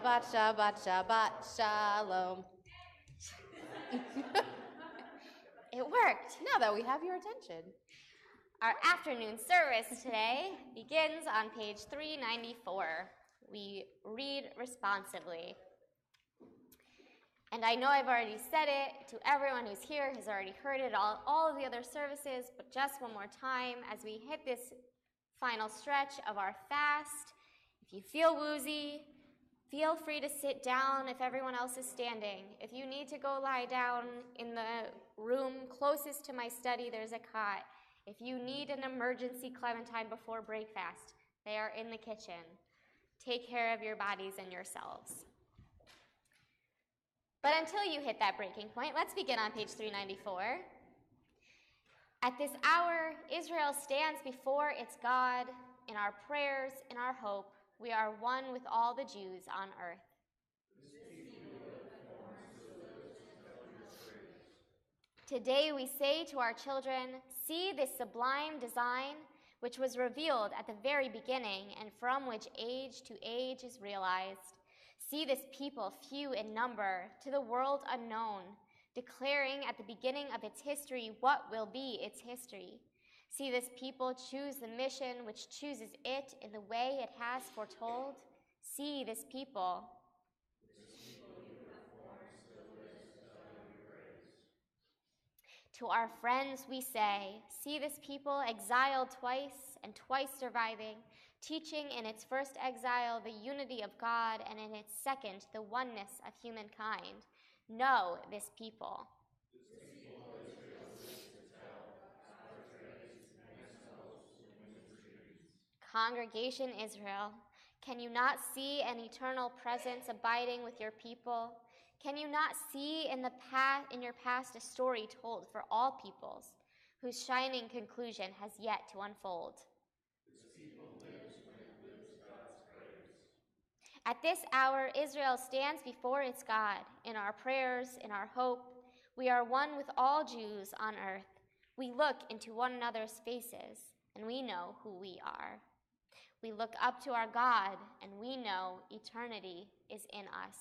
Shabbat, Shabbat, Shabbat, Shalom. It worked. Now that we have your attention. Our afternoon service today begins on page 394. We read responsively. And I know I've already said it to everyone who's here, has already heard it all of the other services, but just one more time as we hit this final stretch of our fast. If you feel woozy, feel free to sit down if everyone else is standing. If you need to go lie down in the room closest to my study, there's a cot. If you need an emergency clementine before breakfast, they are in the kitchen. Take care of your bodies and yourselves. But until you hit that breaking point, let's begin on page 394. At this hour, Israel stands before its God. In our prayers, in our hope, we are one with all the Jews on earth. Today we say to our children, see this sublime design which was revealed at the very beginning and from which age to age is realized. See this people, few in number, to the world unknown, declaring at the beginning of its history what will be its history. See this people choose the mission which chooses it in the way it has foretold. See this people. To our friends we say, see this people exiled twice and twice surviving, teaching in its first exile the unity of God and in its second the oneness of humankind. Know this people. Congregation Israel, can you not see an eternal presence abiding with your people? Can you not see in your past a story told for all peoples, whose shining conclusion has yet to unfold? At this hour, Israel stands before its God. In our prayers, in our hope, we are one with all Jews on earth. We look into one another's faces, and we know who we are. We look up to our God, and we know eternity is in us.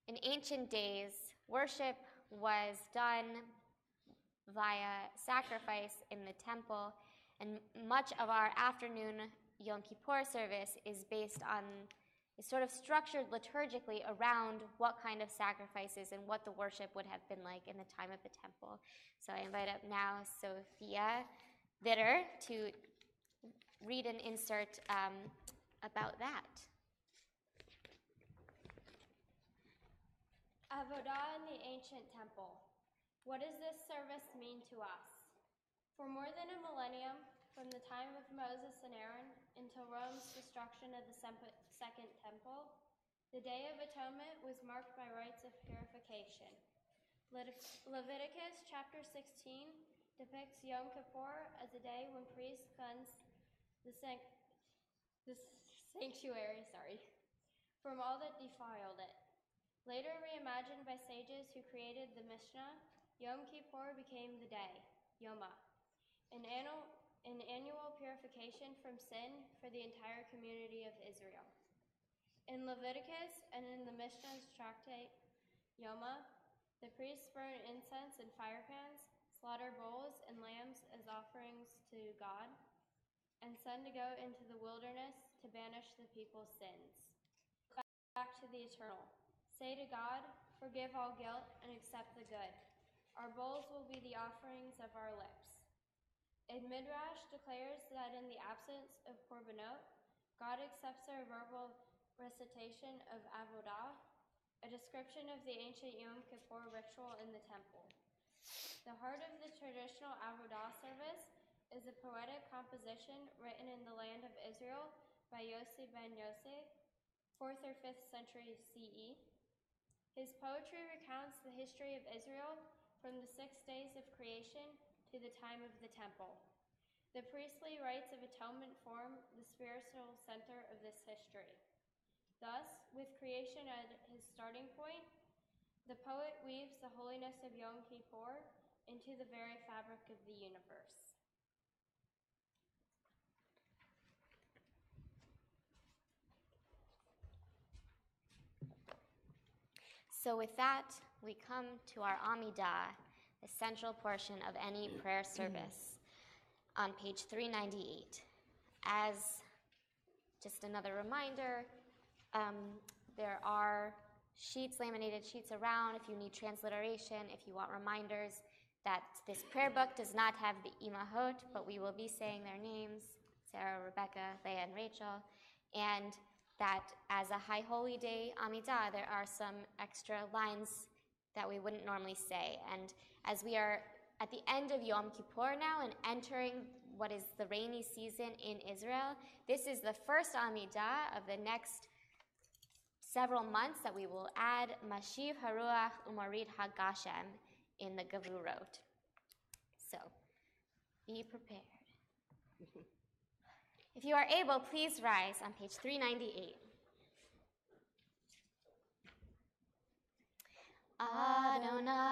In ancient days, worship was done via sacrifice in the temple, and much of our afternoon Yom Kippur service is sort of structured liturgically around what kind of sacrifices and what the worship would have been like in the time of the temple. So I invite up now Sophia Bitter to read an insert about that. Avodah in the ancient temple. What does this service mean to us? For more than a millennium, from the time of Moses and Aaron until Rome's destruction of the Second Temple, the Day of Atonement was marked by rites of purification. Leviticus chapter 16 depicts Yom Kippur as a day when priests cleanse the sanctuary from all that defiled it. Later reimagined by sages who created the Mishnah, Yom Kippur became the day, Yoma, an annual purification from sin for the entire community of Israel. In Leviticus and in the Mishnah's tractate, Yoma, the priests burn incense in fire pans, slaughter bulls and lambs as offerings to God, and send to go into the wilderness to banish the people's sins. Back to the eternal. Say to God, forgive all guilt and accept the good. Our bowls will be the offerings of our lips. And Midrash declares that in the absence of korbanot, God accepts their verbal recitation of avodah, a description of the ancient Yom Kippur ritual in the temple. The heart of the traditional avodah service is a poetic composition written in the land of Israel by Yossi ben Yossi, 4th or 5th century CE. His poetry recounts the history of Israel from the 6 days of creation to the time of the temple. The priestly rites of atonement form the spiritual center of this history. Thus, with creation at his starting point, the poet weaves the holiness of Yom Kippur into the very fabric of the universe. So with that, we come to our Amidah, the central portion of any prayer service, on page 398. As just another reminder, there are sheets, laminated sheets around if you need transliteration, if you want reminders that this prayer book does not have the imahot, but we will be saying their names, Sarah, Rebecca, Leah, and Rachel, and that as a High Holy Day Amidah, there are some extra lines that we wouldn't normally say. And as we are at the end of Yom Kippur now and entering what is the rainy season in Israel, this is the first Amidah of the next several months that we will add Mashiv Haruach Umarid Hagashem in the Gevurot. So, be prepared. If you are able, please rise on page 398. Adonai,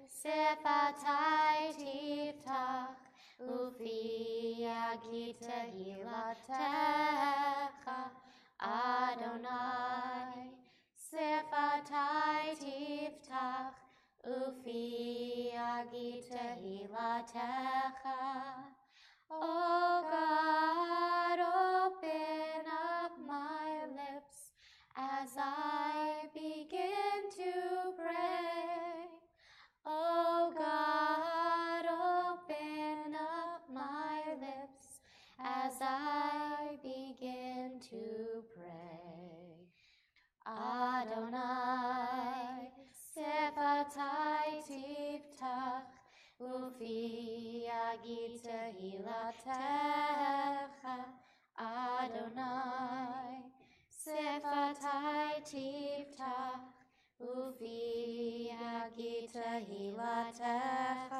Sifatai Tiftach, Ufi Agita Hilatecha. Adonai, Sifatai Tiftach, Ufi Agita Hilatecha. Oh God, open up my lips as I begin to pray. Oh God, open up my lips as I begin to pray. Adonai, Sifatai Tiftach, Ufi Agita Hilatecha. Adonai, Sifatai Tiftach, Ufi Agita Hilatecha.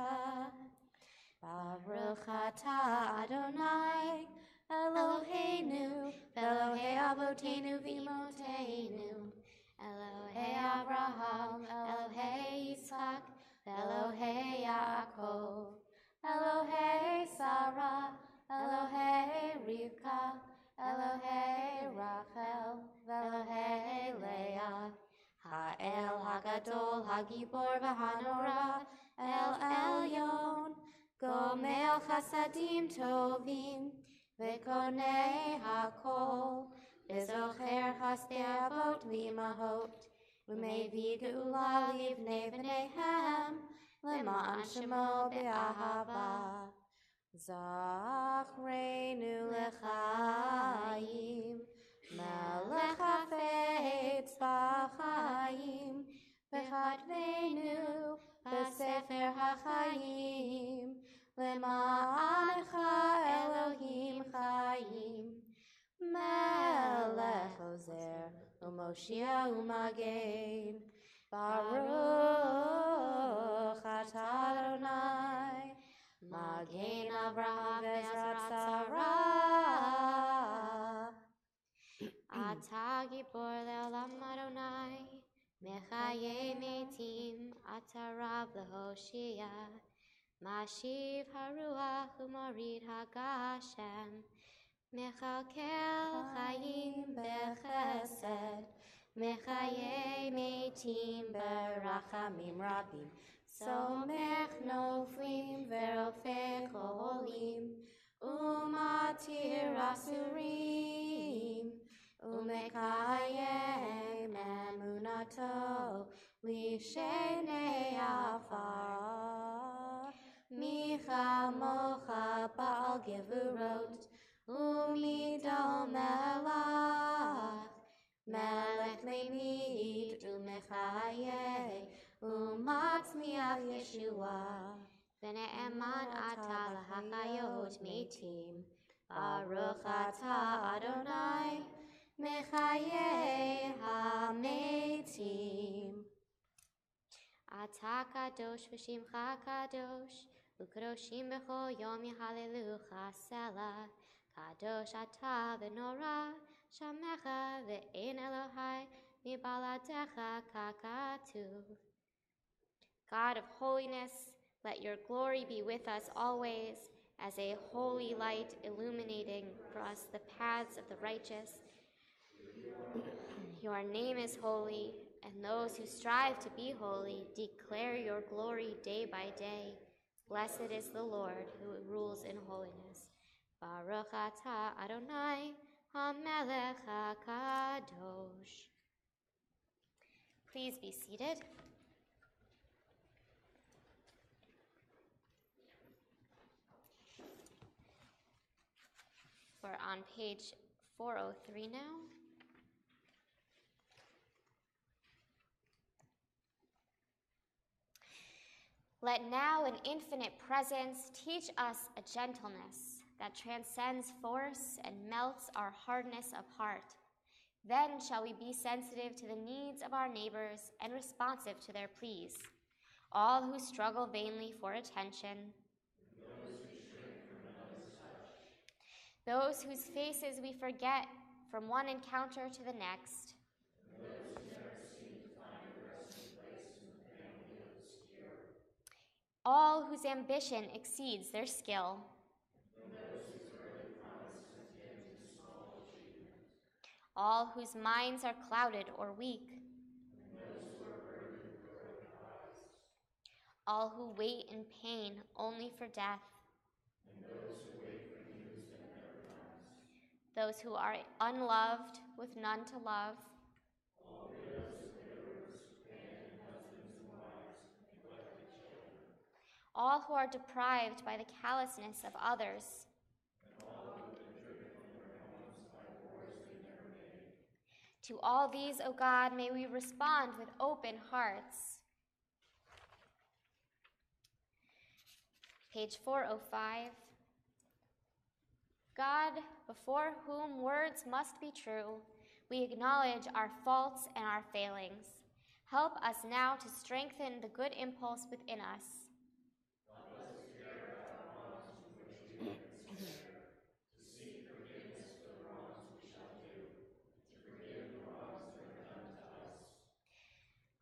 Baruch atah Adonai, Eloheinu, Elohei Avotenu v'Imotenu, Elohei Abraham, Elohei Yitzchak, Elohei Yaakov, Elohei Sarah, Elohei Rivka, Elohei Rachel, Elohei Leah, Ha'el Hagadol, Hagibor v'Hanora, El Elyon, Gomel Chasadim Tovim, V'konei Hakol, V'zocher Chasdei Avot v'Imahot, V'mevi Geula Livnei V'neihem, L'ma'an Shemo Be'ahava. Zachrenu L'chaim, Melech Hafetz B'chaim, V'chatvenu B'sefer HaChaim, L'ma'anecha Elohim Chaim, Melech Ozer U'Moshia U'Magen, Baruch atah Adonai, Magen Avraham Bezrat Sarah. Atah Gibor Le'olam Adonai, Mechaye Metim, Atah Rab L'Hoshia, Mashiv Haruach Umarid Hagashem, Mechalkel Chayim Bechesed, Mechaye Metim Berachamim Rabim, Somech Noflim Verofeh Koholim, Umatir Asurim, Umekayem Emunato Lishenei Afar, Micha Mocha Baal Gevurot, Umidol Melach, Melech Lemid Umechaye, Umatzmiach Yeshua, V'ne'eman atah l'hachayot metim, Baruch atah Adonai, Mechaye hametim. Atah kadosh v'shimcha kadosh, u'kadoshim b'chol yom yehallelujah selah. Kadosh atah v'nora, shamecha v'ein Elohai, mibaladecha kakatuv. God of holiness, let your glory be with us always, as a holy light illuminating for us the paths of the righteous. Your name is holy, and those who strive to be holy declare your glory day by day. Blessed is the Lord who rules in holiness. Baruch atah Adonai HaMelech HaKadosh. Please be seated. We're on page 403 now. Let now an infinite presence teach us a gentleness that transcends force and melts our hardness of heart. Then shall we be sensitive to the needs of our neighbors and responsive to their pleas. All who struggle vainly for attention, those whose faces we forget from one encounter to the next, all whose ambition exceeds their skill, all whose minds are clouded or weak, all who wait in pain only for death, those who are unloved with none to love, all who are deprived by the callousness of others, to all these, O God, may we respond with open hearts. Page 405. God, before whom words must be true, we acknowledge our faults and our failings. Help us now to strengthen the good impulse within us.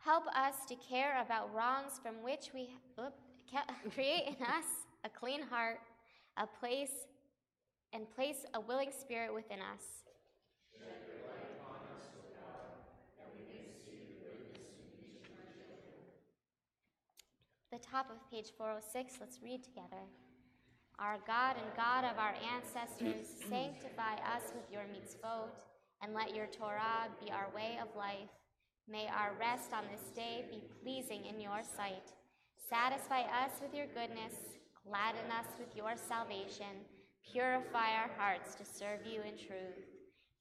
Help us to care about wrongs from which we create in us a clean heart, place a willing spirit within us. The top of page 406, let's read together. Our God and God of our ancestors, sanctify us with your mitzvot, and let your Torah be our way of life. May our rest on this day be pleasing in your sight. Satisfy us with your goodness, gladden us with your salvation, purify our hearts to serve you in truth.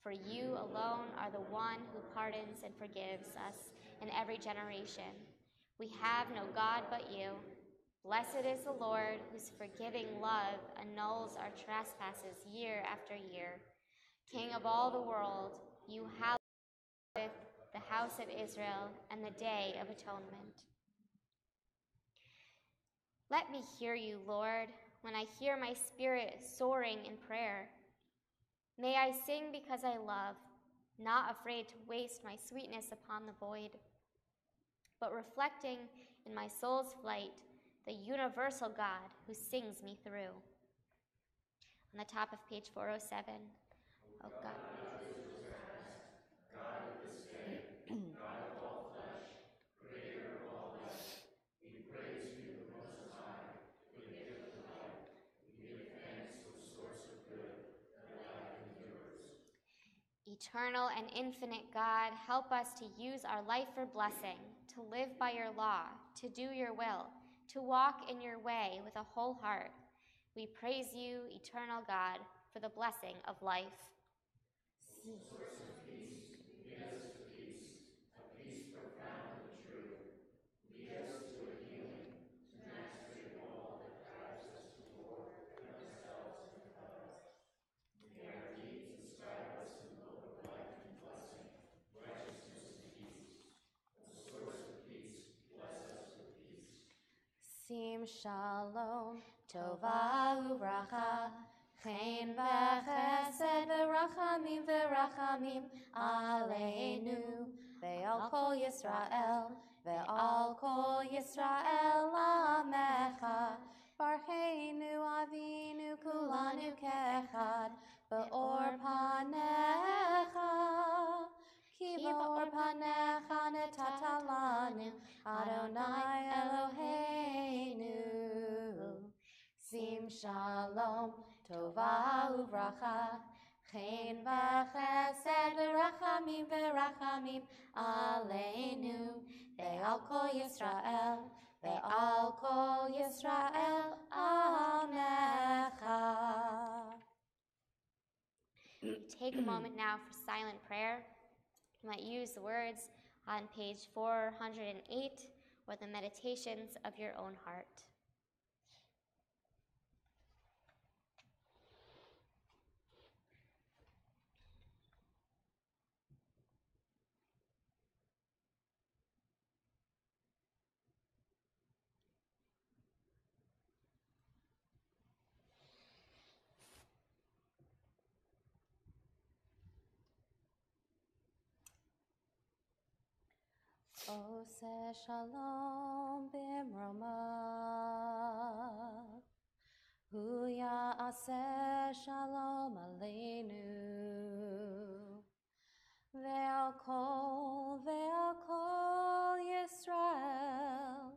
For you alone are the one who pardons and forgives us in every generation. We have no God but you. Blessed is the Lord, whose forgiving love annuls our trespasses year after year. King of all the world, you hallow with the house of Israel and the day of atonement. Let me hear you, Lord, when I hear my spirit soaring in prayer. May I sing because I love, not afraid to waste my sweetness upon the void, but reflecting in my soul's flight the universal God who sings me through. On the top of page 407, oh God. God of this day, God of all flesh, creator of all life, we praise you, the Most High, for the gift of life. We give thanks for the source of good, that life endures. Eternal and infinite God, help us to use our life for blessing, to live by your law, to do your will, to walk in your way with a whole heart. We praise you, eternal God, for the blessing of life. Source of peace, lead us to peace, a peace profound and true. Lead us to a healing, to mastery of all that drives us to war and ourselves and others. May our deeds inspire us in the hope of life and blessing, righteousness and peace. The source of peace, bless us with peace. Sim shalom, tova uvracha, chen v'chesed v'rachamim aleinu, ve'al kol Yisrael, ve'al kol Yisrael amecha, Barcheinu Avinu kulanu kechad, be'or panecha, ki be'or panecha netata lanu, Adonai Eloheinu. Sim shalom, tova uvracha, chen v'chesed v'rachamim aleinu, ve'al kol Yisrael, ve'al kol Yisrael amecha. Take a moment now for silent prayer. You might use the words on page 408 or the meditations of your own heart. Ose shalom bimroma, hu ya'aseh shalom aleinu, ve'al kol Yisrael,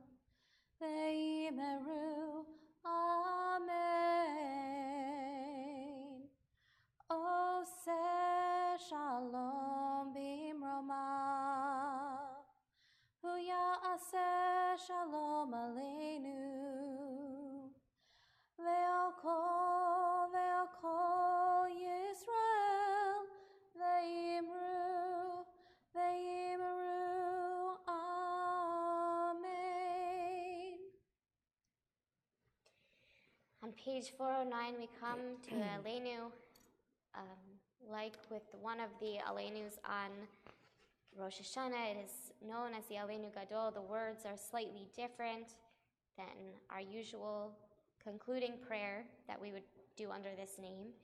ve'imeru amen. Ose shalom bimroma, hu ya'aseh shalom aleinu, ve'al kol Yisrael, ve'imru amen. On page 409, we come to Aleinu. Like with one of the Aleinus on Rosh Hashanah, it is known as the Aleinu Gadol. The words are slightly different than our usual concluding prayer that we would do under this name.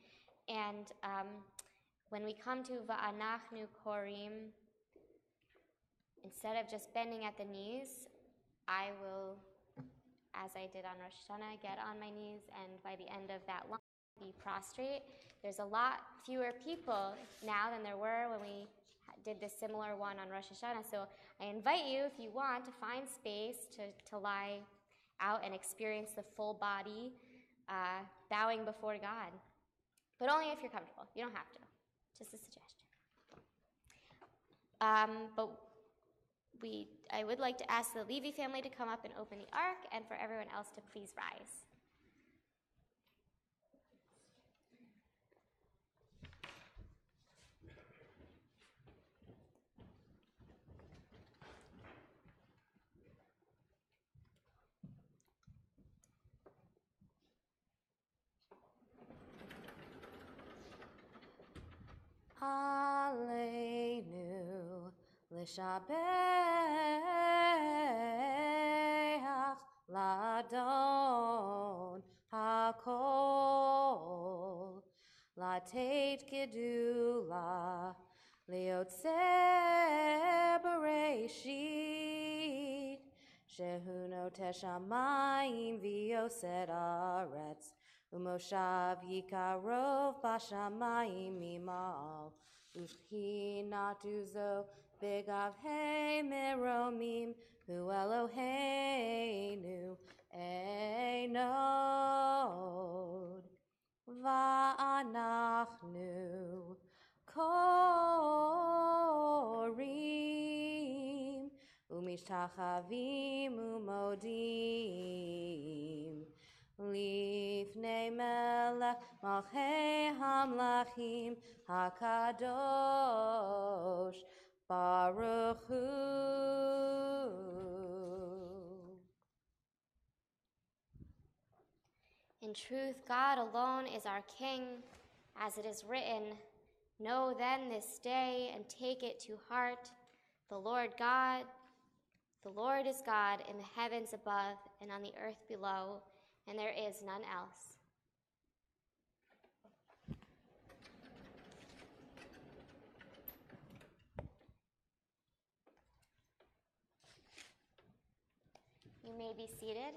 And when we come to Va'anachnu Korim, instead of just bending at the knees, I will, as I did on Rosh Hashanah, get on my knees, and by the end of that line, be prostrate. There's a lot fewer people now than there were when we did this similar one on Rosh Hashanah. So I invite you, if you want, to find space to lie out and experience the full body bowing before God. But only if you're comfortable. You don't have to. Just a suggestion. I would like to ask the Levi family to come up and open the ark, and for everyone else to please rise. Aleinu l'shabeach ladon hakol latet gedula liotze bereshit shehu noteh shamayim v'yosed aretz Umoshav yikarov bashamayim mimal ushchinatuzo begav he meromim hu Eloheinu einod va'anachnu korim umishtachavim umodim Lifnei melech malchei hamlachim hakadosh baruch hu. In truth, God alone is our King, as it is written, "Know then this day and take it to heart, the Lord is God in the heavens above and on the earth below, and there is none else." You may be seated.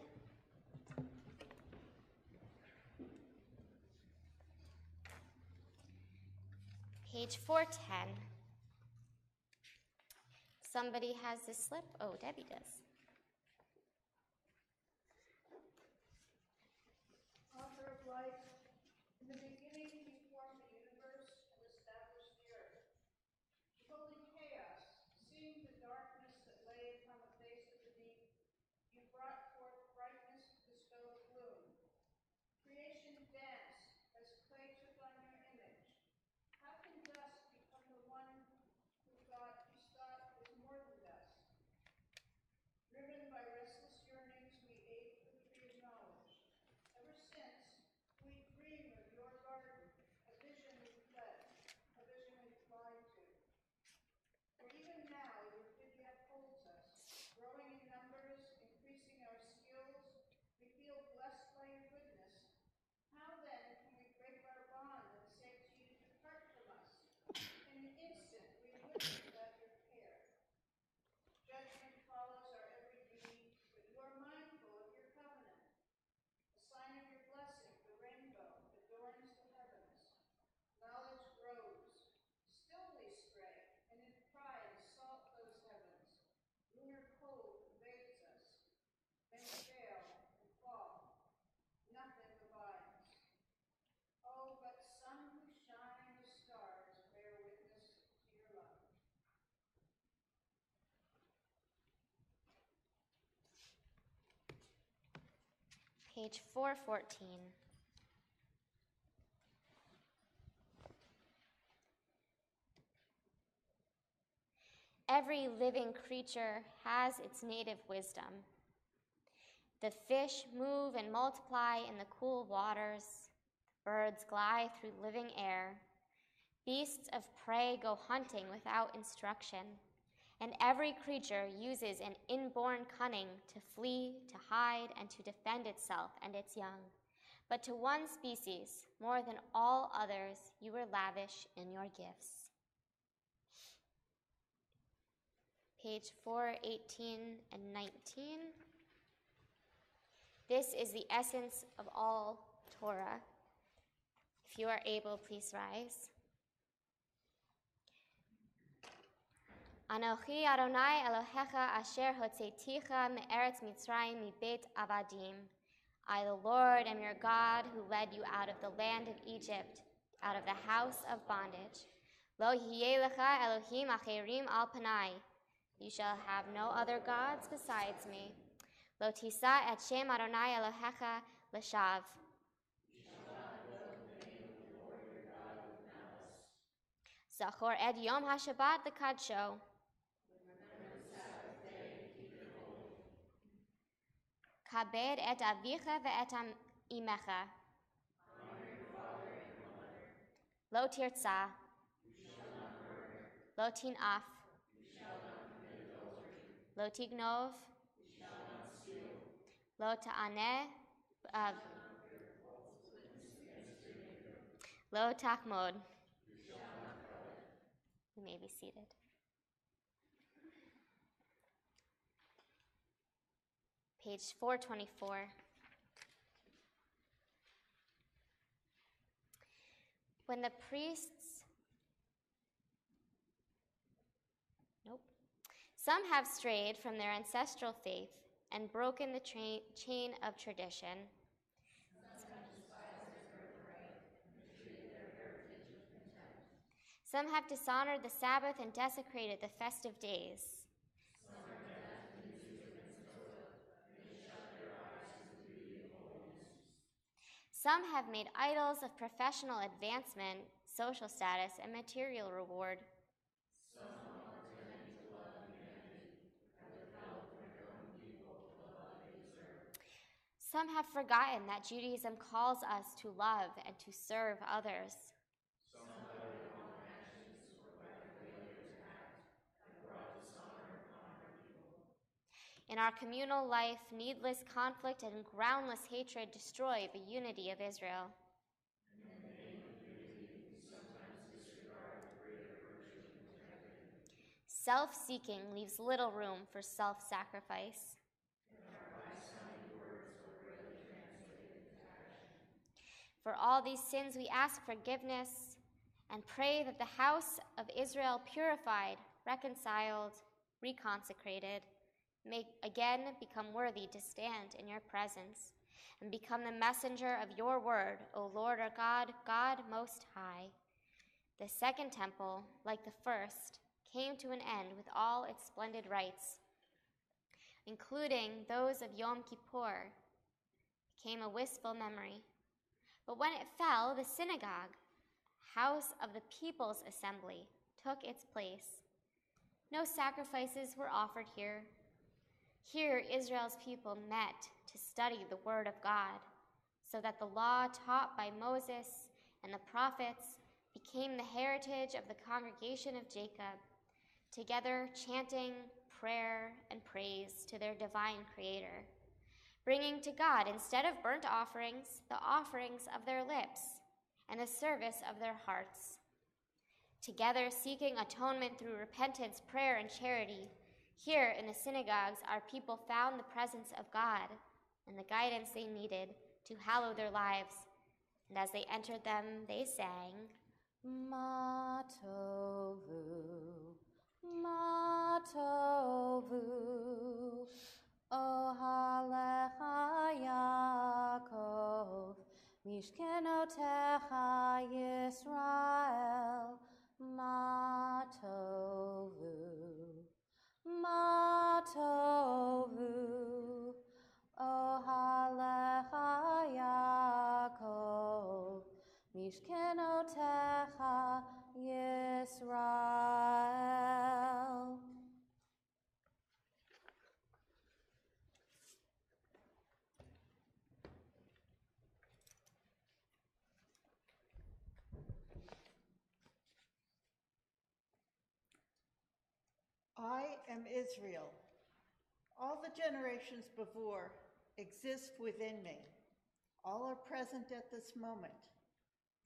Page 410. Somebody has this slip? Oh, Debbie does. Author of life, in the beginning he formed the universe and established the earth. Beholding chaos, seeing the darkness that lay upon the face of the deep, you brought forth brightness to dispel gloom. Creation danced as clay took on your image. How can dust become the one whose thought is more than dust? Driven by restless yearnings, we ate the tree of knowledge. Ever since, we dream of your garden, a vision we fled, a vision we fly to. For even now, your figure upholds us, growing in numbers, increasing our skills. We feel blessed by your goodness. How then can we break our bond and say to you, depart from us? In an instant, we wither without your care. Judgment follows our every deed, but you are mindful of your covenant. A sign of your blessing, the rainbow, adorns the heavens. Knowledge grows. Still we stray, and in pride salt those heavens. Lunar cold invades us. Many fail and fall. Nothing abides. Oh, but some who shine as stars bear witness to your love. Page 414. Every living creature has its native wisdom. The fish move and multiply in the cool waters. Birds glide through living air. Beasts of prey go hunting without instruction. And every creature uses an inborn cunning to flee, to hide, and to defend itself and its young. But to one species, more than all others, you were lavish in your gifts. Page 418 and 19. This is the essence of all Torah. If you are able, please rise. Anochi Adonai Elohecha asher hotzeiticha me'eretz Mitzrayim mibeit avadim. I, the Lord, am your God who led you out of the land of Egypt, out of the house of bondage. Lo yihye lecha Elohim acherim al panai. You shall have no other gods besides me. Lo tisa et shem Adonai Elohecha l'shav. Zachor et yom hashabbat l'kadsho. Kabed et avicha ve'et imecha. Lo tirtza. Lo tin'af. Lo tignov. Lo ta'aneh. Lo takmod. You may be seated. Page 424. When the priests, some have strayed from their ancestral faith and broken the chain of tradition. Some have dishonored the Sabbath and desecrated the festive days. Some have made idols of professional advancement, social status, and material reward. Some have forgotten that Judaism calls us to love and to serve others. In our communal life, needless conflict and groundless hatred destroy the unity of Israel. Self-seeking leaves little room for self-sacrifice. For all these sins we ask forgiveness and pray that the house of Israel, purified, reconciled, reconsecrated, may again become worthy to stand in your presence and become the messenger of your word, O Lord our God, God most high. The second temple, like the first, came to an end with all its splendid rites, including those of Yom Kippur, became a wistful memory. But when it fell, the synagogue, house of the people's assembly, took its place. No sacrifices were offered here. Here Israel's people met to study the word of God, so that the law taught by Moses and the prophets became the heritage of the congregation of Jacob, together chanting prayer and praise to their divine Creator, bringing to God, instead of burnt offerings, the offerings of their lips and the service of their hearts. Together seeking atonement through repentance, prayer, and charity, here in the synagogues our people found the presence of God and the guidance they needed to hallow their lives. And as they entered them, they sang, Ma tovu, ma tovu, ohalecha Yaakov, mishkenotecha Yisrael, ma tovu, ma tovu, ohalecha Yaakov, mishkenotecha Yisrael. I am Israel. All the generations before exist within me. All are present at this moment.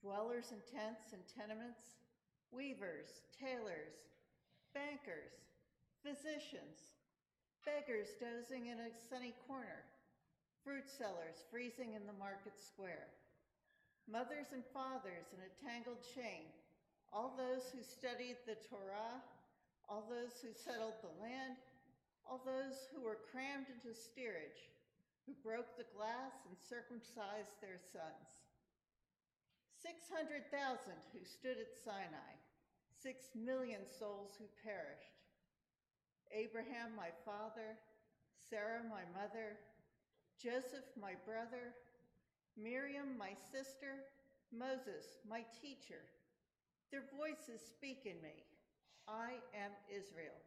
Dwellers in tents and tenements, weavers, tailors, bankers, physicians, beggars dozing in a sunny corner, fruit sellers freezing in the market square, mothers and fathers in a tangled chain, all those who studied the Torah, all those who settled the land, all those who were crammed into steerage, who broke the glass and circumcised their sons. 600,000 who stood at Sinai, 6 million souls who perished. Abraham, my father, Sarah, my mother, Joseph, my brother, Miriam, my sister, Moses, my teacher. Their voices speak in me. I am Israel.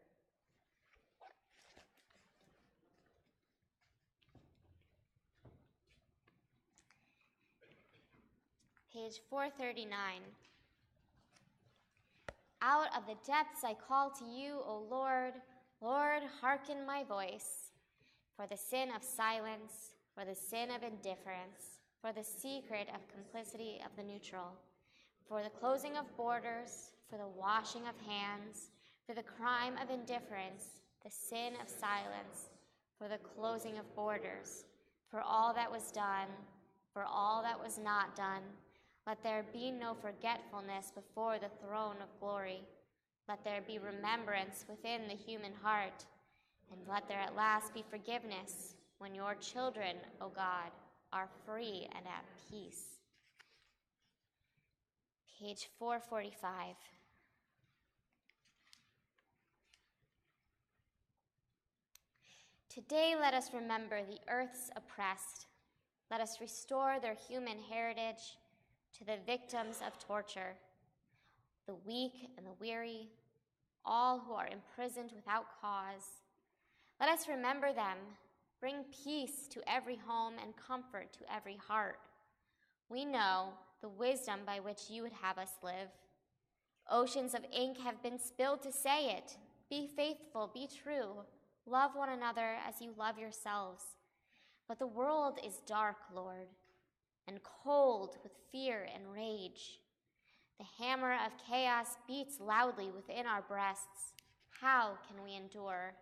Page 439. Out of the depths I call to you, O Lord. Lord, hearken my voice. For the sin of silence, for the sin of indifference, for the secret of complicity of the neutral, for the closing of borders, for the washing of hands, for the crime of indifference, the sin of silence, for the closing of borders, for all that was done, for all that was not done. Let there be no forgetfulness before the throne of glory. Let there be remembrance within the human heart, and let there at last be forgiveness when your children, O God, are free and at peace. Page 445. Today let us remember the earth's oppressed. Let us restore their human heritage to the victims of torture, the weak and the weary, all who are imprisoned without cause. Let us remember them, bring peace to every home and comfort to every heart. We know the wisdom by which you would have us live. Oceans of ink have been spilled to say it. Be faithful, be true. Love one another as you love yourselves. But the world is dark, Lord, and cold with fear and rage. The hammer of chaos beats loudly within our breasts. How can we endure?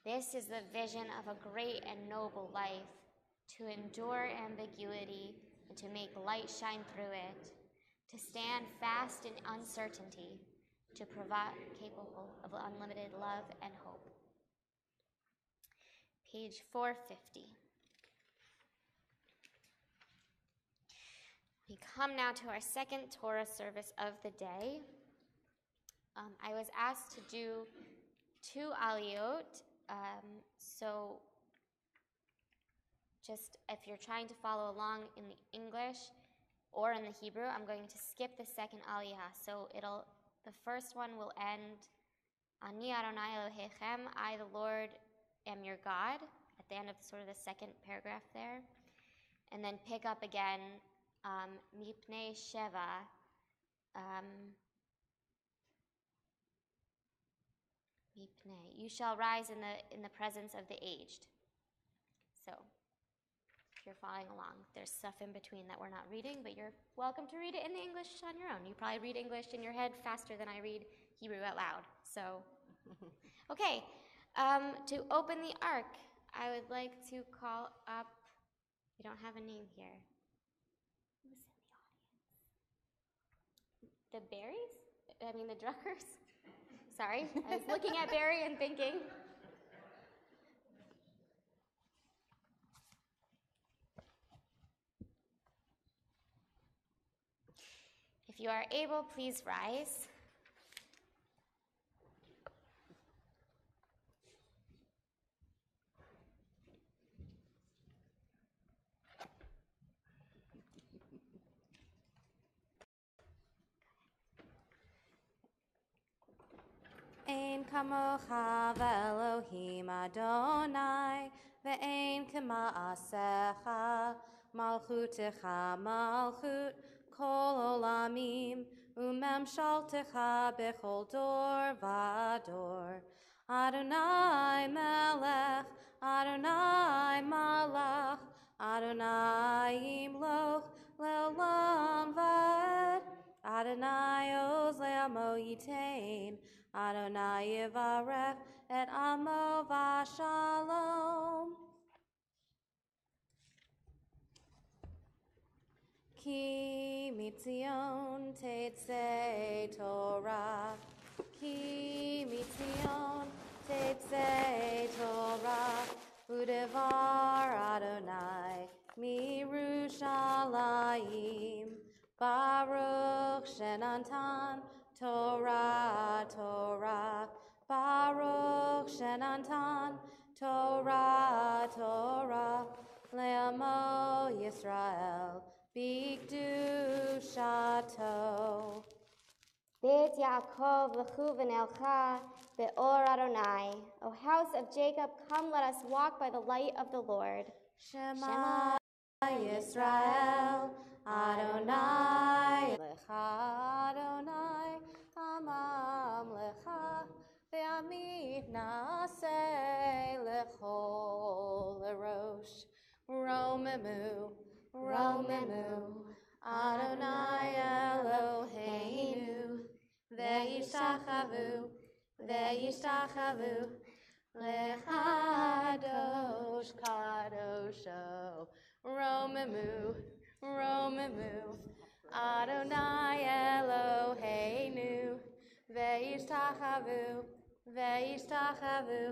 This is the vision of a great and noble life, to endure ambiguity, and to make light shine through it, to stand fast in uncertainty, to provide capable of unlimited love and hope. Page 450. We come now to our second Torah service of the day. I was asked to do 2 aliyot, so just if you're trying to follow along in the English or in the Hebrew, I'm going to skip the second aliyah. So the first one will end, Ani Adonai Elohechem, I the Lord am your God, at the end of sort of the second paragraph there, and then pick up again, Mipnei Sheva, Mipnei, you shall rise in the presence of the aged. So, if you're following along, there's stuff in between that we're not reading, but you're welcome to read it in the English on your own. You probably read English in your head faster than I read Hebrew out loud. So, okay, to open the ark, I would like to call up, we don't have a name here. Who's in the audience? The Berries? I mean the Druckers? Sorry, I was looking at Barry and thinking. If you are able, please rise. Ein kamocha ve'Elohim Adonai, ve'ein k'ma'asecha, malchutecha malchut kol olamim, u'memshaltecha bechol dor v'ador. Adonai melech, Adonai malach, Adonai imloch le'olam va'ed. Adonai oz le'amo yitain, Adonai yivarech et amo v'shalom. Ki mitzion tetzei Torah, ki mitzion tetzei Torah, udevar Adonai mirushalayim, Baruch shenantan Torah, Torah, Baruch shenantan Torah, Torah, le'amo Yisrael, b'kedushato. Beit Yaakov lechuven elcha be'or Adonai. O house of Jacob, come, let us walk by the light of the Lord. Shema Yisrael, Adonai lecha, Adonai amam lecha, ve'amid naseh lechol erosh. Romemu, Romemu, Adonai Eloheinu, ve'yishtachavu, ve'yishtachavu, lechadosh kadosho. Romemu, Romemu, Adonai Eloheinu, ve'yishtachavu, ve'yishtachavu,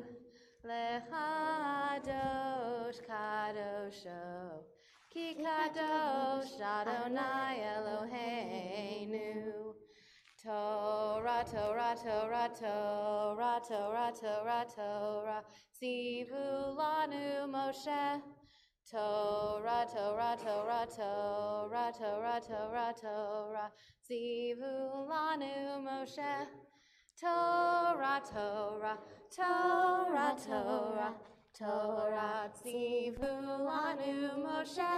lechadosh kadosho. Ki kadosh Adonai Eloheinu. Torah, Torah, Torah, Torah, Torah, Torah, Torah, Tzivu lanu Moshe. Torah, Torah, Torah, Torah, Torah, Torah, Torah, Tzivu lanu Moshe. Torah, Torah, Torah, Torah, Torah, Tzivu lanu Moshe.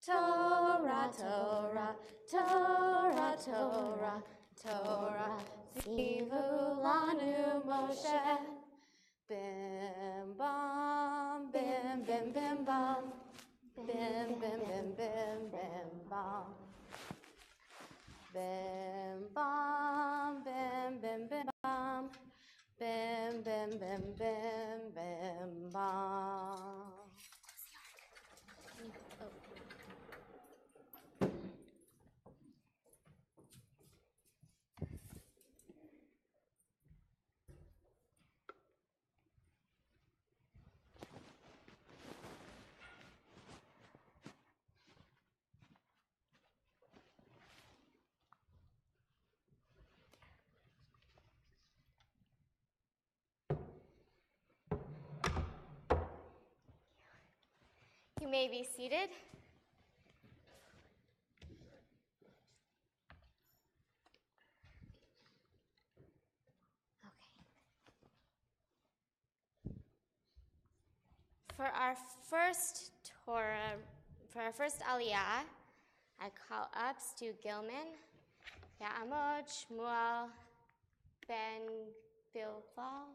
Torah, Torah, Torah, Torah, Torah, Tzivu lanu Moshe. Bim bam, bim bim bim bam, bim bim bim bim bim bam, bim bam, bim bim bim bam, bim bim bim bim bim bam. may be seated. For our first Torah, for our first Aliyah, I call up Stu Gilman, Ya'amod Shmuel Ben Bilval.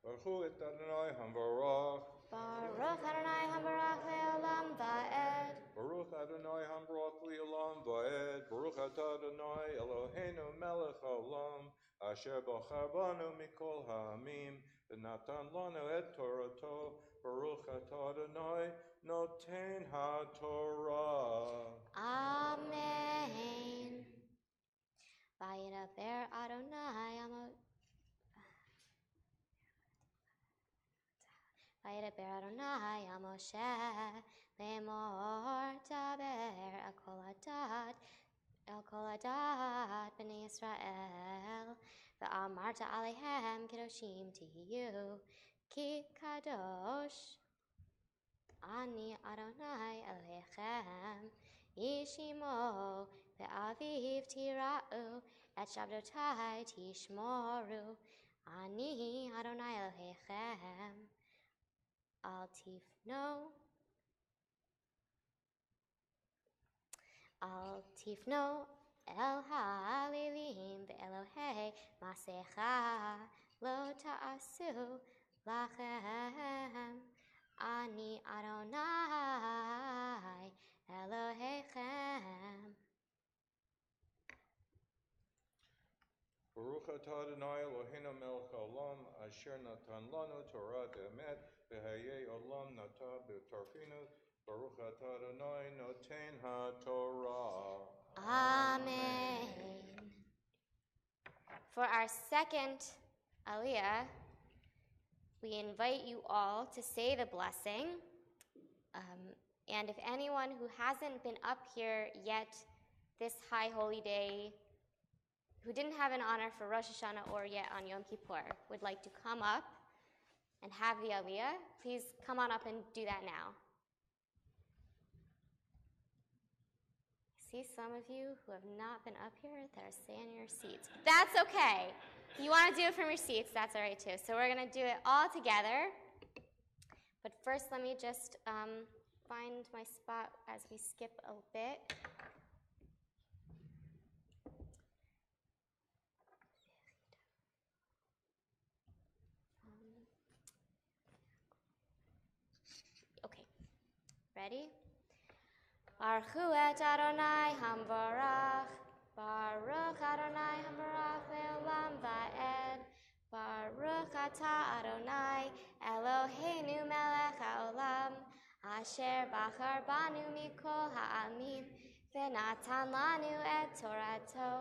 Baruch et Adonai Hamvarach. Baruch Adonai Hambarach Le'olam Va'ed. Baruch Adonai Hamvarach Le'olam Va'ed. Baruch atah Adonai Eloheinu Melech Haolam, Asher bachar banu mikol ha'amim, v'natan lanu et Torato. Baruch atah Adonai Noten HaTorah. Amen. Vayidaber Adonai Amos. Vayidaber Adonai Moshe Lemor Taber El Kol Adat B'nai Yisrael V'amarta Alehem Kedoshim Tihiyu Ki Kadosh Ani Adonai Elohechem Yishimo Ve'aviv Tira'u Et Shabdotai Tishmoru Ani Adonai Elohechem Al tifno el ha'alilim ve'elohei masecha lo ta'asu lachem ani Adonai Elohechem. Baruch atah Adonai Eloheinu melech haolam, asher natan lanu Torah emet, v'hayei olam nata b'tarfinu. Baruch atah Adonai noten HaTorah. Amen. For our second Aliyah, we invite you all to say the blessing. And if anyone who hasn't been up here yet this high holy day, who didn't have an honor for Rosh Hashanah or yet on Yom Kippur, would like to come up and have the Aliyah, please come on up and do that now. I see some of you who have not been up here that are staying in your seats. That's okay. If you want to do it from your seats, that's all right too. So we're going to do it all together. But first, let me just find my spot as we skip a bit. Okay, ready? Baruch et Adonai Hamvarach, Baruch Adonai Hamvarach Le'olam Va'ed, Baruch atah Adonai Eloheinu Melech Haolam, Asher bachar banu mikol ha'amim, v'natan lanu et Torato.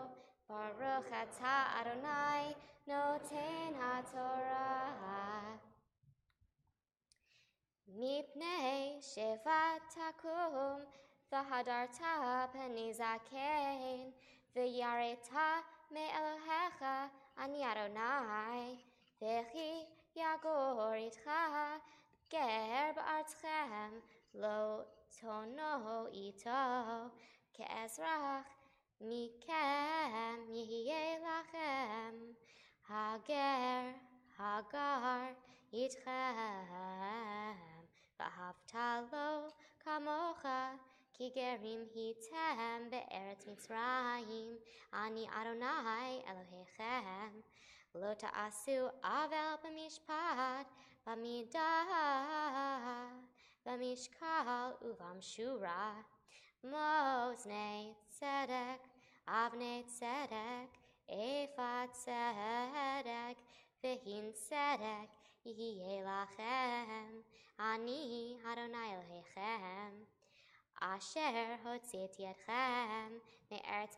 Baruch atah Adonai Noten HaTorah. Mipnei shevat takum v'hadarta peni zaken v'yareta me'elohecha ani Adonai v'chi yagor itcha ger ba'artchem lo tono ito ke'ezrach mikem yihye lachem hagar itchem V'ahavta kamocha ki gerim hitem be'eretz Mitzrayim ani Adonai Elohechem lo ta'asu avel b'mishpat b'midah b'mishkal uv'amshura moznei tzedek avnei tzedek ephod tzedek v'hin tzedek yihye lachem Ani Adonai Elohechem, Asher hotziet yedchem me'eretz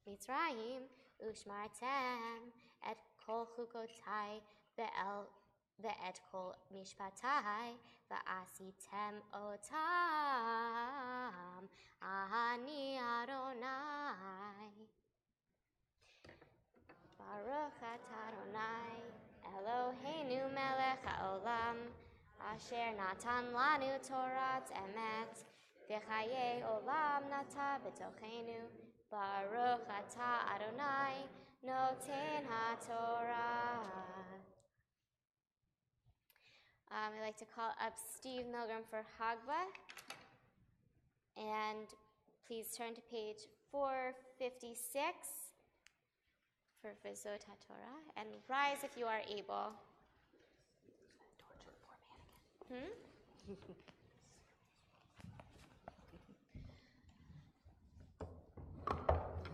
Mitzrayim ushmartem et kol chukotai ve'el ואת כל משפטי ועשיתם אותם, אני אדוני. ברוך אתה אדוני, אלוהינו מלך העולם, אשר נתן לנו תורת אמת, וחיי עולם נטע בתוכנו. ברוך אתה אדוני, נותן התורה. I'd like to call up Steve Milgram for Hagba. And please turn to page 456 for Vizot HaTorah. And rise if you are able.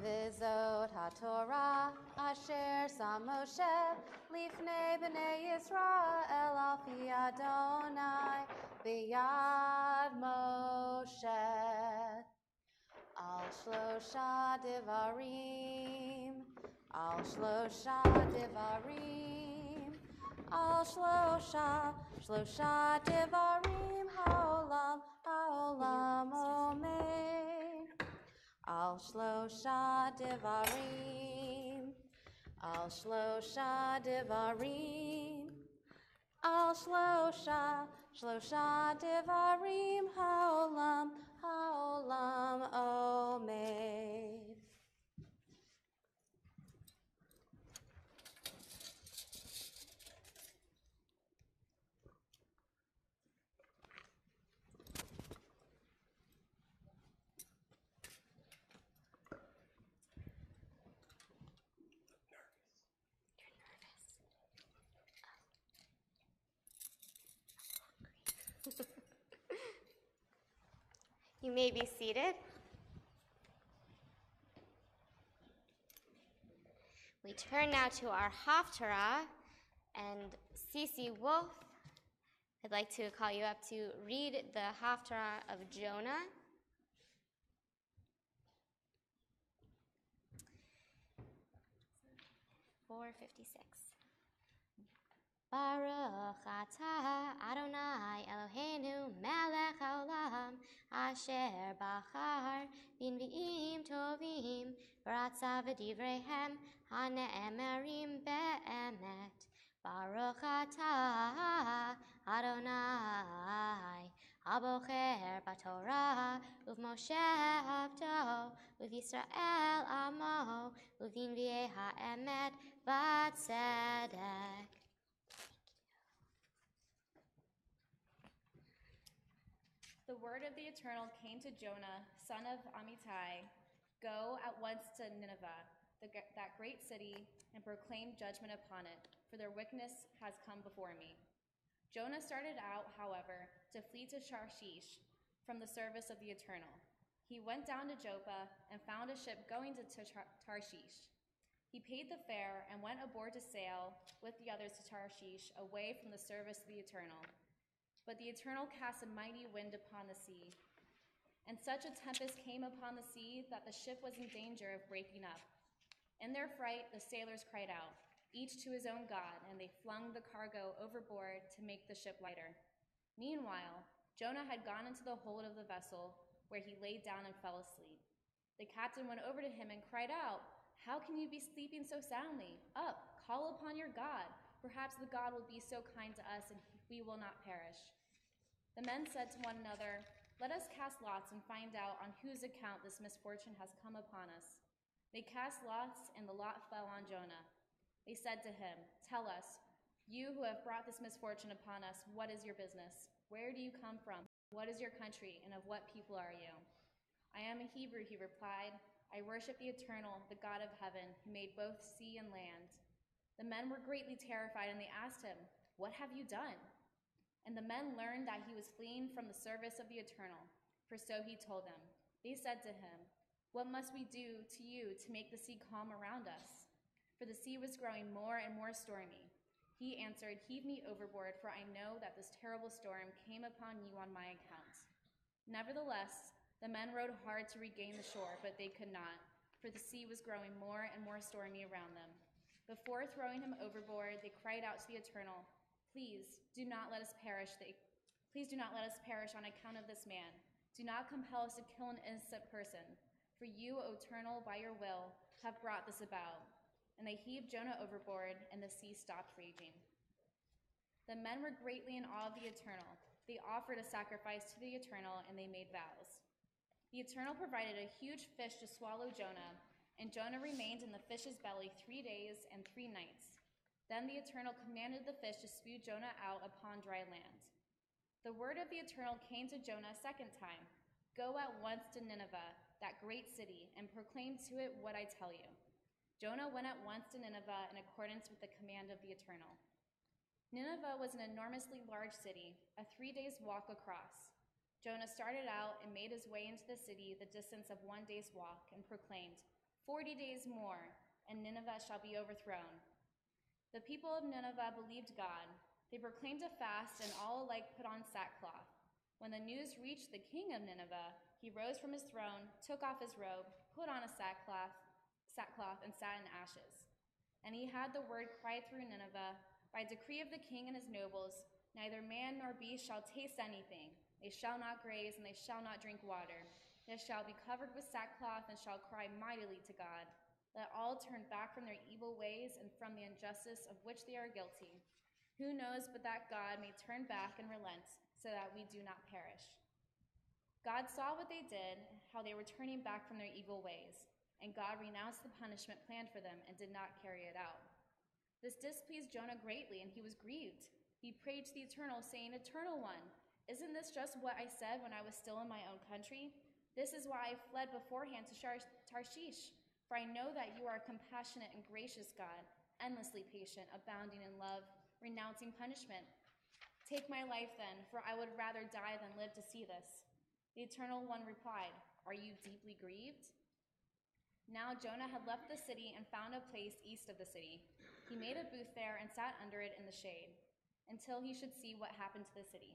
Vizot HaTorah, Asher Sam Moshe, Lifnei B'nei Yisrael, Al Pi Adonai, B'yad Moshe, Al Shlosha Devarim, Al Shlosha Devarim, Al Shlosha Devarim, Haolam, Haolam Omein. Al Shlosha Devarim, Al Shlosha Devarim, Al Shlosha Devarim, Haolam, Haolam Omeid. You may be seated. We turn now to our Haftarah, and Cece Wolf, I'd like to call you up to read the Haftarah of Jonah. Baruch atah Adonai Eloheinu melech haolam asher bachar b'nvi'im tovim v'ratza v'divreihem hane'emerim be'emet. Baruch atah Adonai abocher b'torah uv'Moshe avdo uv'Yisrael amo uv'nvi'ei ha'emet v'tzedek. The word of the Eternal came to Jonah, son of Amittai. Go at once to Nineveh, that great city, and proclaim judgment upon it, for their wickedness has come before me. Jonah started out, however, to flee to Tarshish from the service of the Eternal. He went down to Joppa and found a ship going to Tarshish. He paid the fare and went aboard to sail with the others to Tarshish, away from the service of the Eternal. But the Eternal cast a mighty wind upon the sea, and such a tempest came upon the sea that the ship was in danger of breaking up. In their fright, the sailors cried out, each to his own god, and they flung the cargo overboard to make the ship lighter. Meanwhile, Jonah had gone into the hold of the vessel, where he lay down and fell asleep. The captain went over to him and cried out, "How can you be sleeping so soundly? Up, call upon your God. Perhaps the God will be so kind to us, and we will not perish." The men said to one another, "Let us cast lots and find out on whose account this misfortune has come upon us." They cast lots, and the lot fell on Jonah. They said to him, "Tell us, you who have brought this misfortune upon us, what is your business? Where do you come from? What is your country, and of what people are you?" "I am a Hebrew," he replied. "I worship the Eternal, the God of heaven, who made both sea and land." The men were greatly terrified, and they asked him, "What have you done?" And the men learned that he was fleeing from the service of the Eternal, for so he told them. They said to him, "What must we do to you to make the sea calm around us?" For the sea was growing more and more stormy. He answered, "Heave me overboard, for I know that this terrible storm came upon you on my account." Nevertheless, the men rowed hard to regain the shore, but they could not, for the sea was growing more and more stormy around them. Before throwing him overboard, they cried out to the Eternal, Please do not let us perish on account of this man. Do not compel us to kill an innocent person, for you, O Eternal, by your will, have brought this about. And they heaved Jonah overboard, and the sea stopped raging. The men were greatly in awe of the Eternal. They offered a sacrifice to the Eternal, and they made vows. The Eternal provided a huge fish to swallow Jonah, and Jonah remained in the fish's belly 3 days and 3 nights. Then the Eternal commanded the fish to spew Jonah out upon dry land. The word of the Eternal came to Jonah a second time. Go at once to Nineveh, that great city, and proclaim to it what I tell you. Jonah went at once to Nineveh in accordance with the command of the Eternal. Nineveh was an enormously large city, a 3 days' walk across. Jonah started out and made his way into the city the distance of 1 day's walk and proclaimed, 40 days more, and Nineveh shall be overthrown. The people of Nineveh believed God. They proclaimed a fast and all alike put on sackcloth. When the news reached the king of Nineveh, he rose from his throne, took off his robe, put on a sackcloth, and sat in ashes. And he had the word cried through Nineveh, by decree of the king and his nobles, neither man nor beast shall taste anything. They shall not graze, and they shall not drink water. They shall be covered with sackcloth, and shall cry mightily to God. Let all turn back from their evil ways and from the injustice of which they are guilty. Who knows but that God may turn back and relent, so that we do not perish. God saw what they did, how they were turning back from their evil ways, and God renounced the punishment planned for them and did not carry it out. This displeased Jonah greatly, and he was grieved. He prayed to the Eternal, saying, Eternal One, isn't this just what I said when I was still in my own country? This is why I fled beforehand to Tarshish, for I know that you are a compassionate and gracious God, endlessly patient, abounding in love, renouncing punishment. Take my life then, for I would rather die than live to see this. The Eternal One replied, Are you deeply grieved? Now Jonah had left the city and found a place east of the city. He made a booth there and sat under it in the shade, until he should see what happened to the city.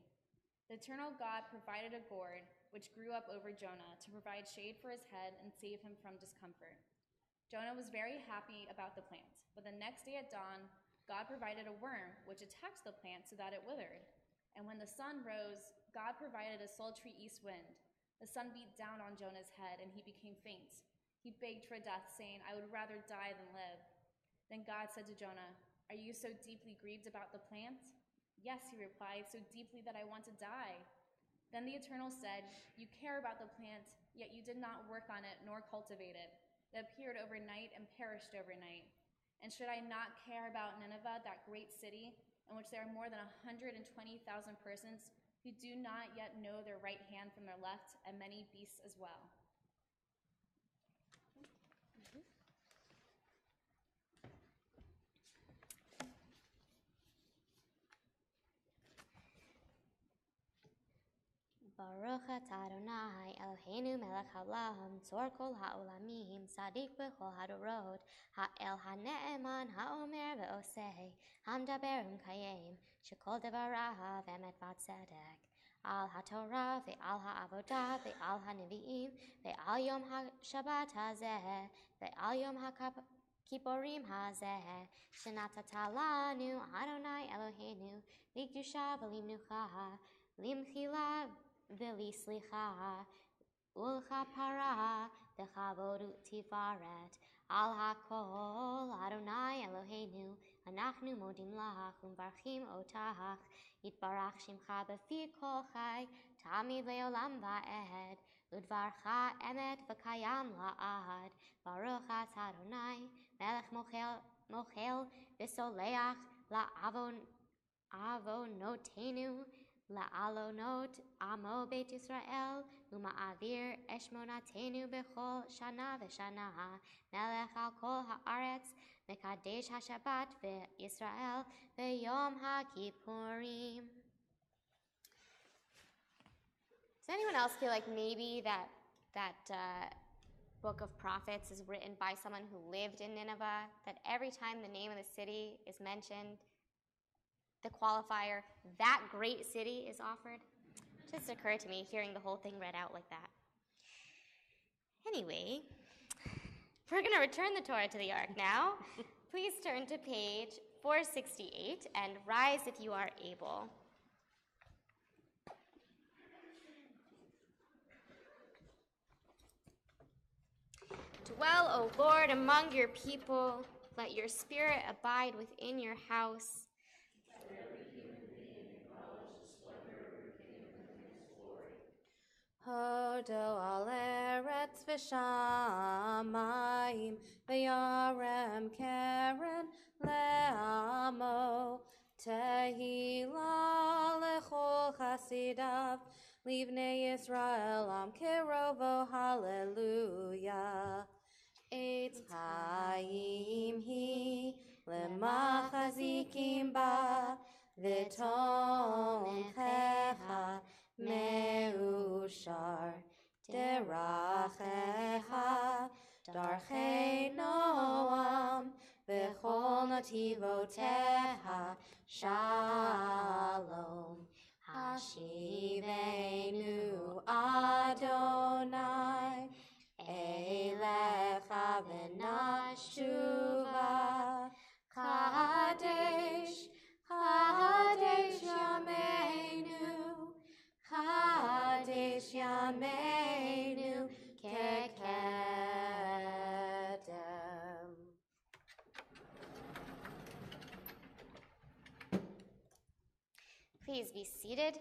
The Eternal God provided a gourd, which grew up over Jonah, to provide shade for his head and save him from discomfort. Jonah was very happy about the plant, but the next day at dawn, God provided a worm, which attacked the plant so that it withered. And when the sun rose, God provided a sultry east wind. The sun beat down on Jonah's head, and he became faint. He begged for death, saying, I would rather die than live. Then God said to Jonah, Are you so deeply grieved about the plant? Yes, he replied, so deeply that I want to die. Then the Eternal said, You care about the plant, yet you did not work on it nor cultivate it. It appeared overnight and perished overnight. And should I not care about Nineveh, that great city, in which there are more than 120,000 persons who do not yet know their right hand from their left, and many beasts as well? Baruch atah Adonai Eloheinu melech haolam tzor kol ha'olamim tzadik b'chol hadorot ha'el ha'ne'eman ha'omer ve'oseh hamdaber umkayim shekol devarav emet v'tzedek al ha'torah ve'al ha'avodah ve'al ha'nevi'im ve'al yom ha'shabbat hazeh ve'al yom ha'kippurim hazeh shenatata lanu Adonai Eloheinu likdusha v'limnucha limchila Vili slicha, ulcha para, dechavod tifaret, al hakol, Adonai Eloheinu, anachnu modim lach, umvarchim otach, yitbarach shimcha befi kol chai, tamid leolam va'ed, udvarcha emet v'kayam la'ad, baruch atah Adonai, melech mochel v'soleach la'avonotenu, La'alonot amo Beit Yisrael uma'avir eshmonatenu bechol shana v'shana melech al kol ha'aretz mekadesh ha'shabbat v'Yisrael v'yom ha'kippurim. Does anyone else feel like maybe that book of prophets is written by someone who lived in Nineveh, that every time the name of the city is mentioned, the qualifier, that great city, is offered? It just occurred to me hearing the whole thing read out like that. Anyway, we're going to return the Torah to the Ark now. Please turn to page 468, and rise if you are able. Dwell, O Lord, among your people. Let your spirit abide within your house. Hodo al eretz v'shamayim v'yarem keren le'amo tehila lechol chasidav livnei Yisrael am kerovo hallelujah. Eitz chaim hi lemachazikim ba v'tomchecha Meushar derachecha darchei noam v'chol nativoteha shalom hashivenu Adonai elecha v'nashuva Kadesh Kadesh Yameinu Kadesh Yameinu Kekedem. Please be seated.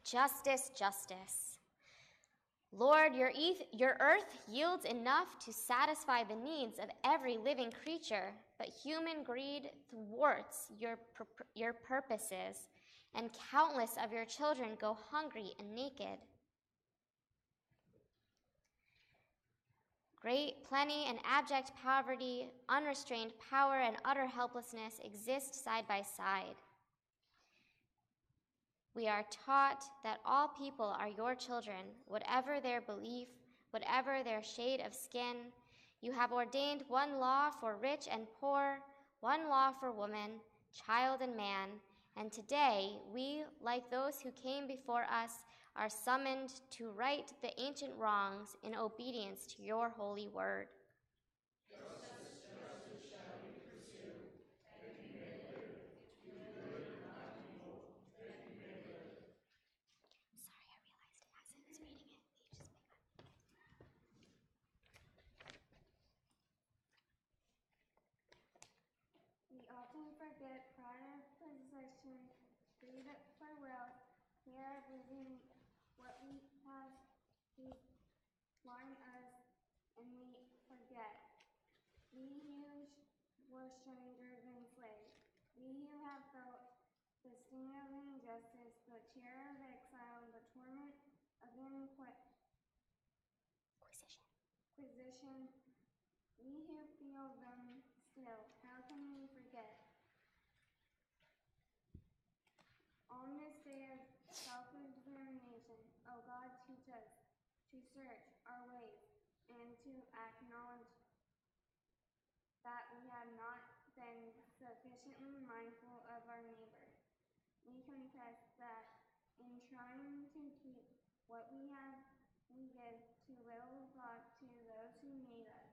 Justice, justice. Lord, your earth yields enough to satisfy the needs of every living creature, but human greed thwarts your purposes, and countless of your children go hungry and naked. Great plenty and abject poverty, unrestrained power, and utter helplessness exist side by side. We are taught that all people are your children, whatever their belief, whatever their shade of skin. You have ordained one law for rich and poor, one law for woman, child, and man, and today we, like those who came before us, are summoned to right the ancient wrongs in obedience to your holy word. We often forget pride of possession, greed for wealth, fear of losing what we have to blind us, and we forget. We who were strangers and slaves, we who have felt the sting of injustice, the terror of exile, the torment of inquisition, we who feel them still, how can we forget? On this day of self-examination, O God, teach us to search our ways and to acknowledge that we have not been sufficiently mindful of our neighbor. We confess that in trying to keep what we have, we give too little thought to those who made us.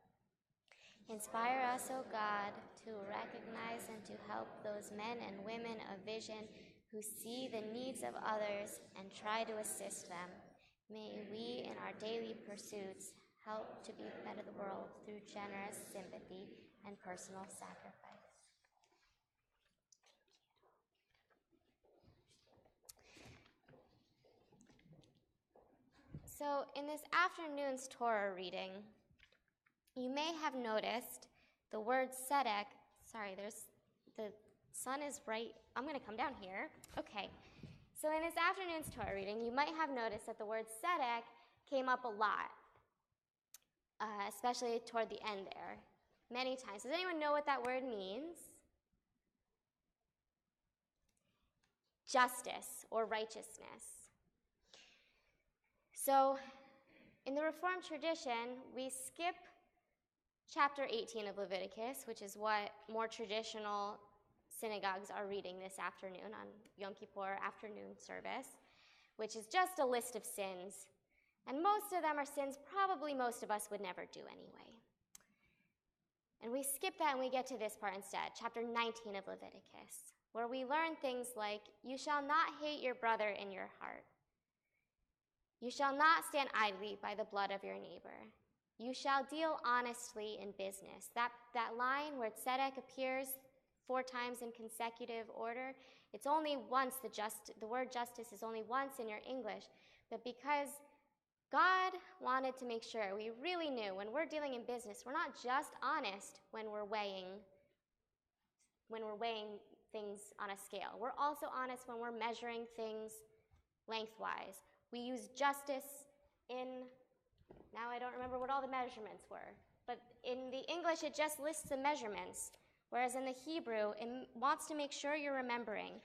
Inspire us, O God, to recognize and to help those men and women of vision who see the needs of others and try to assist them. May we, in our daily pursuits, help to better the world through generous sympathy and personal sacrifice. So, in this afternoon's Torah reading, you may have noticed the word tzedek. Sorry, the sun is right. I'm going to come down here. Okay. So in this afternoon's Torah reading, you might have noticed that the word tzedek came up a lot, especially toward the end there, many times. Does anyone know what that word means? Justice or righteousness. So in the Reformed tradition, we skip chapter 18 of Leviticus, which is what more traditional synagogues are reading this afternoon on Yom Kippur afternoon service, which is just a list of sins And most of them are sins probably most of us would never do anyway. And we skip that and we get to this part instead, chapter 19 of Leviticus, where we learn things like, you shall not hate your brother in your heart. You shall not stand idly by the blood of your neighbor. You shall deal honestly in business. That line where tzedek appears 4 times in consecutive order, it's only once, the word justice is only once in your English, but because God wanted to make sure we really knew when we're dealing in business, we're not just honest when we're weighing things on a scale. We're also honest when we're measuring things lengthwise. We use justice in, now I don't remember what all the measurements were, but in the English it just lists the measurements, whereas in the Hebrew it wants to make sure you're remembering.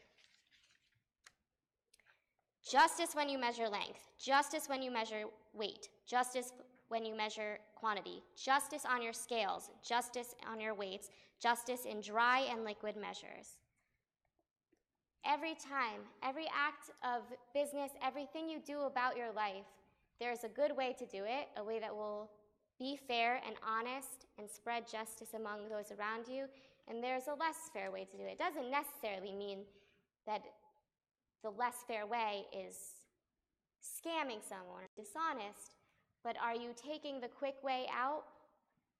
Justice when you measure length, justice when you measure weight, justice when you measure quantity, justice on your scales, justice on your weights, justice in dry and liquid measures. Every time, every act of business, everything you do about your life, there's a good way to do it, a way that will be fair and honest and spread justice among those around you, and there's a less fair way to do it. It doesn't necessarily mean that the less fair way is scamming someone or dishonest, but are you taking the quick way out?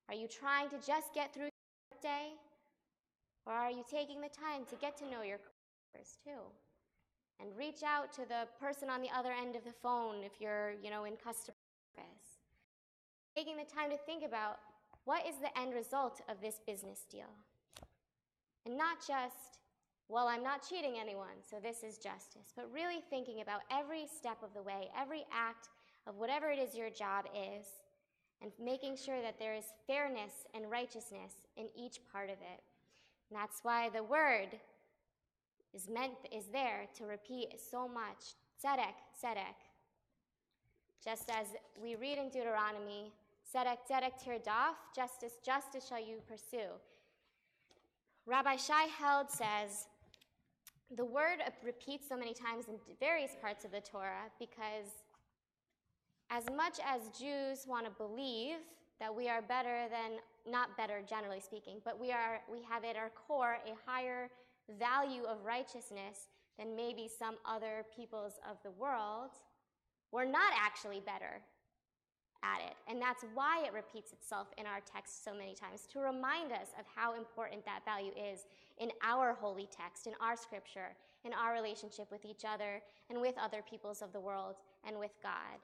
Are you trying to just get through your day? Or are you taking the time to get to know your coworkers too? And reach out to the person on the other end of the phone if you're, in customer service. Taking the time to think about what is the end result of this business deal? And not just, well, I'm not cheating anyone, so this is justice, but really thinking about every step of the way, every act of whatever it is your job is, and making sure that there is fairness and righteousness in each part of it. And that's why the word is there to repeat so much. Tzedek, tzedek. Just as we read in Deuteronomy, tzedek, tzedek tirdaf, justice, justice shall you pursue. Rabbi Shai Held says, the word repeats so many times in various parts of the Torah because as much as Jews want to believe that we are better than, not better generally speaking, but we have at our core a higher value of righteousness than maybe some other peoples of the world, we're not actually better at it. And that's why it repeats itself in our text so many times, to remind us of how important that value is in our holy text, in our scripture, in our relationship with each other and with other peoples of the world and with God.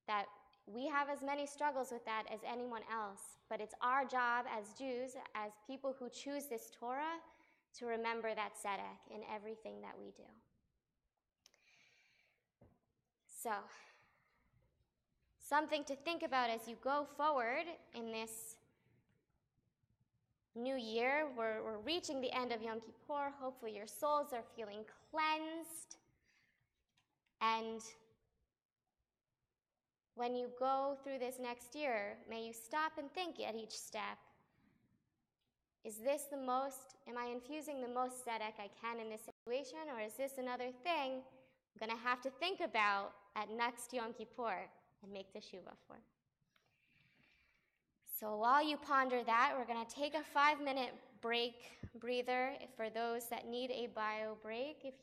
That we have as many struggles with that as anyone else, but it's our job as Jews, as people who choose this Torah, to remember that tzedek in everything that we do. So, something to think about as you go forward in this new year. We're reaching the end of Yom Kippur. Hopefully your souls are feeling cleansed. And when you go through this next year, may you stop and think at each step, is this am I infusing the most tzedek I can in this situation, or is this another thing I'm going to have to think about at next Yom Kippur and make teshuvah for? So while you ponder that, we're going to take a 5-minute breather for those that need a bio break, if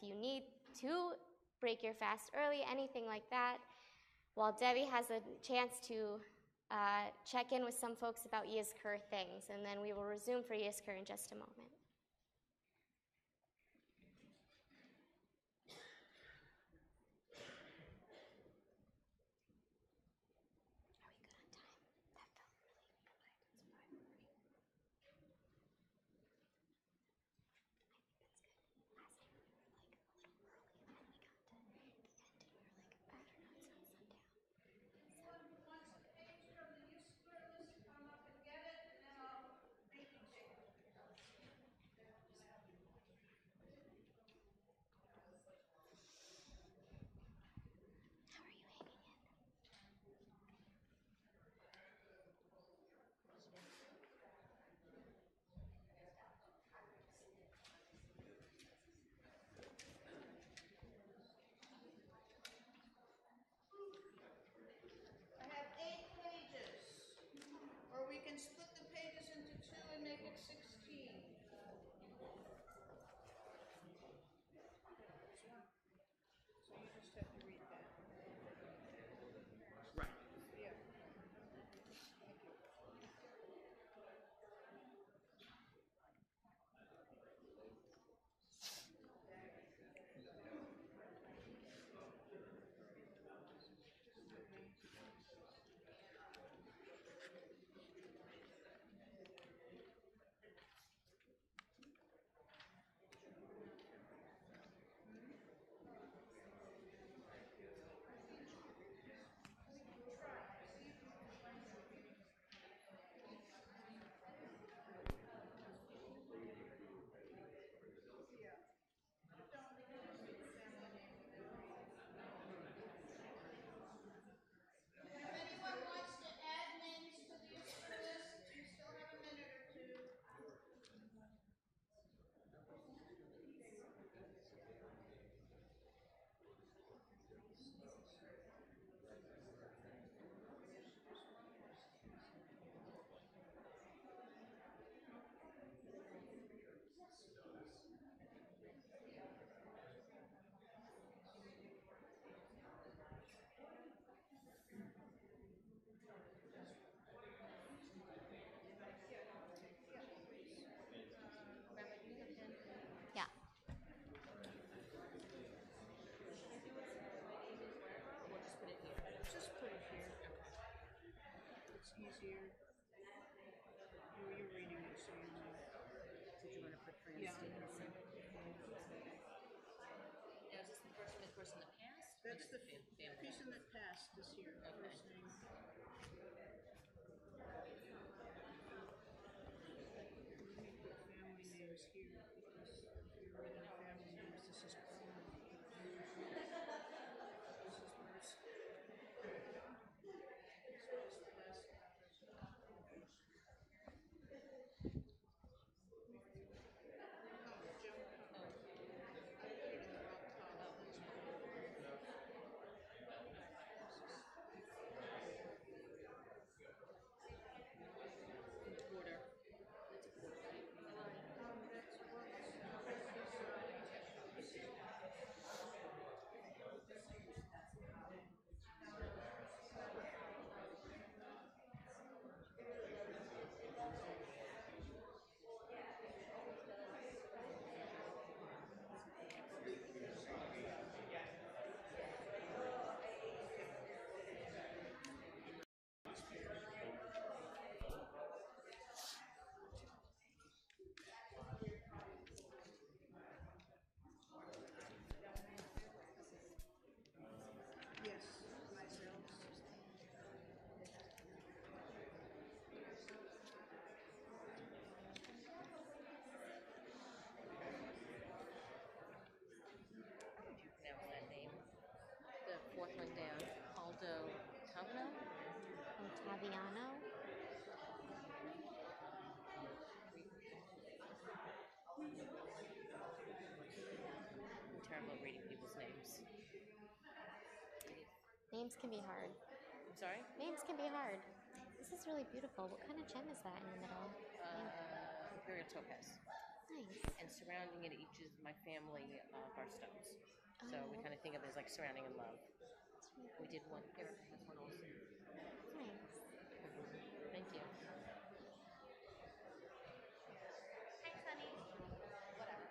you need to break your fast early, anything like that, while Debbie has a chance to check in with some folks about Yizkor things, and then we will resume for Yizkor in just a moment. year. Who are you reading it, so you know? Did you want to put Fran's Yeah. date? Now, is this the person, of course, in the past? or That's the family? piece in the past this year, first name. Let me put family names here, because if you're reading family names, this is common. This is worse. This was the last address. Oh, Joan Cobb. Reading the wrong column. Border. Yes, myself. How would you pronounce that name? The fourth one down. Aldo Tavno? Ottaviano? I'm terrible at reading people's names. Names can be hard. I'm sorry? Names can be hard. This is really beautiful. What kind of gem is that in the middle? Imperial Topaz. Nice. And surrounding it each is my family birthstones. So we kind of think of it as like surrounding in love. We did one. Here, this one also. Nice. Thank you. Thanks, honey. Whatever.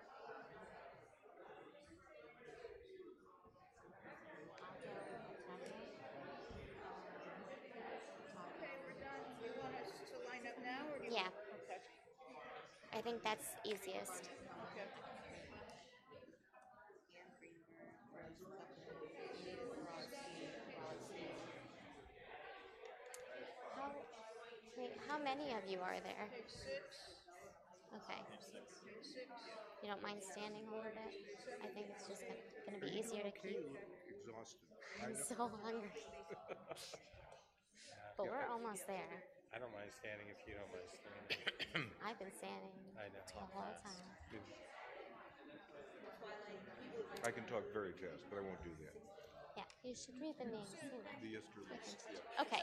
Okay, we're done. You want us to line up now, or do you? Yeah. Okay. I think that's easiest. Okay. How many of you are there? Page 6. Okay. Page 6. You don't mind standing a little bit? I think it's just going to be easier to keep. Exhausted. I'm so hungry. But we're almost there. I don't mind standing if you don't mind standing. I've been standing I know. the whole time. I can talk very fast, but I won't do that. Yeah, you should read the names. You know. The Easter list. Yeah. Okay,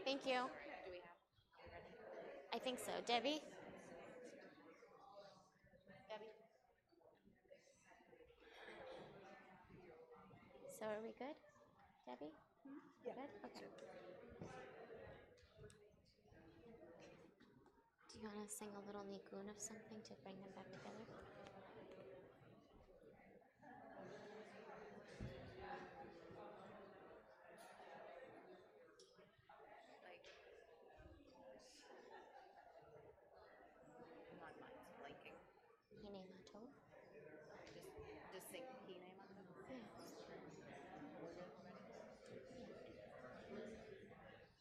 thank you. I think so. Debbie? So are we good? Debbie? Yeah. Good? Okay. Do you want to sing a little nigun of something to bring them back together? Not mine, it's blinking. Hine Matov? Just sing Hine Matov.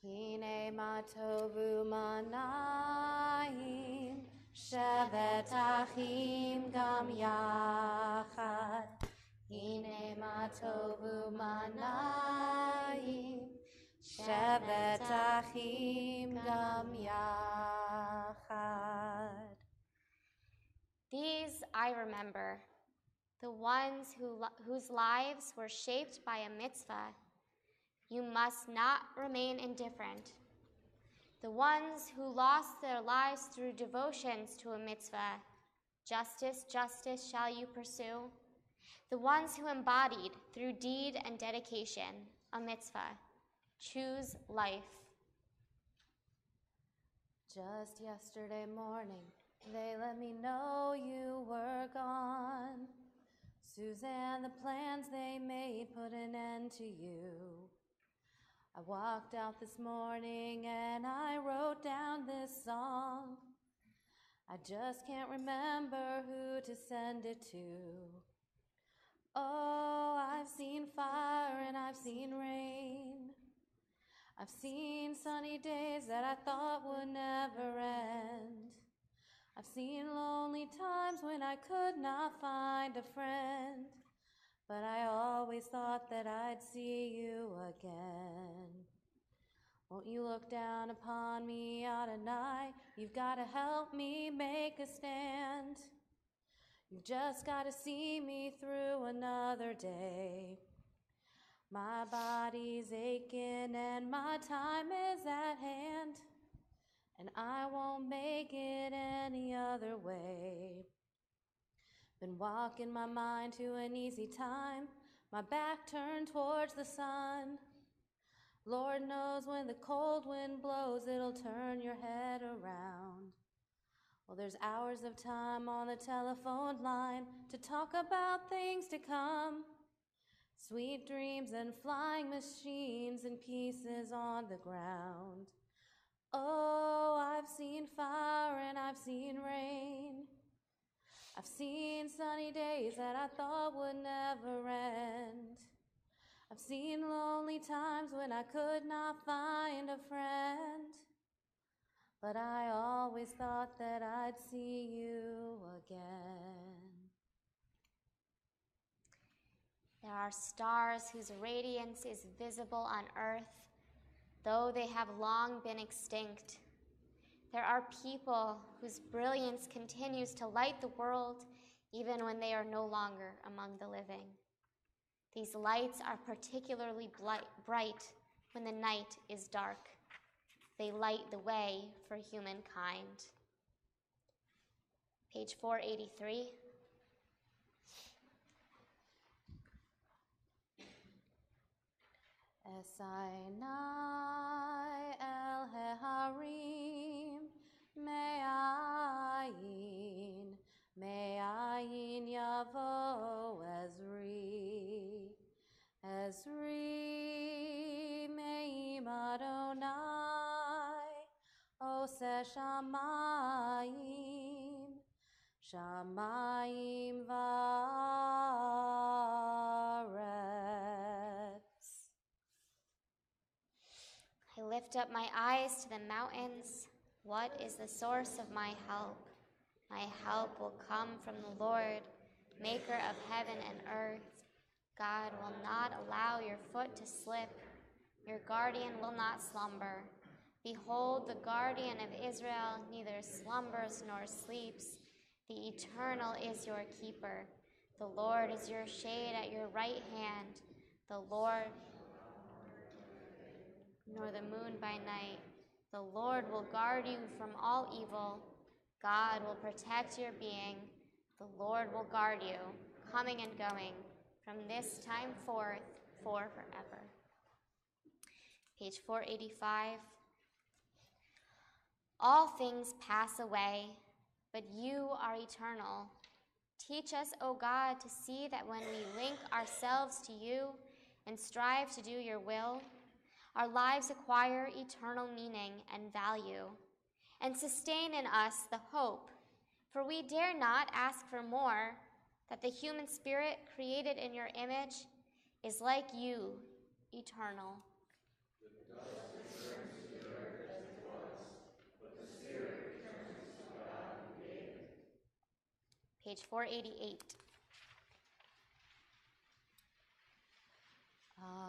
Hine matovu manayim, shevet achim gam yachad. Hine matovu manayim, shevet achim gam yachad. These I remember, the ones whose lives were shaped by a mitzvah. You must not remain indifferent. The ones who lost their lives through devotions to a mitzvah. Justice, justice shall you pursue. The ones who embodied through deed and dedication a mitzvah. Choose life. Just yesterday morning, they let me know you were gone. Suzanne, the plans they made put an end to you. I walked out this morning and I wrote down this song. I just can't remember who to send it to. Oh, I've seen fire and I've seen rain. I've seen sunny days that I thought would never end. I've seen lonely times when I could not find a friend. But I always thought that I'd see you again. Won't you look down upon me Adonai? You've got to help me make a stand. You've just got to see me through another day. My body's aching and my time is at hand, and I won't make it any other way. Been walking my mind to an easy time, my back turned towards the sun. Lord knows when the cold wind blows, it'll turn your head around. Well, there's hours of time on the telephone line to talk about things to come. Sweet dreams and flying machines and pieces on the ground. Oh, I've seen fire and I've seen rain. I've seen sunny days that I thought would never end. I've seen lonely times when I could not find a friend. But I always thought that I'd see you again. There are stars whose radiance is visible on earth, though they have long been extinct. There are people whose brilliance continues to light the world even when they are no longer among the living. These lights are particularly bright when the night is dark. They light the way for humankind. Page 483. Esainai el heharim me'ayin yavo Ezri me'im Adonai oseh shamayim va'aretz. I lift up my eyes to the mountains. What is the source of my help? My help will come from the Lord, maker of heaven and earth. God will not allow your foot to slip. Your guardian will not slumber. Behold, the guardian of Israel neither slumbers nor sleeps. The Eternal is your keeper. The Lord is your shade at your right hand. The Lord, nor the moon by night. The Lord will guard you from all evil. God will protect your being. The Lord will guard you, coming and going, from this time forth for forever. Page 485. All things pass away, but you are eternal. Teach us, O God, to see that when we link ourselves to you and strive to do your will, our lives acquire eternal meaning and value, and sustain in us the hope, for we dare not ask for more, that the human spirit created in your image is like you, eternal. Page 488.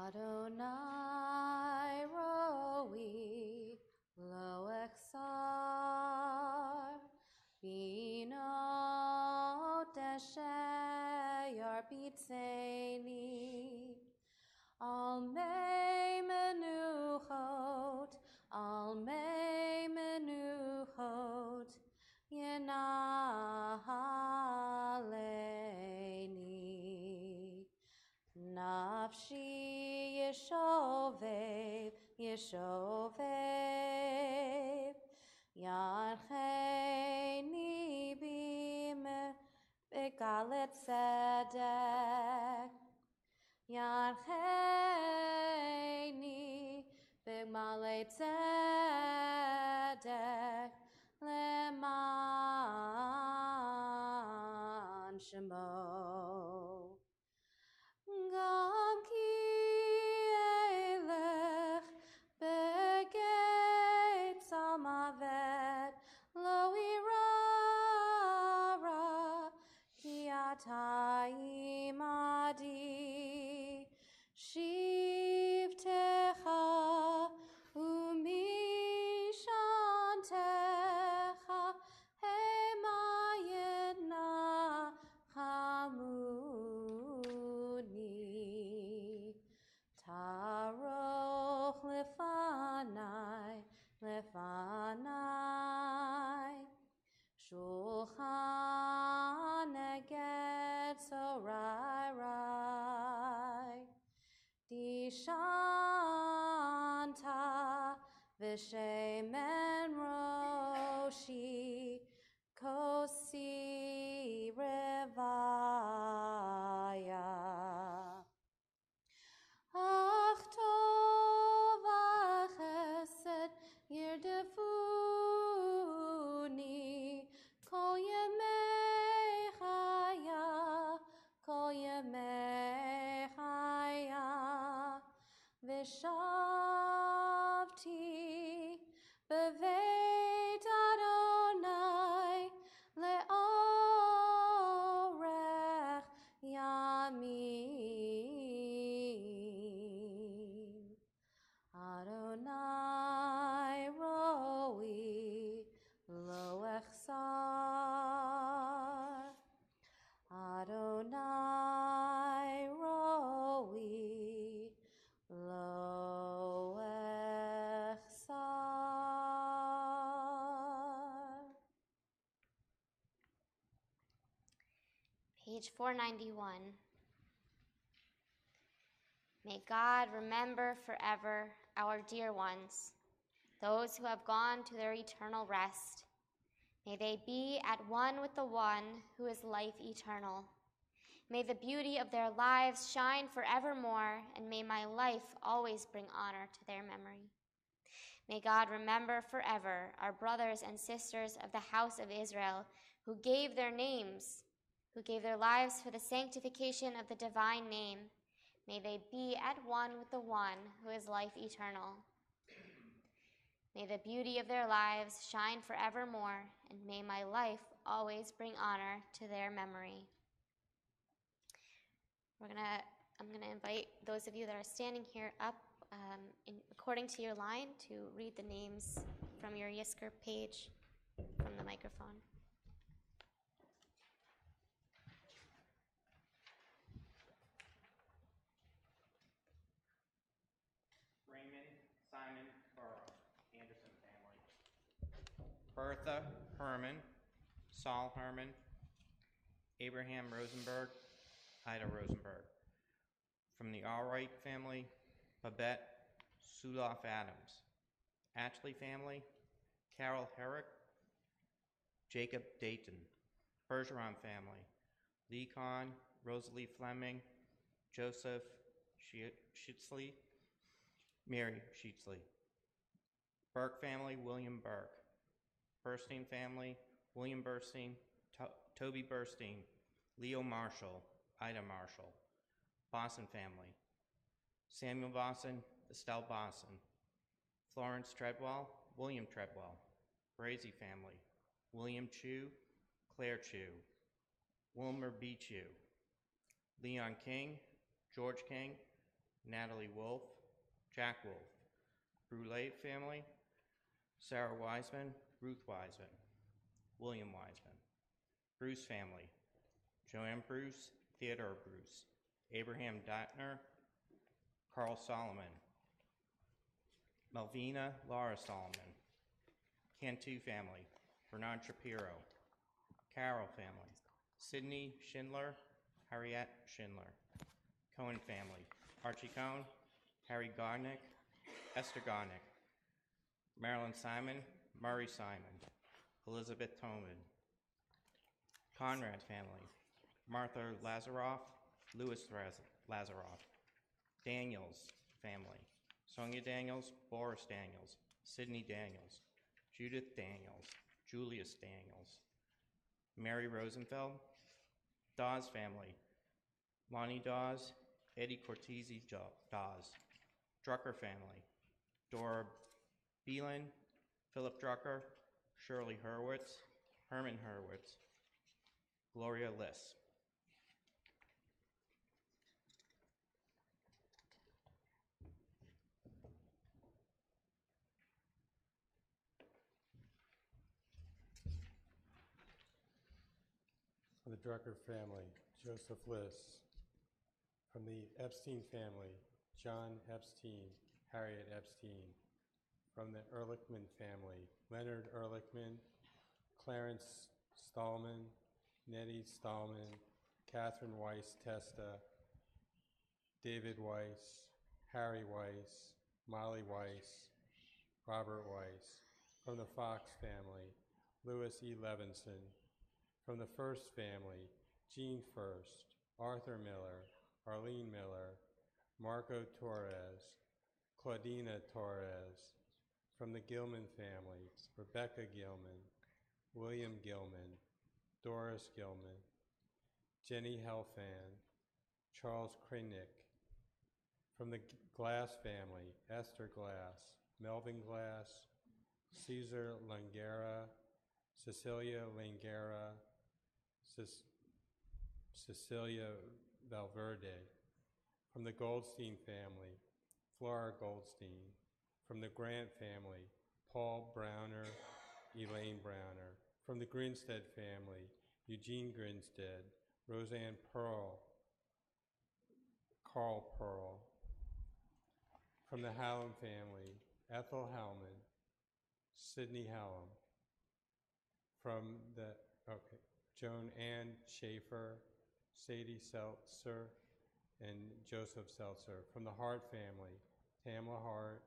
Adonai roi lo exar bino deshe yarbitzeni al mei menuchot yenahaleni nafshi yeshovev yancheni begalet tzedek yancheni Malay tzedek leman shemo. Gam ki elech begeit salmavet lo irara ki ata imadi shivtecha umishantecha hemayedna chamuni taroch lefanai shulchan eged sorai dishanta v'shemen roshi kosi revaya. Ach tov chesed yirdefuni kol yemei chaya v'shavti beveit Adonai le'orech yamim. Adonai roi lo echsar. Adonai roi lo echsar. Page 491. May God remember forever our dear ones, those who have gone to their eternal rest. May they be at one with the one who is life eternal. May the beauty of their lives shine forevermore, and may my life always bring honor to their memory. May God remember forever our brothers and sisters of the house of Israel who gave their lives for the sanctification of the divine name. May they be at one with the one who is life eternal. May the beauty of their lives shine forevermore, and may my life always bring honor to their memory. I'm gonna invite those of you that are standing here up according to your line to read the names from your Yisker page from the microphone. Simon Burrow, Anderson family. Bertha Herman, Saul Herman, Abraham Rosenberg, Ida Rosenberg. From the Allwright family, Babette Suloff Adams. Ashley family, Carol Herrick, Jacob Dayton. Bergeron family, Lee Kahn, Rosalie Fleming, Joseph Schitzley, Mary Sheetsley. Burke family, William Burke. Burstein family, William Burstein, Toby Burstein, Leo Marshall, Ida Marshall. Boston family, Samuel Boston, Estelle Boston. Florence Treadwell, William Treadwell. Brazy family, William Chu, Claire Chu. Wilmer B. Chu. Leon King, George King, Natalie Wolf, Jack Wolf. Brule family, Sarah Wiseman, Ruth Wiseman. William Wiseman. Bruce family, Joanne Bruce, Theodore Bruce. Abraham Datner, Carl Solomon. Melvina Laura Solomon. Cantu family, Bernard Shapiro. Carroll family, Sidney Schindler, Harriet Schindler. Cohen family, Archie Cohn, Harry Garnick, Esther Garnick. Marilyn Simon, Murray Simon. Elizabeth Toman. Conrad family, Martha Lazaroff, Louis Lazaroff. Daniels family, Sonia Daniels, Boris Daniels, Sydney Daniels, Judith Daniels, Julius Daniels, Mary Rosenfeld, Dawes family, Lonnie Dawes, Eddie Cortese Dawes, Drucker family, Dora Beelan, Philip Drucker, Shirley Hurwitz, Herman Hurwitz, Gloria Liss. From the Drucker family, Joseph Liss. From the Epstein family, John Epstein, Harriet Epstein. From the Ehrlichman family, Leonard Ehrlichman, Clarence Stallman, Nettie Stallman, Catherine Weiss Testa, David Weiss, Harry Weiss, Molly Weiss, Robert Weiss. From the Fox family, Louis E. Levinson. From the First family, Jean First, Arthur Miller, Arlene Miller, Marco Torres, Claudina Torres. From the Gilman family, Rebecca Gilman, William Gilman, Doris Gilman, Jenny Helfand, Charles Krenick. From the Glass family, Esther Glass, Melvin Glass, Caesar Langera, Cecilia Langera, Cecilia Valverde. From the Goldstein family, Flora Goldstein. From the Grant family, Paul Browner, Elaine Browner. From the Grinstead family, Eugene Grinstead, Roseanne Pearl, Carl Pearl. From the Hallam family, Ethel Hellman, Sidney Hallam. From the, Joan Ann Schaefer, Sadie Seltzer, and Joseph Seltzer. From the Hart family, Tamla Hart,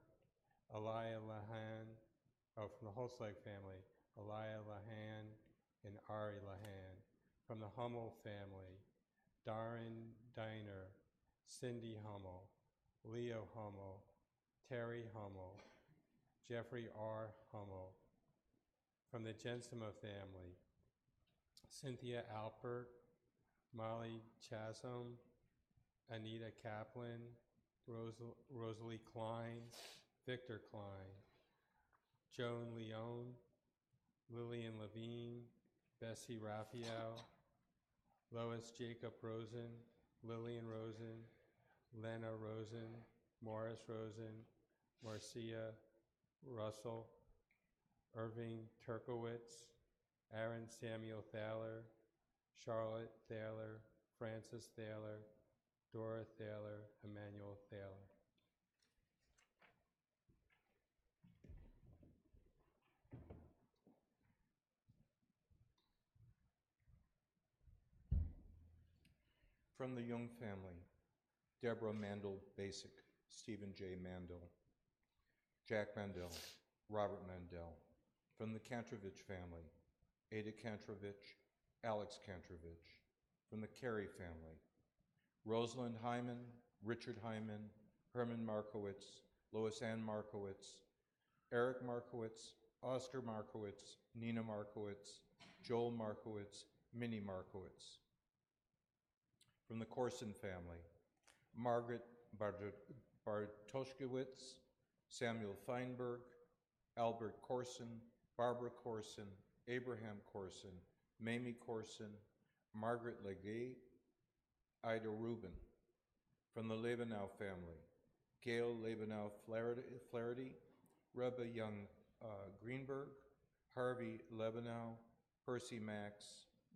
Elia Lahan. From the Holtzleck family, Elia Lahan and Ari Lahan. From the Hummel family, Darren Diner, Cindy Hummel, Leo Hummel, Terry Hummel, Jeffrey R. Hummel. From the Jensima family, Cynthia Alpert, Molly Chasm, Anita Kaplan, Rosalie Klein, Victor Klein, Joan Leone, Lillian Levine, Bessie Raphael, Lois Jacob Rosen, Lillian Rosen, Lena Rosen, Morris Rosen, Marcia Russell, Irving Turkowitz, Aaron Samuel Thaler, Charlotte Thaler, Francis Thaler, Dora Thaler, Emmanuel Thaler. From the Young family, Deborah Mandel Basic, Stephen J. Mandel, Jack Mandel, Robert Mandel. From the Kantrovich family, Ada Kantrovich, Alex Kantrovich. From the Carey family, Rosalind Hyman, Richard Hyman, Herman Markowitz, Lois Ann Markowitz, Eric Markowitz, Oscar Markowitz, Nina Markowitz, Joel Markowitz, Minnie Markowitz. From the Corson family, Margaret Bartoshkowitz, Samuel Feinberg, Albert Corson, Barbara Corson, Abraham Corson, Mamie Corson, Margaret Legay, Ida Rubin. From the Lebanow family, Gail Lebanow Flaherty, Reba Young Greenberg, Harvey Lebanow, Percy Max,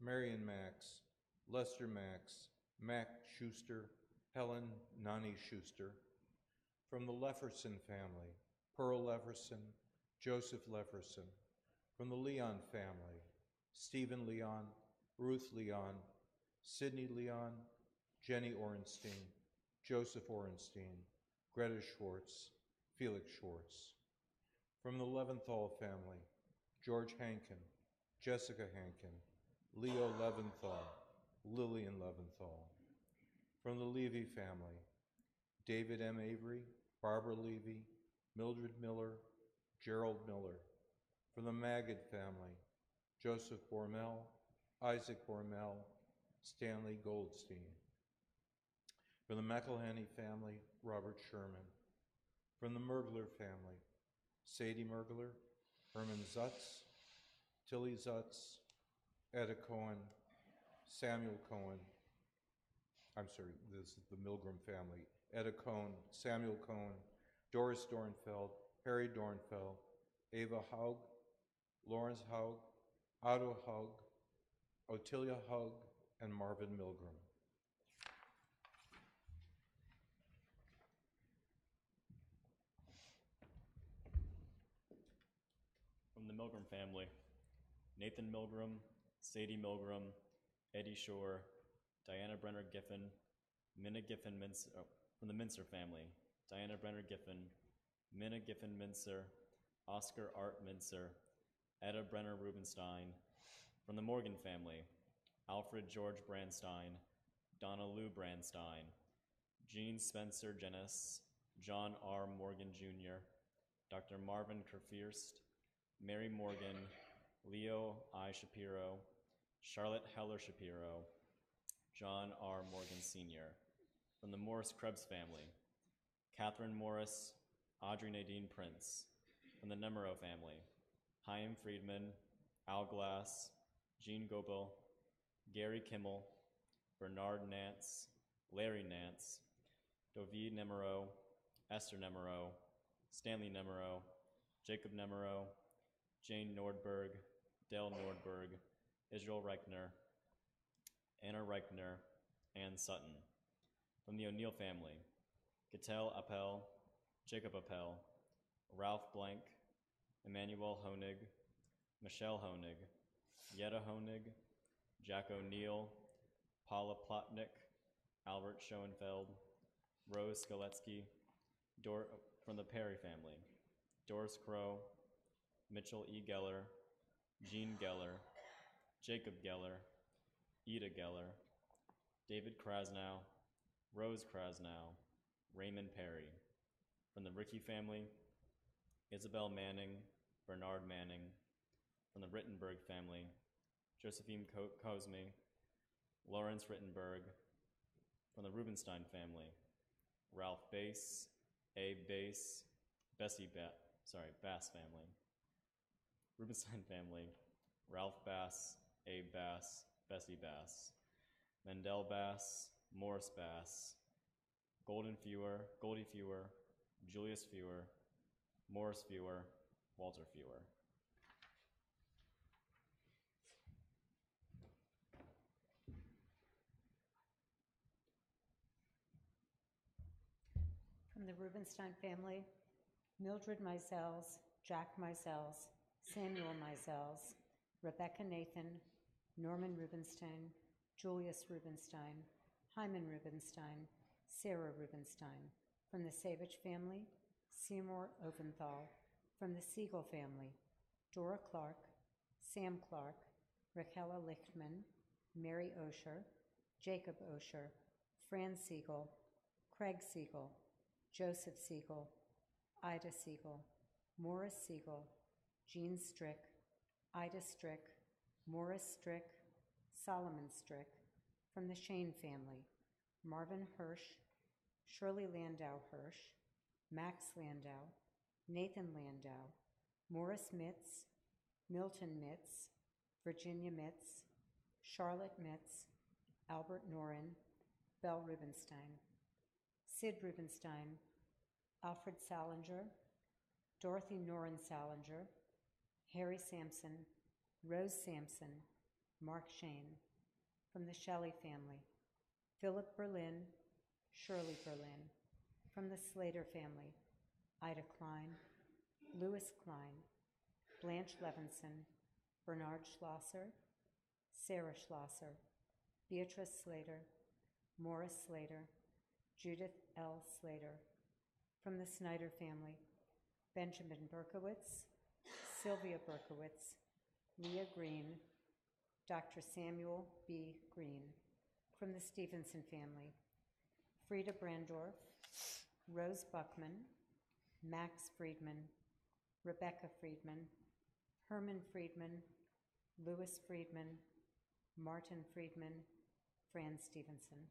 Marion Max, Lester Max, Mac Schuster, Helen Nani Schuster. From the Lefferson family, Pearl Lefferson, Joseph Lefferson. From the Leon family, Stephen Leon, Ruth Leon, Sidney Leon, Jenny Orenstein, Joseph Orenstein, Greta Schwartz, Felix Schwartz. From the Leventhal family, George Hankin, Jessica Hankin, Leo Leventhal, Lillian Leventhal. From the Levy family, David M. Avery, Barbara Levy, Mildred Miller, Gerald Miller. From the Magid family, Joseph Bormel, Isaac Bormel, Stanley Goldstein. From the McElhenney family, Robert Sherman. From the Mergler family, Sadie Mergler, Herman Zutz, Tilly Zutz, Etta Cohen, Samuel Cohen. I'm sorry, this is the Milgram family. Etta Cohen, Samuel Cohen, Doris Dornfeld, Harry Dornfeld, Ava Haug, Lawrence Haug, Otto Haug, Ottilia Haug, and Marvin Milgram. From the Milgram family, Nathan Milgram, Sadie Milgram, Eddie Shore, Diana Brenner Giffen, Minna Giffen Mincer, from the Mincer family, Diana Brenner Giffen, Minna Giffen Mincer, Oscar Art Mincer, Etta Brenner Rubenstein. From the Morgan family, Alfred George Brandstein, Donna Lou Brandstein, Jean Spencer Jennis, John R. Morgan Jr., Dr. Marvin Kerfierst, Mary Morgan, Leo I. Shapiro, Charlotte Heller Shapiro, John R. Morgan Sr. From the Morris Krebs family, Catherine Morris, Audrey Nadine Prince. From the Nemero family, Chaim Friedman, Al Glass, Jean Gobel, Gary Kimmel, Bernard Nance, Larry Nance, Dovid Nemero, Esther Nemero, Stanley Nemero, Jacob Nemero, Jane Nordberg, Dell Nordberg, Israel Reichner, Anna Reichner, Ann Sutton. From the O'Neill family, Gatel Appel, Jacob Appel, Ralph Blank, Emmanuel Honig, Michelle Honig, Yetta Honig, Jack O'Neill, Paula Plotnick, Albert Schoenfeld, Rose Skoletsky, from the Perry family, Doris Crow, Mitchell E. Geller, Jean Geller, Jacob Geller, Ida Geller, David Krasnow, Rose Krasnow, Raymond Perry. From the Rickey family, Isabel Manning, Bernard Manning. From the Rittenberg family, Josephine Cosme, Lawrence Rittenberg. From the Rubenstein family, Ralph Bass, Abe Bass, Bass family. Rubenstein family, Ralph Bass, Abe Bass, Bessie Bass. Mendel Bass, Morris Bass, Goldie Fewer, Julius Fewer, Morris Fewer, Walter Fewer. From the Rubenstein family, Mildred Mizels, Jack Mizels, Samuel Mizels, Rebecca Nathan, Norman Rubenstein, Julius Rubenstein, Hyman Rubenstein, Sarah Rubenstein. From the Savage family, Seymour Oventhal. From the Siegel family, Dora Clark, Sam Clark, Raquella Lichtman, Mary Osher, Jacob Osher, Fran Siegel, Craig Siegel, Joseph Siegel, Ida Siegel, Morris Siegel, Jean Strick, Ida Strick, Morris Strick, Solomon Strick. From the Shane family, Marvin Hirsch, Shirley Landau Hirsch, Max Landau, Nathan Landau, Morris Mitz, Milton Mitz, Virginia Mitz, Charlotte Mitz, Albert Noren, Belle Rubenstein, Sid Rubenstein, Alfred Salinger, Dorothy Noren Salinger, Harry Sampson, Rose Sampson, Mark Shane. From the Shelley family, Philip Berlin, Shirley Berlin. From the Slater family, Ida Klein, Louis Klein, Blanche Levinson, Bernard Schlosser, Sarah Schlosser, Beatrice Slater, Morris Slater, Judith L. Slater. From the Snyder family, Benjamin Berkowitz, Sylvia Berkowitz, Leah Green, Dr. Samuel B. Green. From the Stevenson family, Frida Brandorf, Rose Buckman, Max Friedman, Rebecca Friedman, Herman Friedman, Louis Friedman, Martin Friedman, Fran Stevenson.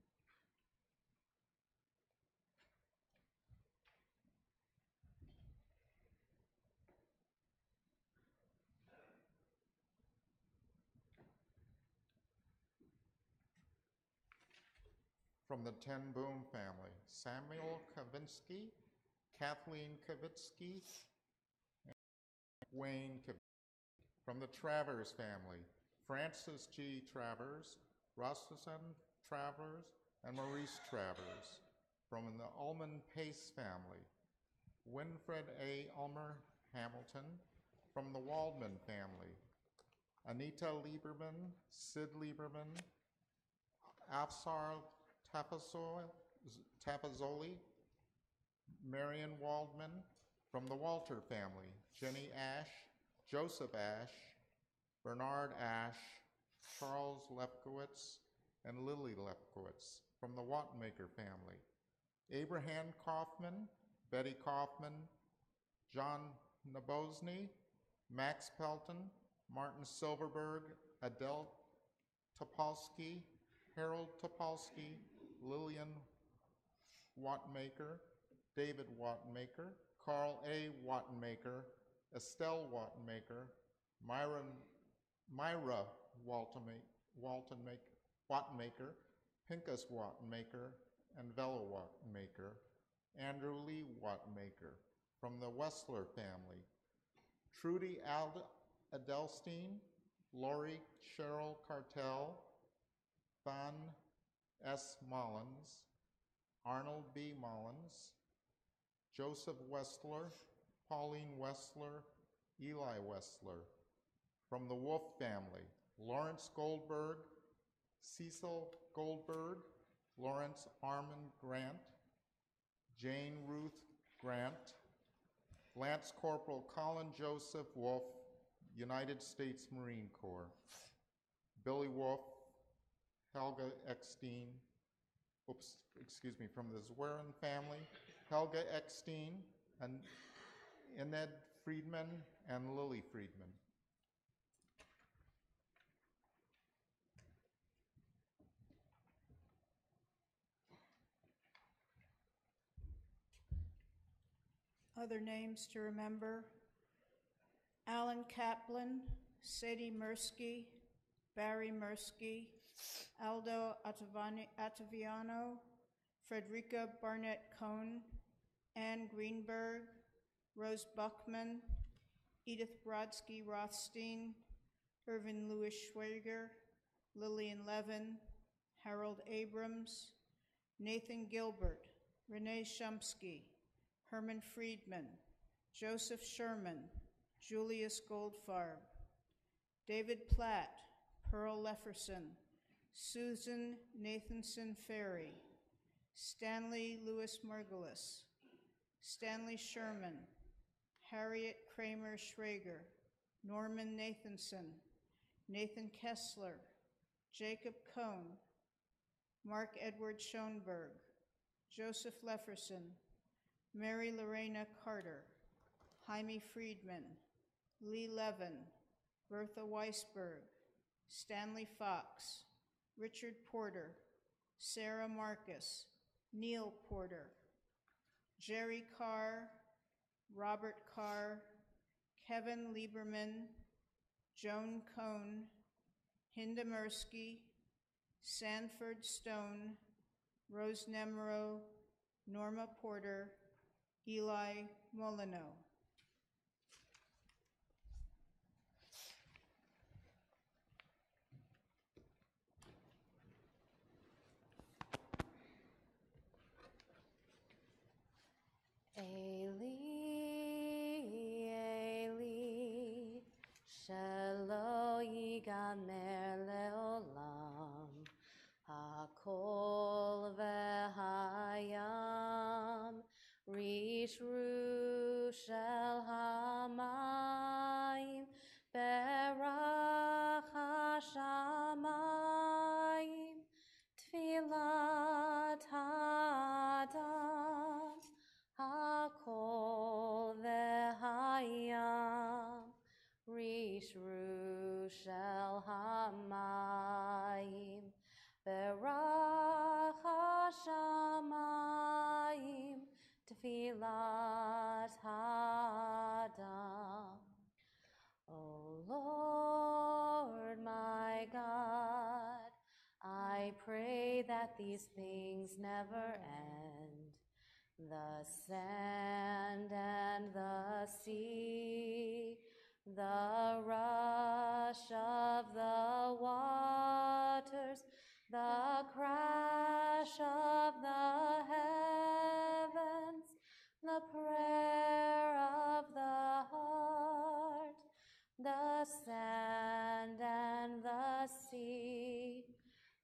From the Ten Boom family, Samuel Kavinsky, Kathleen Kavitsky, and Wayne Kavitsky. From the Travers family, Francis G. Travers, Rasmussen Travers, and Maurice Travers. From the Ullman Pace family, Winfred A. Ulmer Hamilton. From the Waldman family, Anita Lieberman, Sid Lieberman, Afsar Tapazzoli, Marion Waldman. From the Walter family, Jenny Ash, Joseph Ash, Bernard Ash, Charles Lefkowitz, and Lily Lefkowitz. From the Wattmaker family, Abraham Kaufman, Betty Kaufman, John Nabozny, Max Pelton, Martin Silverberg, Adele Topolsky, Harold Topolsky, Lillian Wattmaker, David Wattmaker, Carl A. Wattmaker, Estelle Wattmaker, Myra Wattmaker, Pincus Wattmaker, and Vela Wattmaker, Andrew Lee Wattmaker. From the Wessler family, Trudy Adelstein, Lori Cheryl Cartel, Van S. Mullins, Arnold B. Mullins, Joseph Wessler, Pauline Wessler, Eli Wessler. From the Wolf family, Lawrence Goldberg, Cecil Goldberg, Lawrence Armand Grant, Jane Ruth Grant, Lance Corporal Colin Joseph Wolf, United States Marine Corps, Billy Wolf, Helga Eckstein, from the Zwerin family, Helga Eckstein, and Enid Friedman, and Lily Friedman. Other names to remember: Alan Kaplan, Sadie Mirsky, Barry Mirsky, Aldo Ottaviano, Frederica Barnett Cohn, Anne Greenberg, Rose Buckman, Edith Brodsky Rothstein, Irvin Louis Schwager, Lillian Levin, Harold Abrams, Nathan Gilbert, Renee Shumsky, Herman Friedman, Joseph Sherman, Julius Goldfarb, David Platt, Pearl Lefferson, Susan Nathanson Ferry, Stanley Louis Margulis, Stanley Sherman, Harriet Kramer Schrager, Norman Nathanson, Nathan Kessler, Jacob Cohn, Mark Edward Schoenberg, Joseph Lefferson, Mary Lorena Carter, Jaime Friedman, Lee Levin, Bertha Weisberg, Stanley Fox, Richard Porter, Sarah Marcus, Neil Porter, Jerry Carr, Robert Carr, Kevin Lieberman, Joan Cohn, Hinda Mirsky, Sanford Stone, Rose Nemro, Norma Porter, Eli Molyneux. Eli, Eli, shelo yigamer leolam, hakol v'hayam, rishru shel hamayim, berach hashamayim, tfilat hadam, Tfilat Hadam. O Lord my God, I pray that these things never end. The sand and the sea, the rush of the waters, the crash of the heavens, the prayer of the heart, the sand and the sea,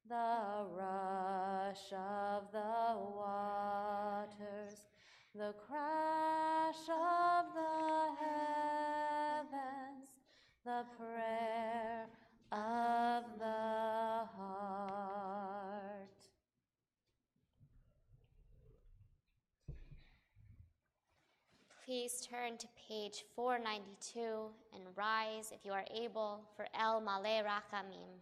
the rush of the waters, the crash of the heavens, the prayer of the heart. Please turn to page 492 and rise, if you are able, for El Maleh Rachamim.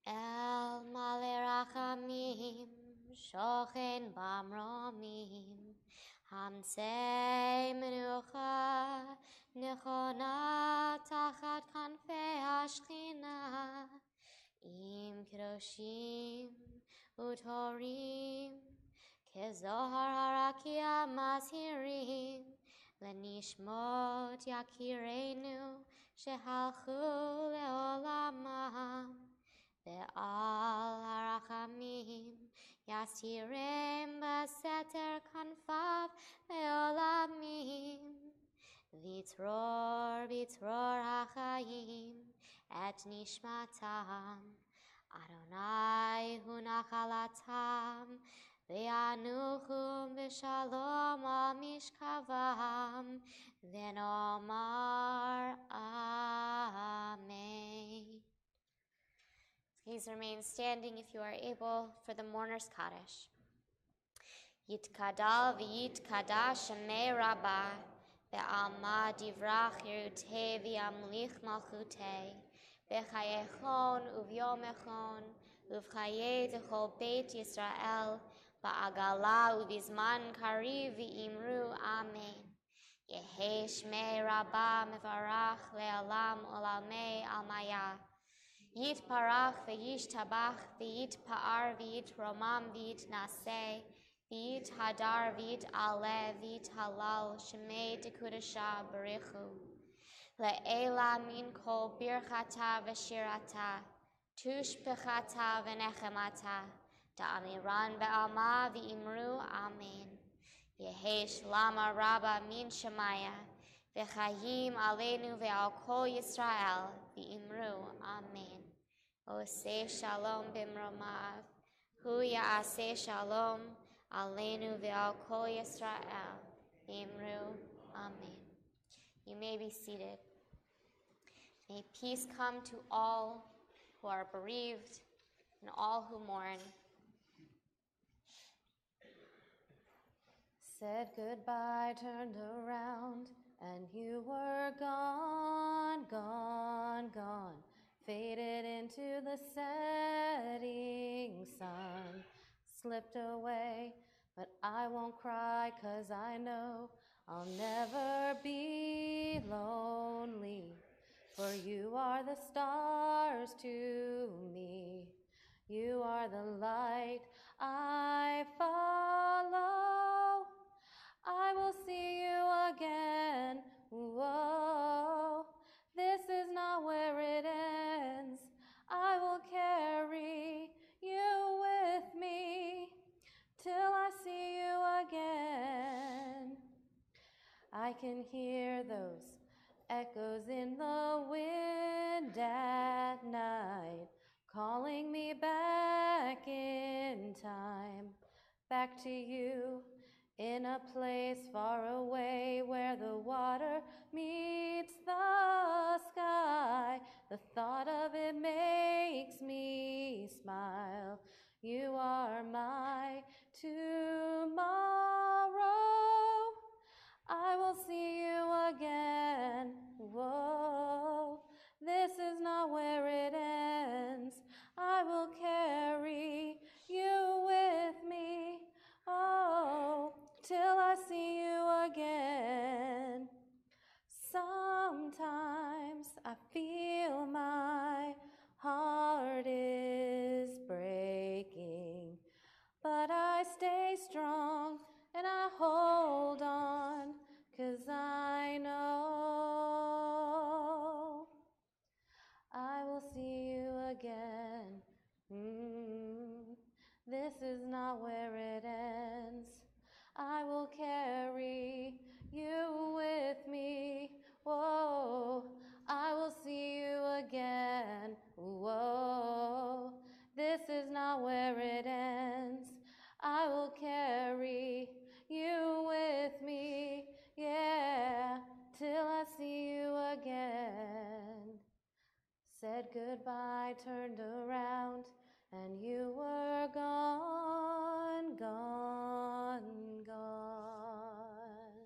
El Maleh Rachamim, Shochen Bamromim, Hamsei Menucha, Nechona Tachat Kanfei Hashchina, Im Kedoshim Utorim, Kezohar Harakia Mazhirim, Lenishmot Yakirenu, Shehalchu Leolamam, Ve'al Harachamim, Yasirem Baseter Kanfav Leolamim, Vitror Hachayim, Et Nishmatam, Adonai hu nachalatam, ve'anuchum v'shalom al mishkavam, v'nomar amen. Please remain standing if you are able for the mourner's Kaddish. Yitkadal v'yitkadash shemei rabbah, ve'alma divrach yerutei v'yamlich malchutei, Bechayechon uvyomechon, uvchaye dechol beit Yisrael, ba'agala ubizman kariv v'imru amen. Yehe shmei rabbah mevarach le'alam olamei almaya. Yitparach v'yishtabach v'yitpa'ar v'yitromam v'yitnaseh, v'yithadar v'yitaleh v'yithalal shmei dekudasha barichu. Le'ela min kol birchata v'shirata, tushbechata v'nechemata, da'amiran ve'alma v'imru amen. Yehesh lama rabba min shemaya, v'chayim aleinu ve'al kol Yisrael v'imru amen. Oseh shalom b'mromav, hu ya'aseh shalom aleinu ve'al kol Yisrael v'imru amen. You may be seated. May peace come to all who are bereaved and all who mourn. Said goodbye, turned around, and you were gone, gone, gone. Faded into the setting sun. Slipped away, but I won't cry, 'cause I know I'll never be lonely. For you are the stars to me. You are the light I follow. I will see you again. Whoa, this is not where it ends. I will carry you with me till I see you again. I can hear those echoes in the wind at night, calling me back in time, back to you, in a place far away where the water meets the sky. The thought of it makes me smile. You are my tomorrow. I will see you again. Whoa, this is not where it ends. I will carry you with me But I stay strong and I hold on, 'cause I know I will see you again. This is not where it ends. I will carry you with me. Whoa, I will see you again. Whoa, this is not where it ends. I will carry you with me. Yeah, till I see you again. Said goodbye, turned around, and you were gone, gone, gone.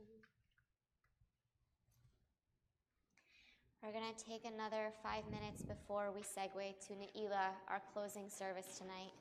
We're going to take another 5 minutes before we segue to Ne'ilah, our closing service tonight.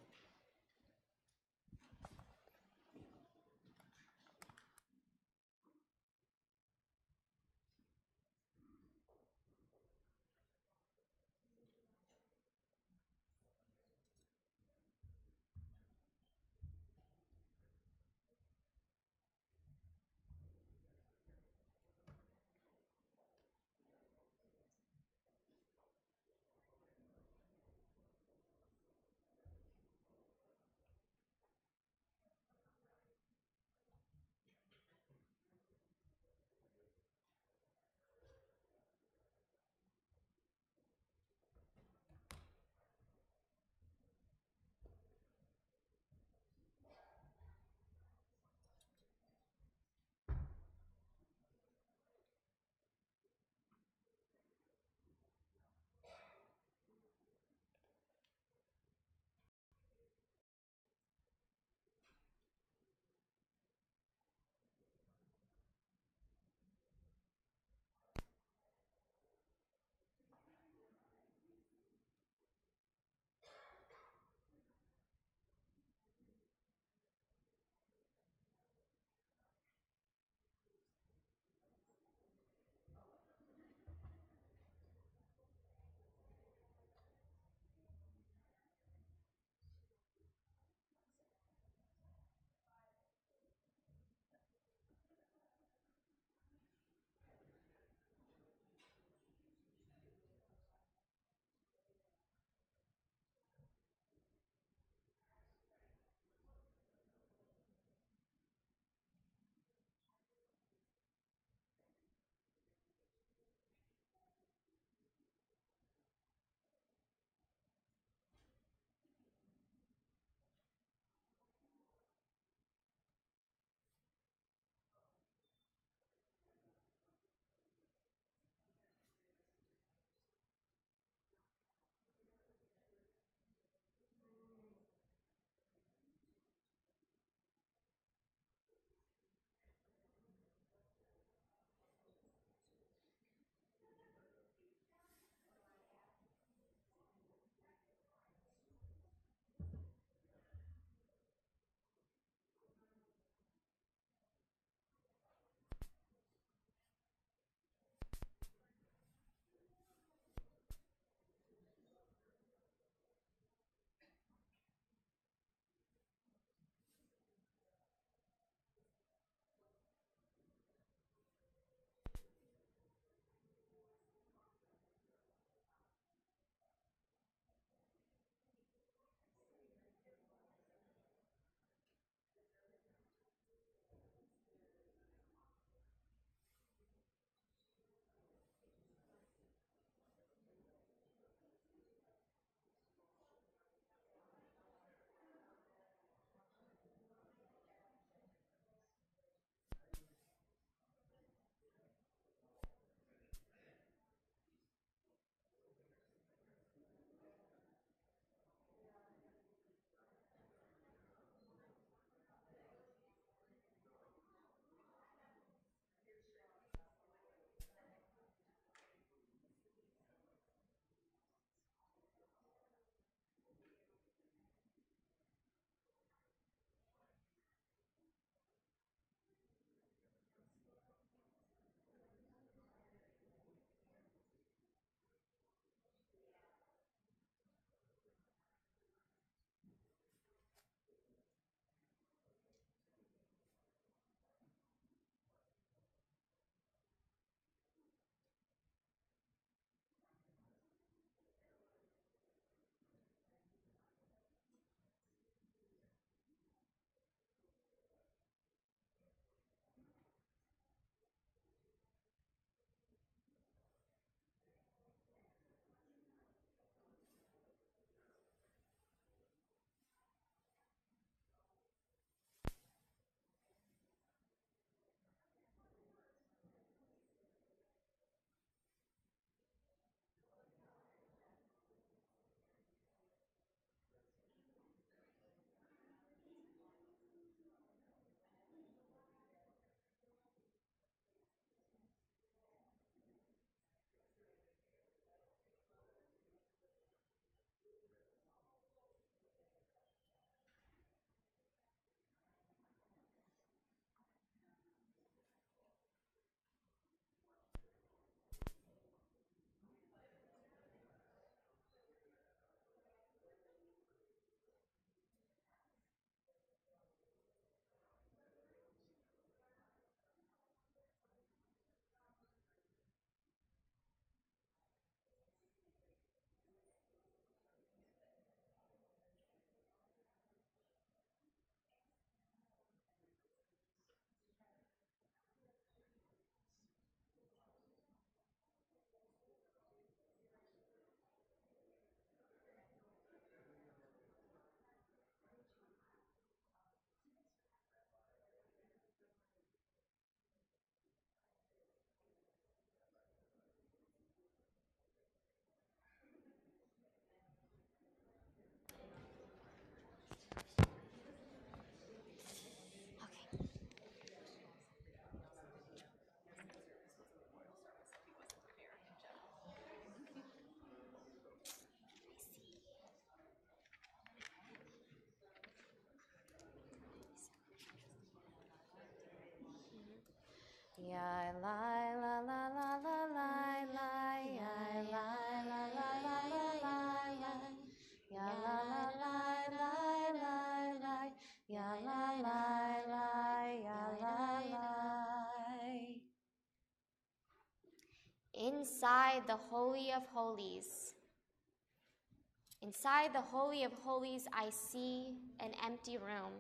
Ya la la la la la la la ya la la la la la la ya la la la la la la ya la la la ya la la. Inside the Holy of Holies. Inside the Holy of Holies, I see an empty room.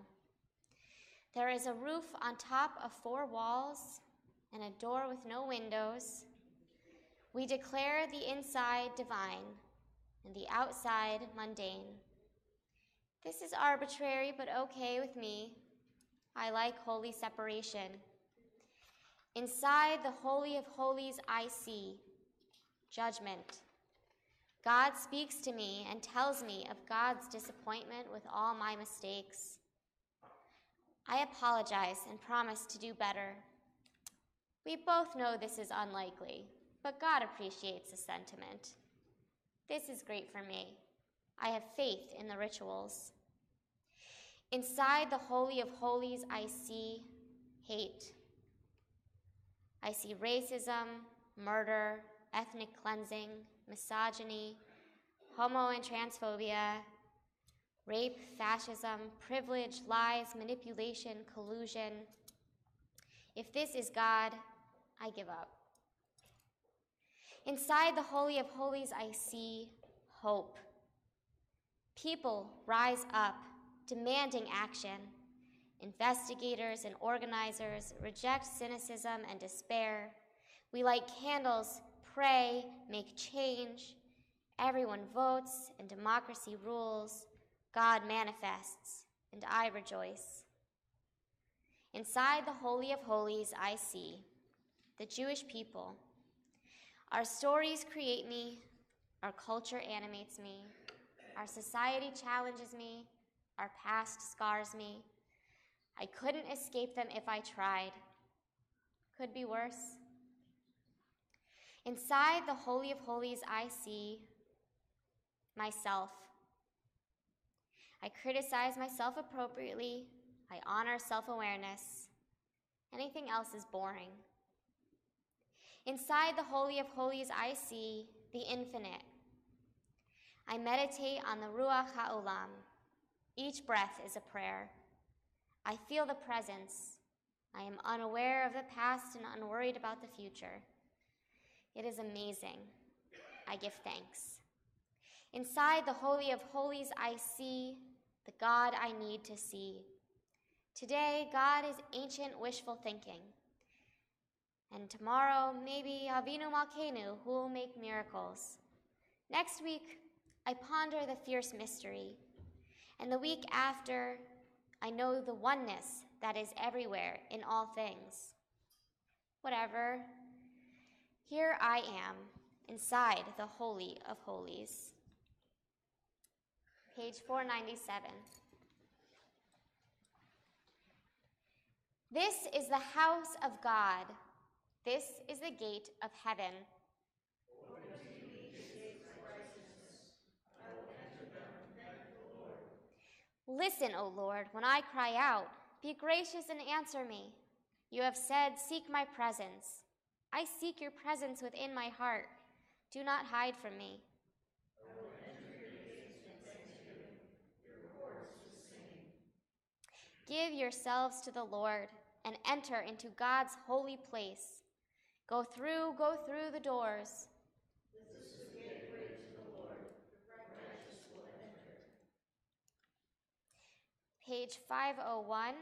There is a roof on top of 4 walls and a door with no windows. We declare the inside divine and the outside mundane. This is arbitrary, but okay with me. I like holy separation. Inside the Holy of Holies, I see judgment. God speaks to me and tells me of God's disappointment with all my mistakes. I apologize and promise to do better. We both know this is unlikely, but God appreciates the sentiment. This is great for me. I have faith in the rituals. Inside the Holy of Holies, I see hate. I see racism, murder, ethnic cleansing, misogyny, homo and transphobia, rape, fascism, privilege, lies, manipulation, collusion. If this is God, I give up. Inside the Holy of Holies, I see hope. People rise up, demanding action. Investigators and organizers reject cynicism and despair. We light candles, pray, make change. Everyone votes and democracy rules. God manifests, and I rejoice. Inside the Holy of Holies, I see the Jewish people. Our stories create me, our culture animates me, our society challenges me, our past scars me. I couldn't escape them if I tried. Could be worse. Inside the Holy of Holies, I see myself. I criticize myself appropriately. I honor self-awareness. Anything else is boring. Inside the Holy of Holies, I see the infinite. I meditate on the Ruach HaOlam. Each breath is a prayer. I feel the presence. I am unaware of the past and unworried about the future. It is amazing. I give thanks. Inside the Holy of Holies, I see the God I need to see. Today, God is ancient wishful thinking. And tomorrow, maybe Avinu Malkeinu, who will make miracles. Next week, I ponder the fierce mystery. And the week after, I know the oneness that is everywhere in all things. Whatever, here I am, inside the Holy of Holies. Page 497. This is the house of God. This is the gate of heaven. Listen, O Lord, when I cry out. Be gracious and answer me. You have said, seek my presence. I seek your presence within my heart. Do not hide from me. Give yourselves to the Lord and enter into God's holy place. Go through the doors. This is the gateway to the Lord. The righteous will enter. Page 501.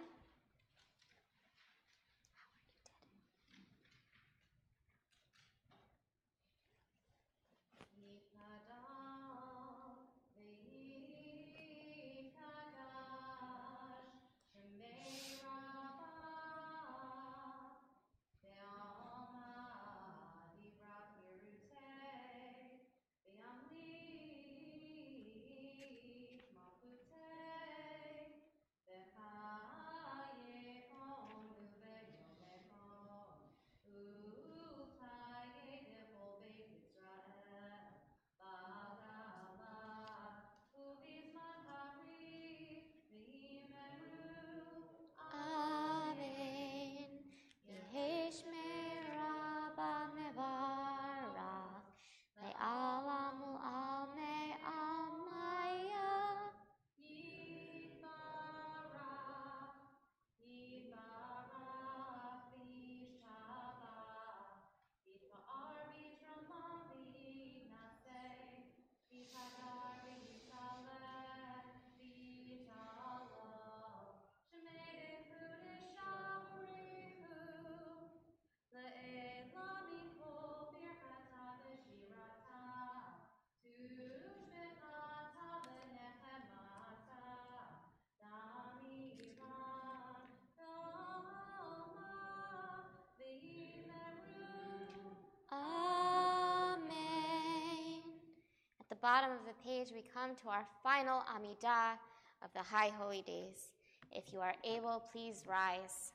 page, we come to our final Amidah of the High Holy Days. If you are able, please rise.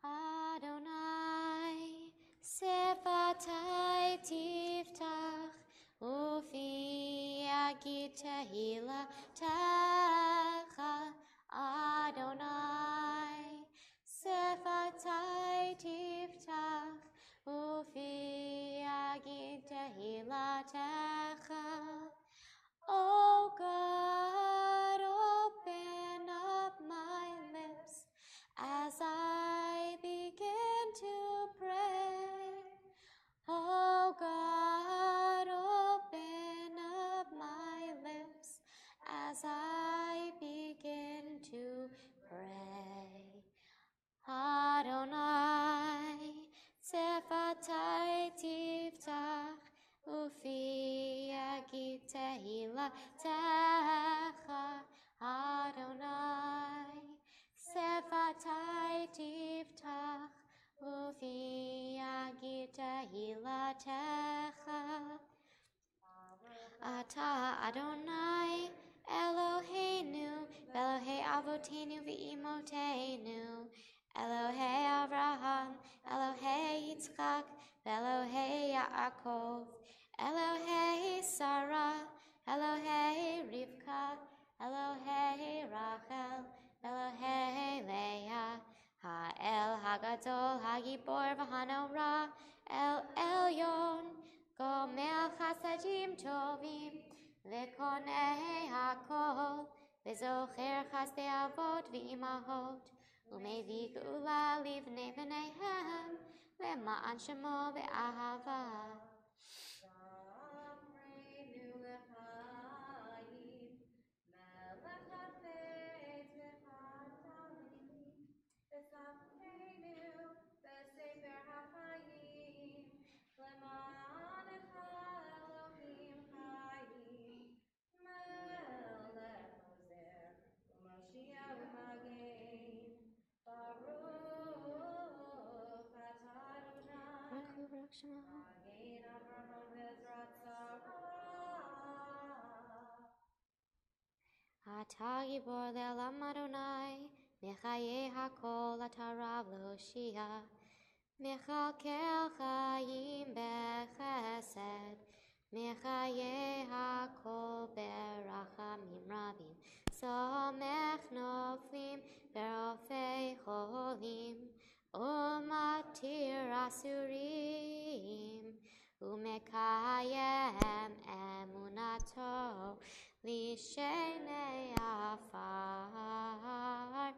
Adonai, Sefatai Tiftach, Ufi Yagid Tehilatecha. Adonai, Sefatai Tiftach, Ufi Yagid Tehilatecha. O God, open up my lips as I begin to pray. Oh God, open up my lips as I begin to pray. Adonai, Sefatai Tiftach, Ufi Yagid Tehilatecha. Adonai, Sefatai Tiftach, Ufi Yagid Tehilatecha. Ata Adonai, Eloheinu, Elohei Avotenu v'Imotenu, Elohei Avraham, Elohei Yitzchak, Elohei Yaakov, Elohei Sarah, Elohei Rivka, Elohei Rachel, Elohei Leah, Ha'el Hagadol, Hagibor v'Hanora, El Elyon, Gomel Chasadim Tovim, V'konei HaKol, V'zocher Chasdei Avot v'Imahot, U'mevii Geula livnei b'neihem, Le'ma'an Shemo v'Ahava. Shamreinu l'chaim, Melech hafetz v'chatalim, V'safreinu b'sefer ha'chayim, Le'ma'anecha Elohim chayim, Melech ozer u'Mashiach u'Magen. Baruch atah Adonai, Magen Avraham v'Ezrat Sarah. Atah gibor le'olam Adonai, Mechayeh hakol atah rav le'hoshia. Mechalkel chayim bechesed, Mechayeh hakol berachamim rabim. Somech noflim berofei cholim, Umatir asurim, Umekayem emunato, Lishenei afar.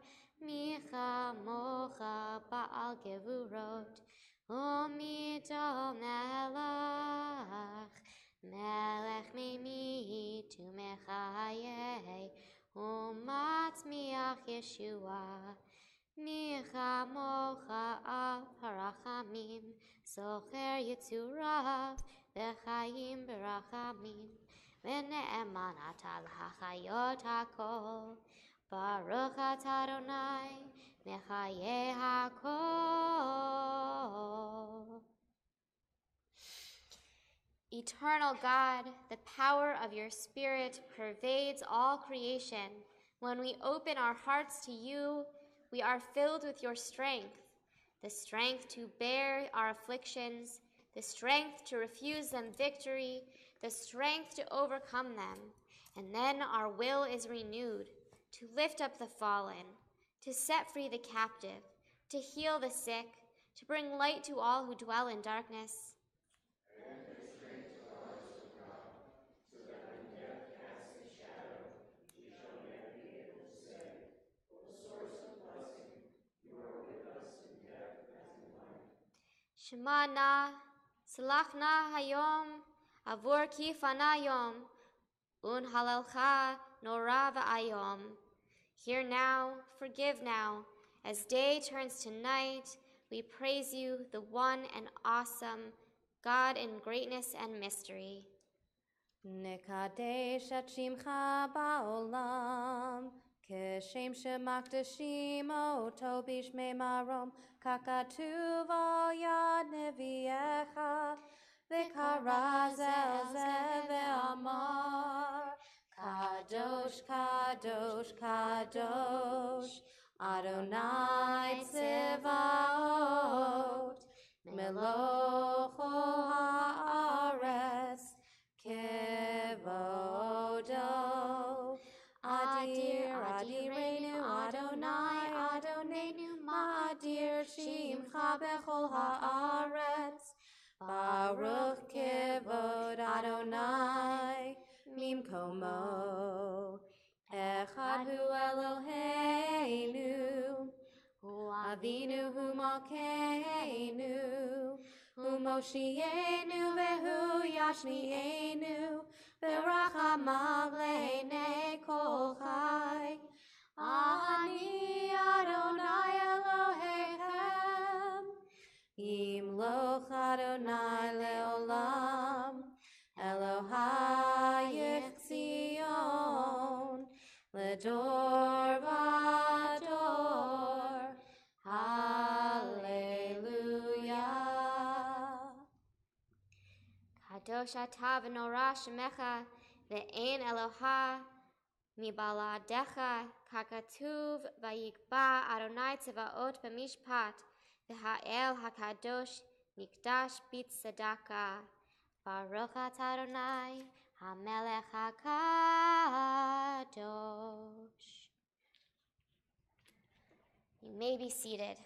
Micha mocha ba'al gevurot, Umido melech, Melech meimit u'mechayeh, Umatzmiach Yeshua. Micha mocha al harachamim, Zocher yitzurav, V'chayim berachamim, V'ne'eman atah l'hachayot hakol. Baruch atah Adonai, Mechayeh hakol. Eternal God, the power of your Spirit pervades all creation. When we open our hearts to you, we are filled with your strength, the strength to bear our afflictions, the strength to refuse them victory, the strength to overcome them. And then our will is renewed to lift up the fallen, to set free the captive, to heal the sick, to bring light to all who dwell in darkness. And your strength to ours, O God, so that when death casts its shadow, we shall yet be able to say, O source of blessing, you are with us in death as in life. Shema na, salach na hayom, avur kifana yom, un halalcha nora v'ayom. Hear now, forgive now, as day turns to night, we praise you, the one and awesome God in greatness and mystery. Nekadesh et shimcha ba'olam, Kishem shemakdashim oto bishmei marom kakatuv al yad neviecha v'kara zel ze ve'amar Kadosh, Kadosh, Kadosh Adonai Tzevaot Meloch haaretz Kevodo Adir, Adirenu, Adonai, Adonenu, Ma'adir Shimcha bechol haaretz Baruch Kevod Adonai Mimkomo Echad hu Eloheinu Hu Avinu hu Malkeinu Hu Moshienu vehu Yashmienu Berachamav le'nei kol chai Ani Adonai Elohechem Yimloch Adonai le'olam Elohayich Zion Ledor vador Hallelujah Kadosh atah v'norah shemecha ve'ein Eloha mibaladecha kakatuv vayikba Adonai tzevaot b'mishpat v'ha'el hakadosh nikdash b'tzedaka Baruch atah Adonai hamelech hakadosh. You may be seated.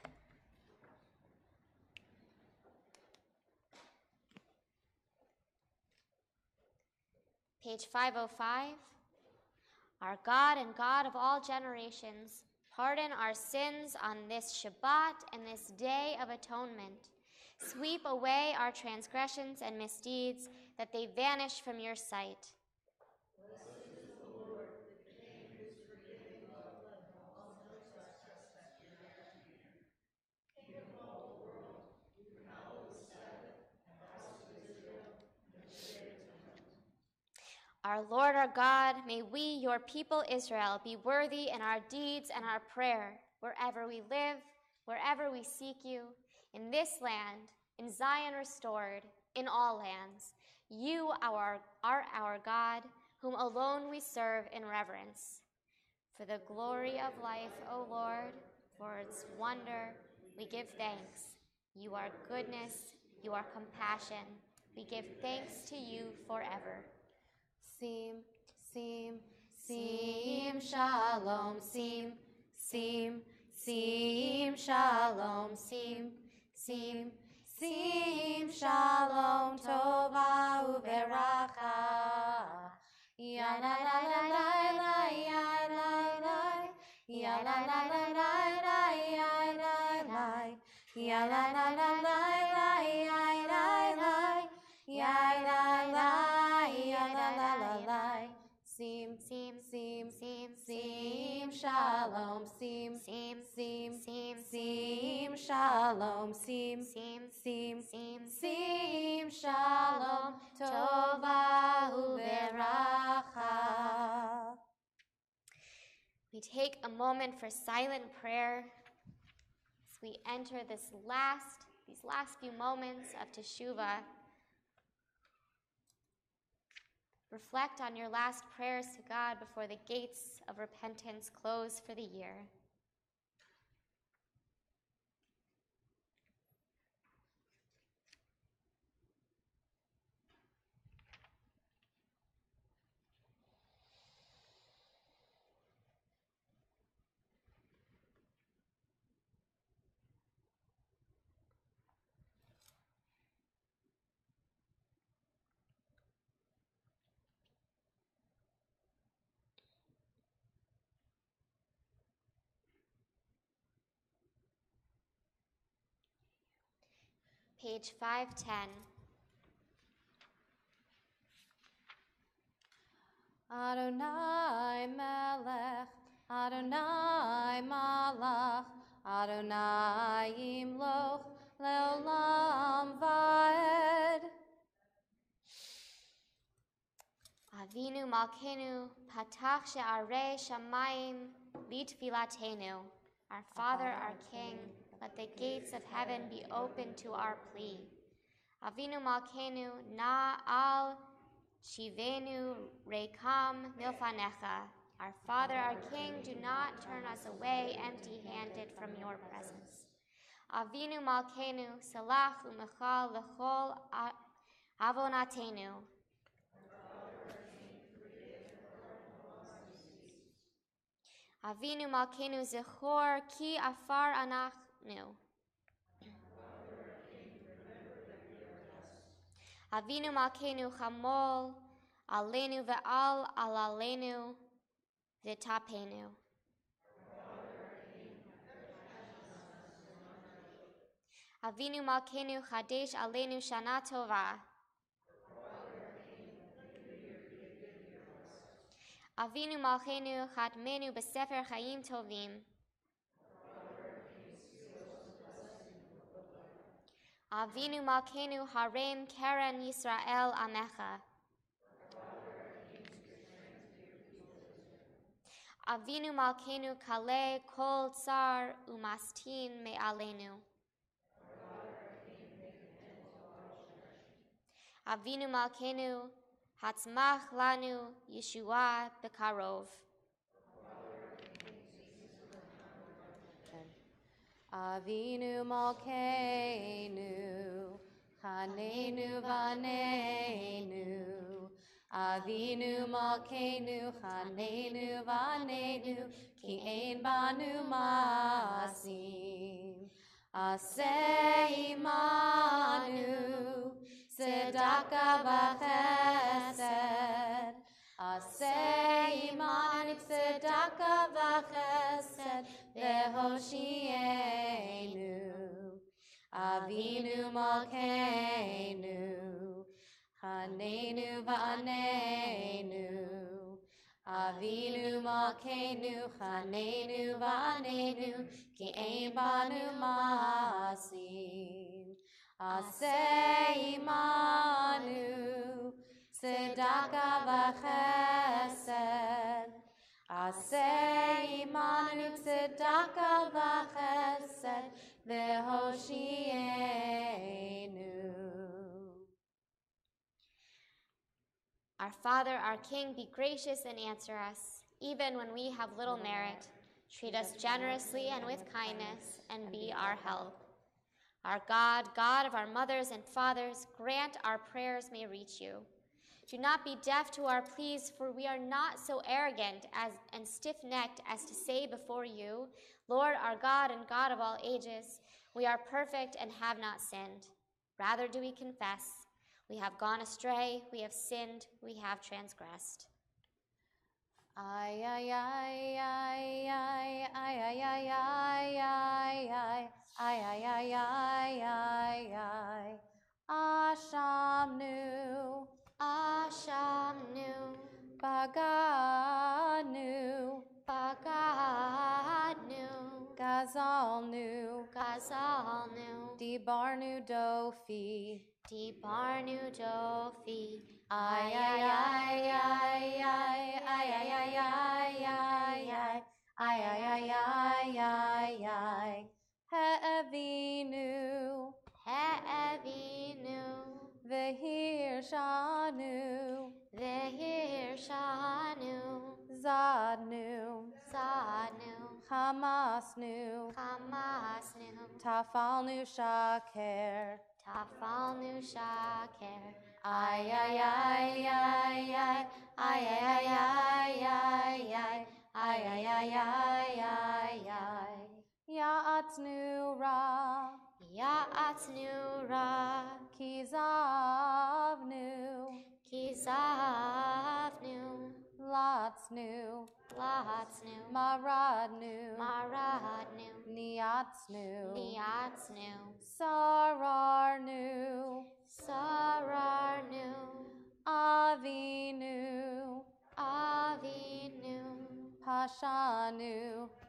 Page 505. Our God and God of all generations, pardon our sins on this Shabbat and this day of atonement. Sweep away our transgressions and misdeeds, that they vanish from your sight. Blessed is the Lord, the King who is forgiving of all trespass that we have to you. King of all the world, who hallowed the Sabbath, and house of Israel, and the day of atonement. Our Lord, our God, may we, your people Israel, be worthy in our deeds and our prayer, wherever we live, wherever we seek you, in this land, in Zion restored, in all lands. You are our God, whom alone we serve in reverence. For the glory of life, O Lord, for its wonder, we give thanks. You are goodness, you are compassion. We give thanks to you forever. Sim, sim, sim, shalom, sim, sim, sim, shalom, sim, sim, sim, shalom, tova uveracha. Ya la la la la la, ya la la, ya la la la la la, ya la la, ya la la la la la, ya la la, ya la la. Sim, sim, sim, sim, sim, shalom, sim, sim, sim, sim, sim, shalom, sim, sim, sim, sim, sim, shalom, tova uveracha. We take a moment for silent prayer as we enter these last few moments of Teshuvah. Reflect on your last prayers to God before the gates of repentance close for the year. Page 510. Adonai Melech, Adonai Malach, Adonai Yimloch, Leolam Vaed. Avinu Malkenu, Patach She'arei Shamayim, Litfilatenu. Our Father, our King, let the gates of heaven be open to our plea. Avinu Malkenu na al shivenu rekam milfanecha. Our Father, our King, do not turn us away empty-handed from your presence. Avinu Malkenu salach umechal lechol avonatenu. Avinu Malkenu zechor ki afar anachnu. Avinu Malkenu chamol alenu ve'al alalenu v'tapenu. Avinu Malkenu chadesh alenu shana tova. Avinu Malkenu chatmenu b'sefer chayim tovim. Avinu Malkenu harem keren Yisrael amecha. Avinu Malkenu kale kol tsar umastin me'alenu. Avinu Malkenu hatzmach lanu Yeshua bekarov. Avinu Malkeinu, Chanenu Vanenu. Avinu Malkeinu, Chanenu Vanenu, Ki ein banu masim. Aseh imanu, Tzedaka v'chesed. Aseh imanu, Tzedaka v'chesed. V'hoshienu, Avinu Malkeinu, Chanenu v'anenu. Avinu Malkeinu, Chanenu v'anenu, Ki ein banu masim. Aseh imanu, Tzedaka v'chesed. Aseh imanu tzedaka v'chesed v'hoshienu. Our Father, our King, be gracious and answer us, even when we have little merit. Treat us generously and with kindness, and be our help. Our God, God of our mothers and fathers, grant our prayers may reach you. Do not be deaf to our pleas, for we are not so arrogant and stiff-necked as to say before you, Lord, our God and God of all ages, we are perfect and have not sinned. Rather do we confess, we have gone astray, we have sinned, we have transgressed. Ay, ay, ay, ay, ay, ay, ay, ay, ay, ay, ay, ay, ay, ay, ay, Ashamnu, Ashamnu, Baganu, Baganu, Gazalnu, Gazalnu, Dibarnu Dofi, Dibarnu Dofi. Ay, ay, ay, ay, ay, ay, ay, ay, ay, ay, ay, ay, ay, ay, ay, He'evinu, He'evinu, Vehirshanu, Vehirshanu, Zadnu, Zadnu, Hamasnu, Hamasnu, Tafalnu Shaker, Tafalnu Shaker. Ay, ay, ay, ay, ay, ay, ay, ay, ay, ay, ay, ay, ay, ay, ay, ay, Ya'atznu Ra, Ya'atznu Ra, Kizavnu, Kizavnu, Latznu, Latznu, Maradnu, Maradnu, Niatznu, Niatznu, Sararnu, Sararnu, Avinu, Avinu, Pashanu,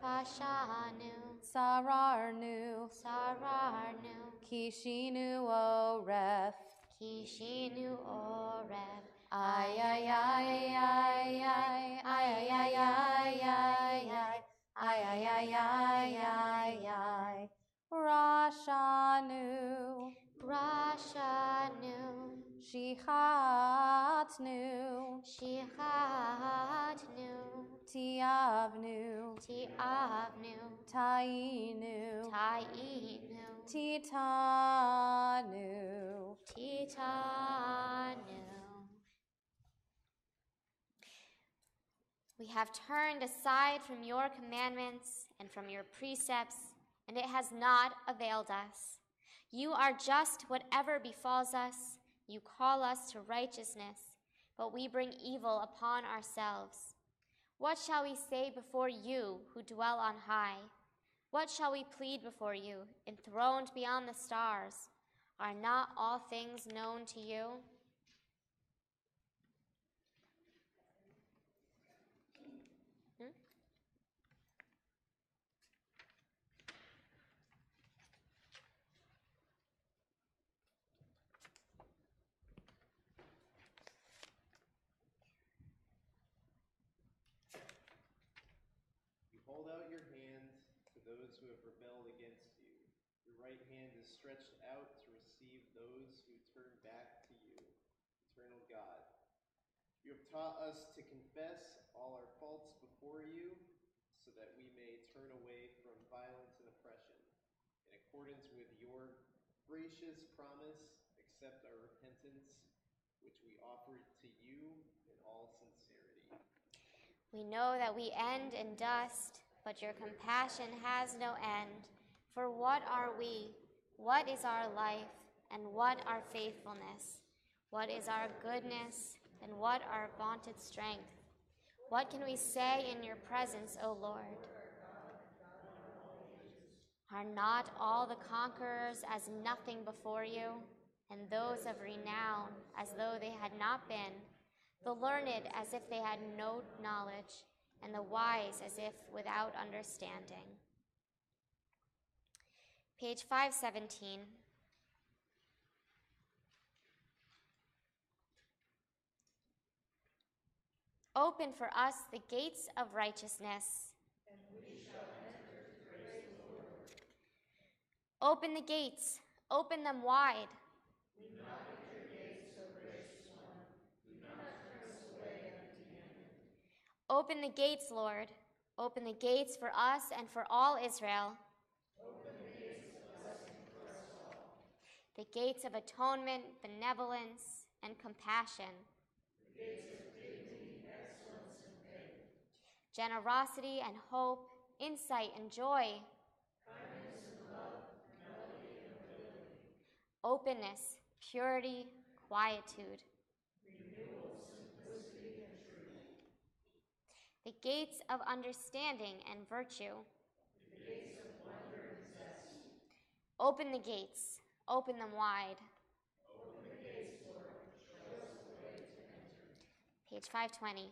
Pashanu, Sararnu, Sararnu, Kishinu Oref, Kishinu Oreb. Ay, ay, ay, ay, ay, ay, ay, ay, ay, ay, Brashanu, Brashanu, Shichatnu, Shichatnu, Tiavnu, Tiavnu, Tainu, Tainu, Titanu. Titanu. We have turned aside from your commandments and from your precepts, and it has not availed us. You are just whatever befalls us. You call us to righteousness, but we bring evil upon ourselves. What shall we say before you who dwell on high? What shall we plead before you, enthroned beyond the stars? Are not all things known to you? Hold out your hand to those who have rebelled against you. Your right hand is stretched out to receive those who turn back to you, eternal God. You have taught us to confess all our faults before you, so that we may turn away from violence and oppression. In accordance with your gracious promise, accept our repentance, which we offer to you in all sincerity. We know that we end in dust, but your compassion has no end. For what are we? What is our life? And what our faithfulness? What is our goodness? And what our vaunted strength? What can we say in your presence, O Lord? Are not all the conquerors as nothing before you, and those of renown as though they had not been? The learned as if they had no knowledge, and the wise as if without understanding. Page 517. Open for us the gates of righteousness. And we shall enter to praise the Lord. Open the gates, open them wide. We knock at your gates, O gracious one. Do not turn us away empty-handed. Open the gates, Lord. Open the gates for us and for all Israel. Open the gates of blessing for us all. The gates of atonement, benevolence, and compassion. The gates of dignity, excellence, and faith. Generosity and hope, insight and joy. Kindness and love, melody and ability. Openness, purity, quietude. Renewal, simplicity, and truth. The gates of understanding and virtue. The gates of wonder and zest. Open the gates, open them wide. Open the gates, Lord, show us the way to enter. Page 520.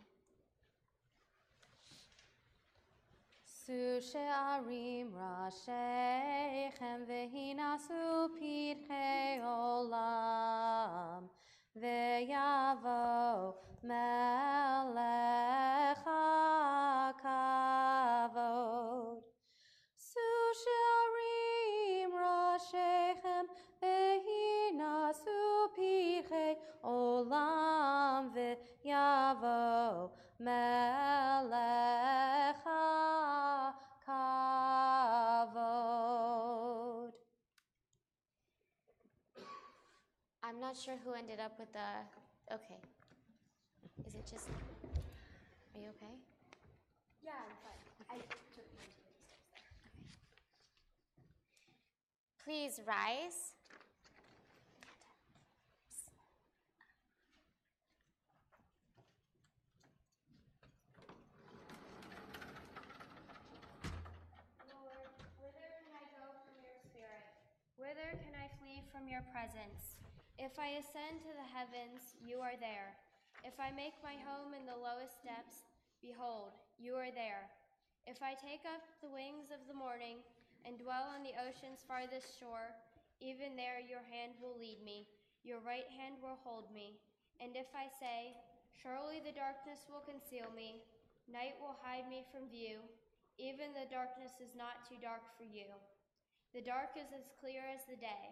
Su she'arim rashechem vehinasu pirchei olam ve'yavo melech hakavod. Su she'arim rashechem vehinasu pirchei olam ve'yavo melech hakavod. I'm not sure who ended up with the, okay. Is it just, are you okay? Yeah, I'm fine. I took my okay. Please rise. Lord, whither can I go from your spirit? Whither can I flee from your presence? If I ascend to the heavens, you are there. If I make my home in the lowest depths, behold, you are there. If I take up the wings of the morning and dwell on the ocean's farthest shore, even there your hand will lead me, your right hand will hold me. And if I say, surely the darkness will conceal me, night will hide me from view, even the darkness is not too dark for you. The dark is as clear as the day.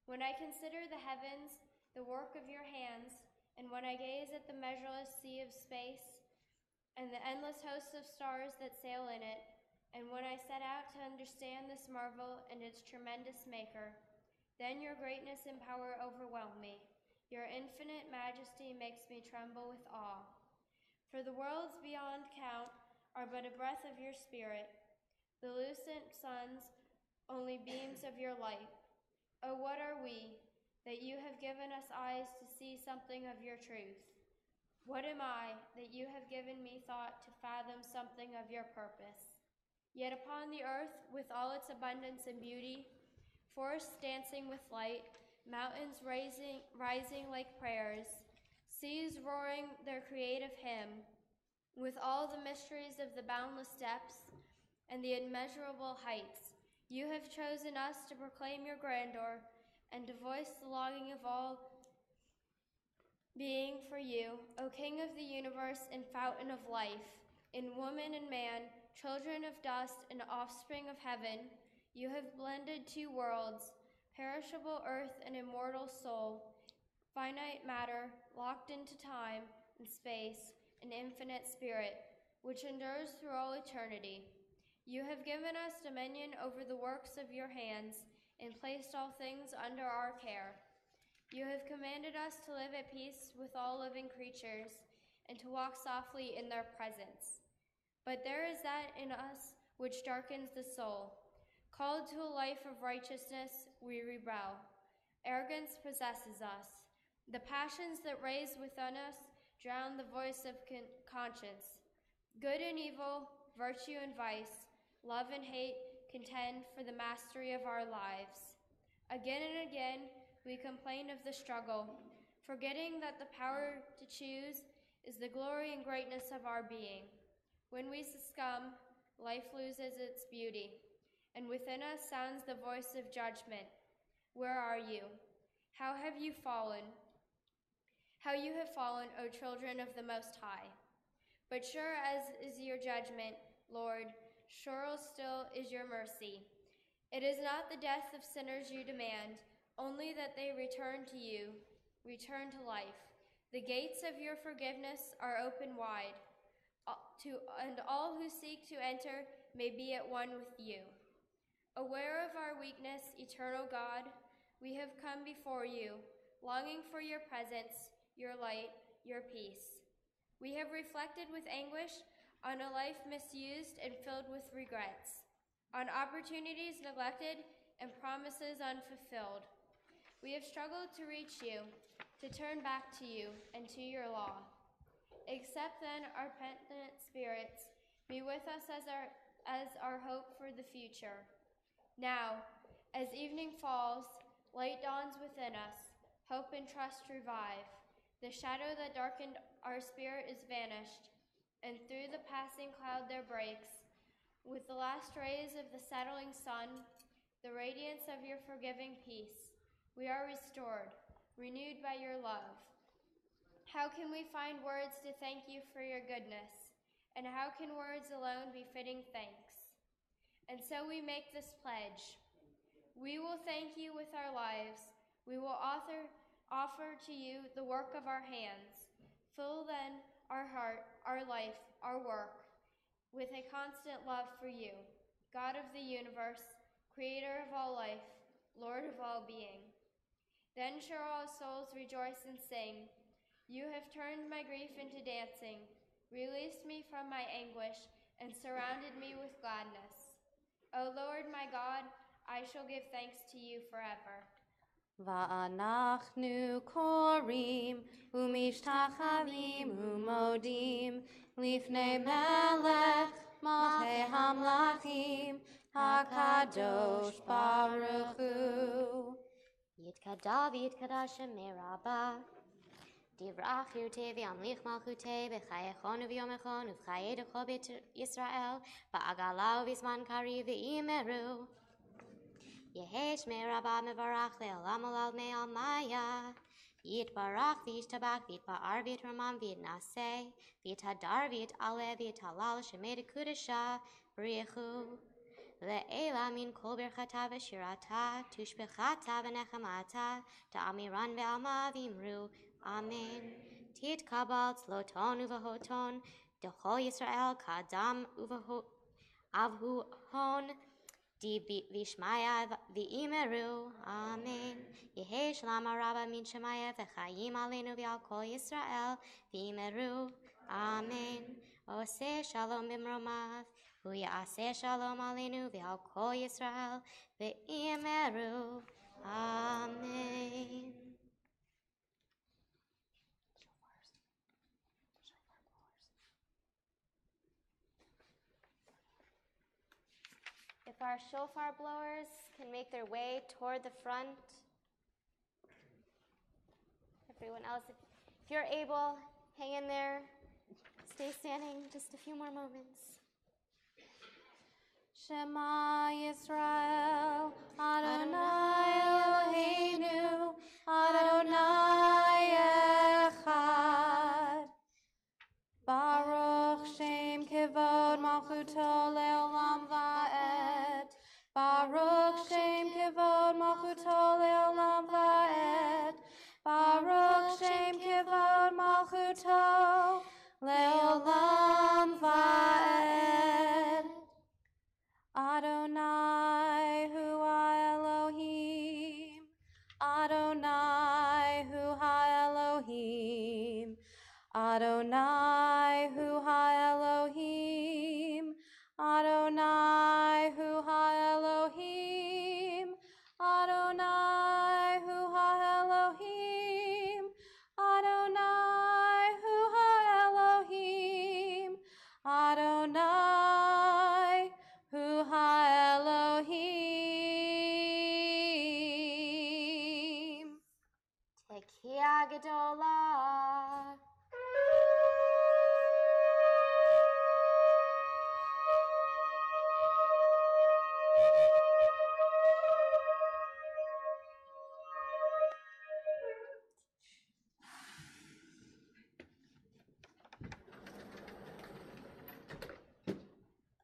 When I consider the heavens, the work of your hands, and when I gaze at the measureless sea of space and the endless hosts of stars that sail in it, and when I set out to understand this marvel and its tremendous maker, then your greatness and power overwhelm me. Your infinite majesty makes me tremble with awe. For the worlds beyond count are but a breath of your spirit, the lucent suns only beams of your light. Oh, what are we, that you have given us eyes to see something of your truth? What am I, that you have given me thought to fathom something of your purpose? Yet upon the earth, with all its abundance and beauty, forests dancing with light, mountains rising like prayers, seas roaring their creative hymn, with all the mysteries of the boundless depths and the immeasurable heights, you have chosen us to proclaim your grandeur and to voice the longing of all being for you, O King of the universe and fountain of life. In woman and man, children of dust and offspring of heaven, you have blended two worlds, perishable earth and immortal soul, finite matter locked into time and space, and infinite spirit, which endures through all eternity. You have given us dominion over the works of your hands and placed all things under our care. You have commanded us to live at peace with all living creatures and to walk softly in their presence. But there is that in us which darkens the soul. Called to a life of righteousness, we rebel. Arrogance possesses us. The passions that raise within us drown the voice of conscience. Good and evil, virtue and vice, love and hate contend for the mastery of our lives. Again and again, we complain of the struggle, forgetting that the power to choose is the glory and greatness of our being. When we succumb, life loses its beauty, and within us sounds the voice of judgment. Where are you? How have you fallen? How you have fallen, O children of the Most High. But sure as is your judgment, Lord, sure still is your mercy. It is not the death of sinners you demand, only that they return to you, return to life. The gates of your forgiveness are open wide, and all who seek to enter may be at one with you. Aware of our weakness, eternal God, we have come before you, longing for your presence, your light, your peace. We have reflected with anguish on a life misused and filled with regrets, on opportunities neglected and promises unfulfilled. We have struggled to reach you, to turn back to you and to your law. Accept then our penitent spirits, be with us as our hope for the future. Now, as evening falls, light dawns within us, hope and trust revive. The shadow that darkened our spirit is vanished, and through the passing cloud there breaks, with the last rays of the settling sun, the radiance of your forgiving peace. We are restored, renewed by your love. How can we find words to thank you for your goodness? And how can words alone be fitting thanks? And so we make this pledge. We will thank you with our lives. We will offer to you the work of our hands. Fill then our heart, our life, our work with a constant love for you, God of the universe, creator of all life, Lord of all being. Then shall all souls rejoice and sing. You have turned my grief into dancing, released me from my anguish, and surrounded me with gladness. O Lord my God, I shall give thanks to you forever. ואנחנו קוראים ומשתחווים ומודים לפני מלך מלכי המלכים הקדוש ברוך הוא. יתכבד ויתקדש שמי רבה, דברך חירותי וימליך מלכותי בחייכון וביומכון ובחיי כל בית ישראל בעגלה ובזמן קריב ואמרו. יהי שמי רבה מברך לעולם עלל מעל מיה, יתברך וישתבח ויתפאר ויתרומם ויתנשא ויתהדר ויתעלה ויתהלל שמי דקודשה בריחו. Le'ela min kol birchata v'shirata, tushbechata v'nechamata, ta'amiran ve'alma v'imru. Amen. Tit kabal tzloton uvahoton, dechol Yisrael kadam avhu hon, di vishmaya v'imeru. Amen. Yehi shalom araba min shemaya v'chayim aleinu v'al kol Yisrael v'imeru. Amen. Ose shalom bimromav, hu ya'aseh shalom aleinu v'al kol Yisrael v'imeru. Amen. If our shofar blowers can make their way toward the front. Everyone else, if you're able, hang in there. Stay standing just a few more moments. Shema Yisrael, Adonai Eloheinu, Adonai Echad. Baruch Shem Kevod Malchuto Leolam Va'ed. Baruch Shem Kevod Malchuto Leolam Va'ed. Baruch Shem Kevod Malchuto Leolam Va'ed. Adonai Hu HaElohim. Adonai Hu HaElohim. Adonai Hu HaElohim. Adonai Hu HaElohim. Adonai Hu HaElohim. Adonai Hu HaElohim. Adonai Hu HaElohim. Tekiah Gedolah.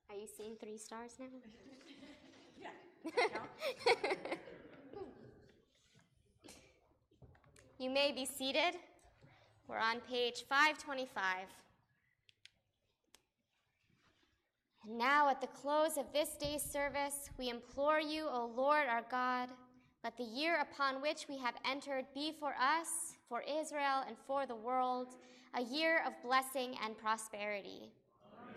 Are you seeing 3 stars now? You may be seated. We're on page 525. And now, at the close of this day's service, we implore you, O Lord our God, let the year upon which we have entered be for us, for Israel, and for the world, a year of blessing and prosperity. Amen.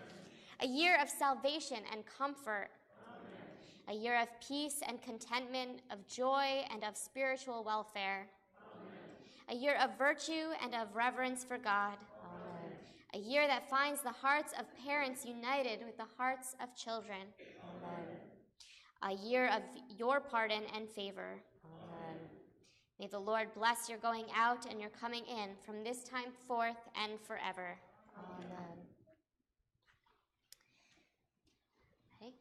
A year of salvation and comfort. Amen. A year of peace and contentment, of joy and of spiritual welfare. Amen. A year of virtue and of reverence for God. Amen. A year that finds the hearts of parents united with the hearts of children. Amen. A year of your pardon and favor. Amen. May the Lord bless your going out and your coming in from this time forth and forever. Amen. Okay.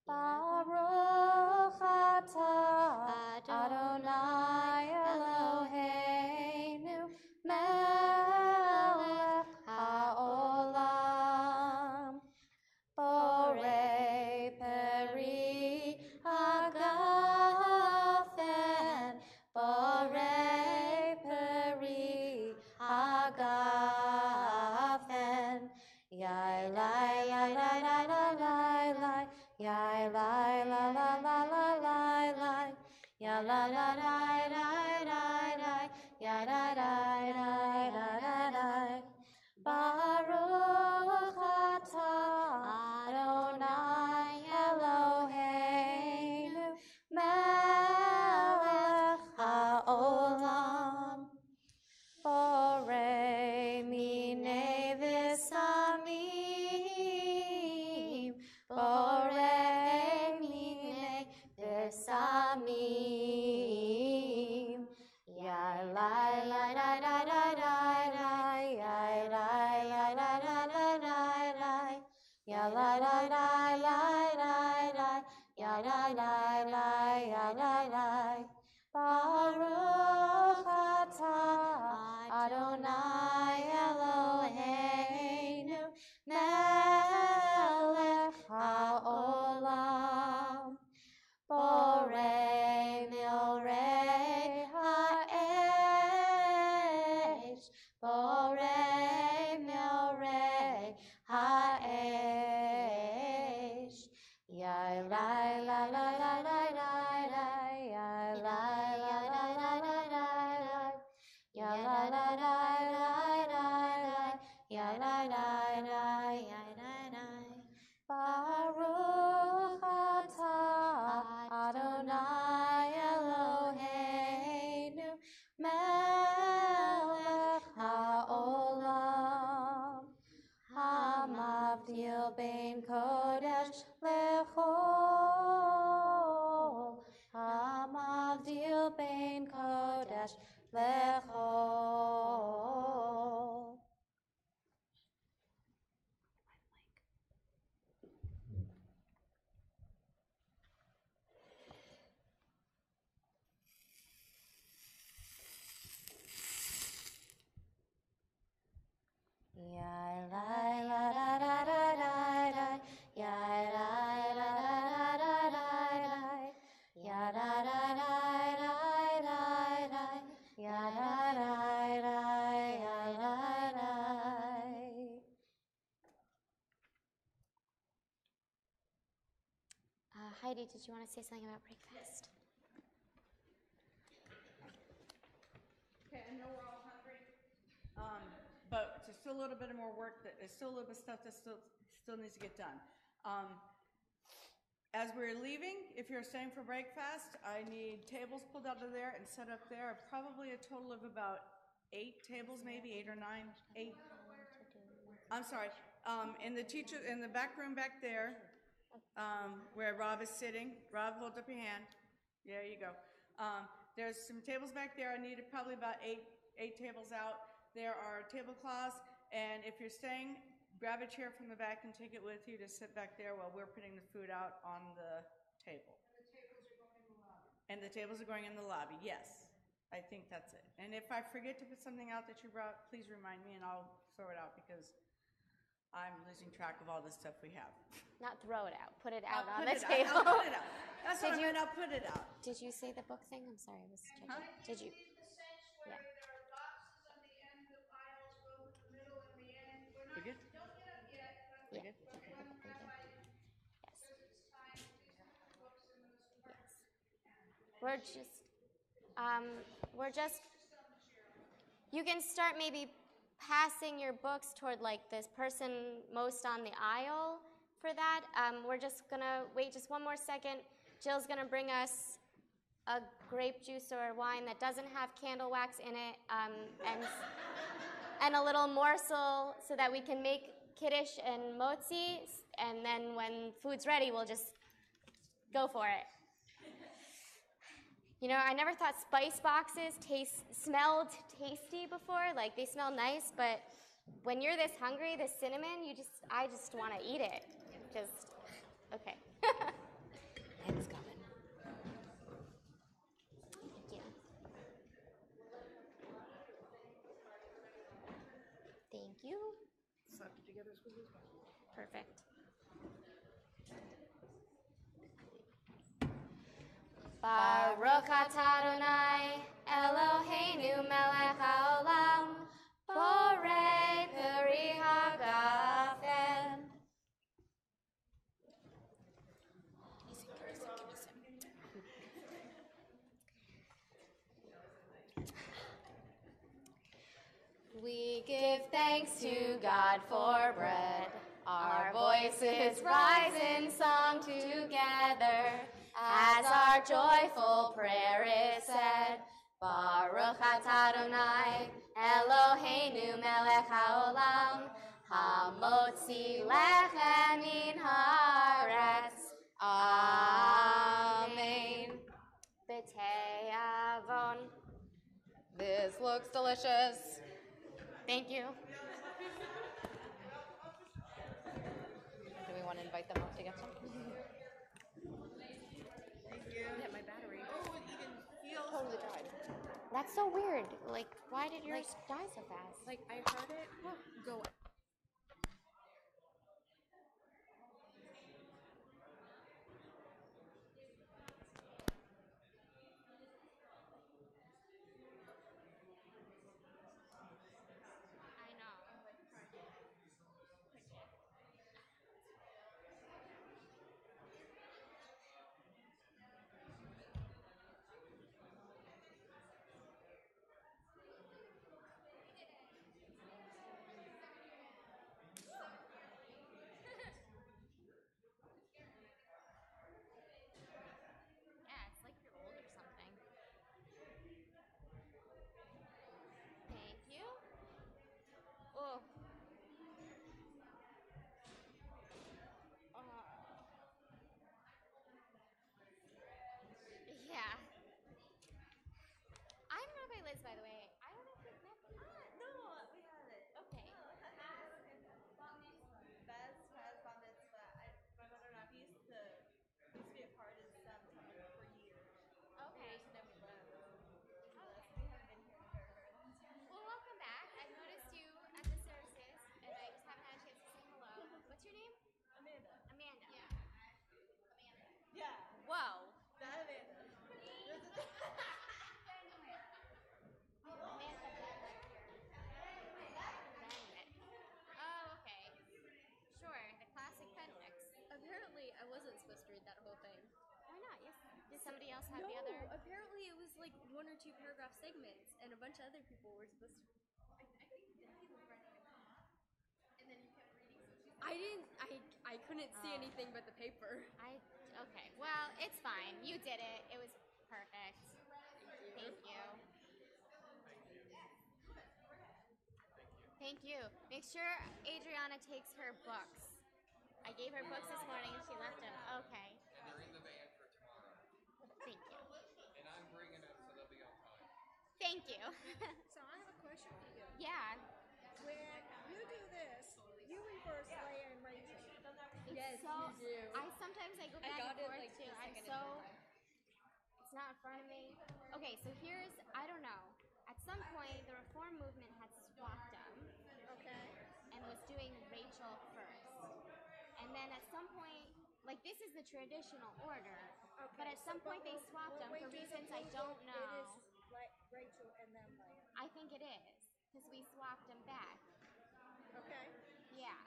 Baruch atah Adonai Eloheinu melech haolam borei peri hagafen borei peri hagafen yai lai lai lai lai lai lai lai yai lai la la la la lai lai ya la la lai lai lai lai ya la lai lai lai lai Baruch atah Adonai Eloheinu melech haolam borei minei v'samim borei minei v'samim yai lai lai lai lai lai lai lai yai lai lai lai la la la la la la, ya la la la ya la la. Baruch atah Adonai Eloheinu melech haolam borei milrei ha'esh borei milrei ha'esh ya la la la la la la ya la la la la la la ya la la la la la ya la la la ya la la Baruch atah Adonai Eloheinu melech haolam hamavdil bein kodesh lechol hamavdil bein kodesh lechol. Ya la la la la la la la, ya la la la la la la la, ya la la la la la la, ya la la la ya la la. Heidi, did you want to say something about breakfast? Okay, I know we're all hungry, but there's still a little bit more work. There's still a little bit of stuff that still needs to get done. As we're leaving, if you're staying for breakfast, I need tables pulled out of there and set up there. Probably a total of about 8 tables, maybe 8 or 9. 8. I'm sorry. In the back room back there, where Rob is sitting. Rob, hold up your hand. There you go. There's some tables back there. I needed probably about 8 tables out. There are tablecloths, and if you're staying, grab a chair from the back and take it with you to sit back there while we're putting the food out on the table. And the tables are going in the lobby, yes. I think that's it. And if I forget to put something out that you brought, please remind me and I'll throw it out because I'm losing track of all the stuff we have. Not throw it out. Put it out on the table. I'll put it out. That's what I meant. I'll put it out. Did you say the book thing? I'm sorry, I was checking. Huh? Did you? Yeah. There are boxes on the end of aisles, both in the middle and the end. We good? Don't get up yet, but Yeah. when Rabbi says it's time, please put the books in those compartments. We're just, you can start maybe passing your books toward like this person most on the aisle for that. We're just gonna wait just one more second. Jill's gonna bring us a grape juice or wine that doesn't have candle wax in it, and a little morsel so that we can make kiddush and motzi, and then when food's ready, we'll just go for it. You know, I never thought spice boxes smelled tasty before. Like, they smell nice, but when you're this hungry, the cinnamon, I just want to eat it. Okay. It's coming. Thank you. Thank you. Slap it together as quickly as possible. Perfect. Baruch atah Adonai Eloheinu melech haolam borei peri hagafen. We give thanks to God for bread. Our voices rise in song together as our joyful prayer is said. Baruch atah Adonai Eloheinu melech haolam hamotzi lechem min haaretz. Amen. B'tei avon. This looks delicious. Thank you. Do we want so weird. Like, why did yours die so fast? Like, I heard it go. I know. Yeah, it's like you're old or something. Thank you. Oh. Yeah. I don't know if I Liz, by the way. I don't know if we've met before. No, we haven't. Okay. Baz has bar mitzvah. My mother and I used to be a part of some for years. Okay. And then we left. Okay. We haven't been here in a very, very long time. Well, welcome back. I've noticed you at the services, and I just haven't had a chance to say hello. What's your name? Amanda. Amanda. Yeah. Yeah. Whoa. That Amanda. Amanda Benwick. Benwick. Oh, okay. Sure, the classic Benwicks. Apparently, I wasn't supposed to read that whole thing. Why not? Yes. Did somebody else have No, the other? apparently it was like 1 or 2 paragraph segments, and a bunch of other people were supposed to. I think he was writing a comma, and then you kept reading. So I didn't. I couldn't see anything but the paper. Okay. Well, it's fine. You did it. It was perfect. Thank you. Thank you. Make sure Adriana takes her books. I gave her books this morning and she left them. Okay. And they're in the van for tomorrow. Thank you. And I'm bringing them so they'll be on time. Thank you. So I have a question for you. Yeah. When you do this, you reverse Leah and Rachel. Yes, so, you do. Sometimes I go I back got and it, forth like, too. the I'm second so. it went It's not in front of me. Okay, so here's. I don't know. At some point, the Reform movement had swapped them. Okay. And was doing Rachel first. And then at some point, like this is the traditional order. Okay. But at some point they swapped them for reasons I don't know. It is like Rachel and then Leah. I think it is. Because we swapped them back. Okay. Yeah.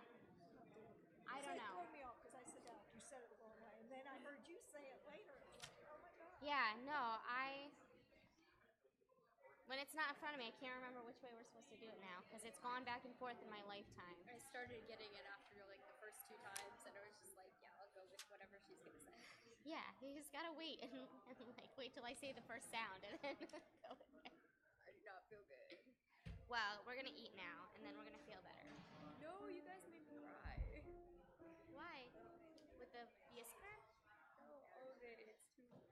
I don't know. It threw me off because I said, oh, you said it the wrong way. And then I heard you say it later. It's like, oh my God. Yeah, no, when it's not in front of me, I can't remember which way we're supposed to do it now. Because it's gone back and forth in my lifetime. I started getting it after like the first 2 times, and I was just like, yeah, I'll go with whatever she's gonna say. Yeah, you just gotta wait and like wait till I say the first sound and then go with it. I do not feel good. Well, we're gonna eat now and then we're gonna feel better. No, you guys made me cry. Why? With the Yisker? No, all of it. It's too sad.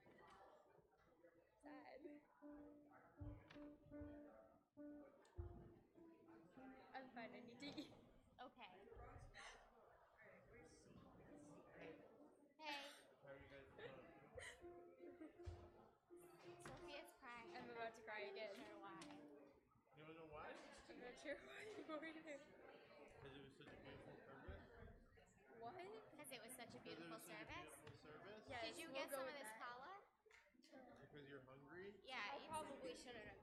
I'm fine. I need to eat. Okay. Hey. How are you guys doing? Sophia's crying. I'm about to cry again. I'm not sure why. You don't know why? I'm not sure why you were there. Because it was such a beautiful service. What? Because it was such a beautiful service. Service? Yes, Did you we'll get go some of with this that. challah? Because you're hungry? Yeah. I probably shouldn't have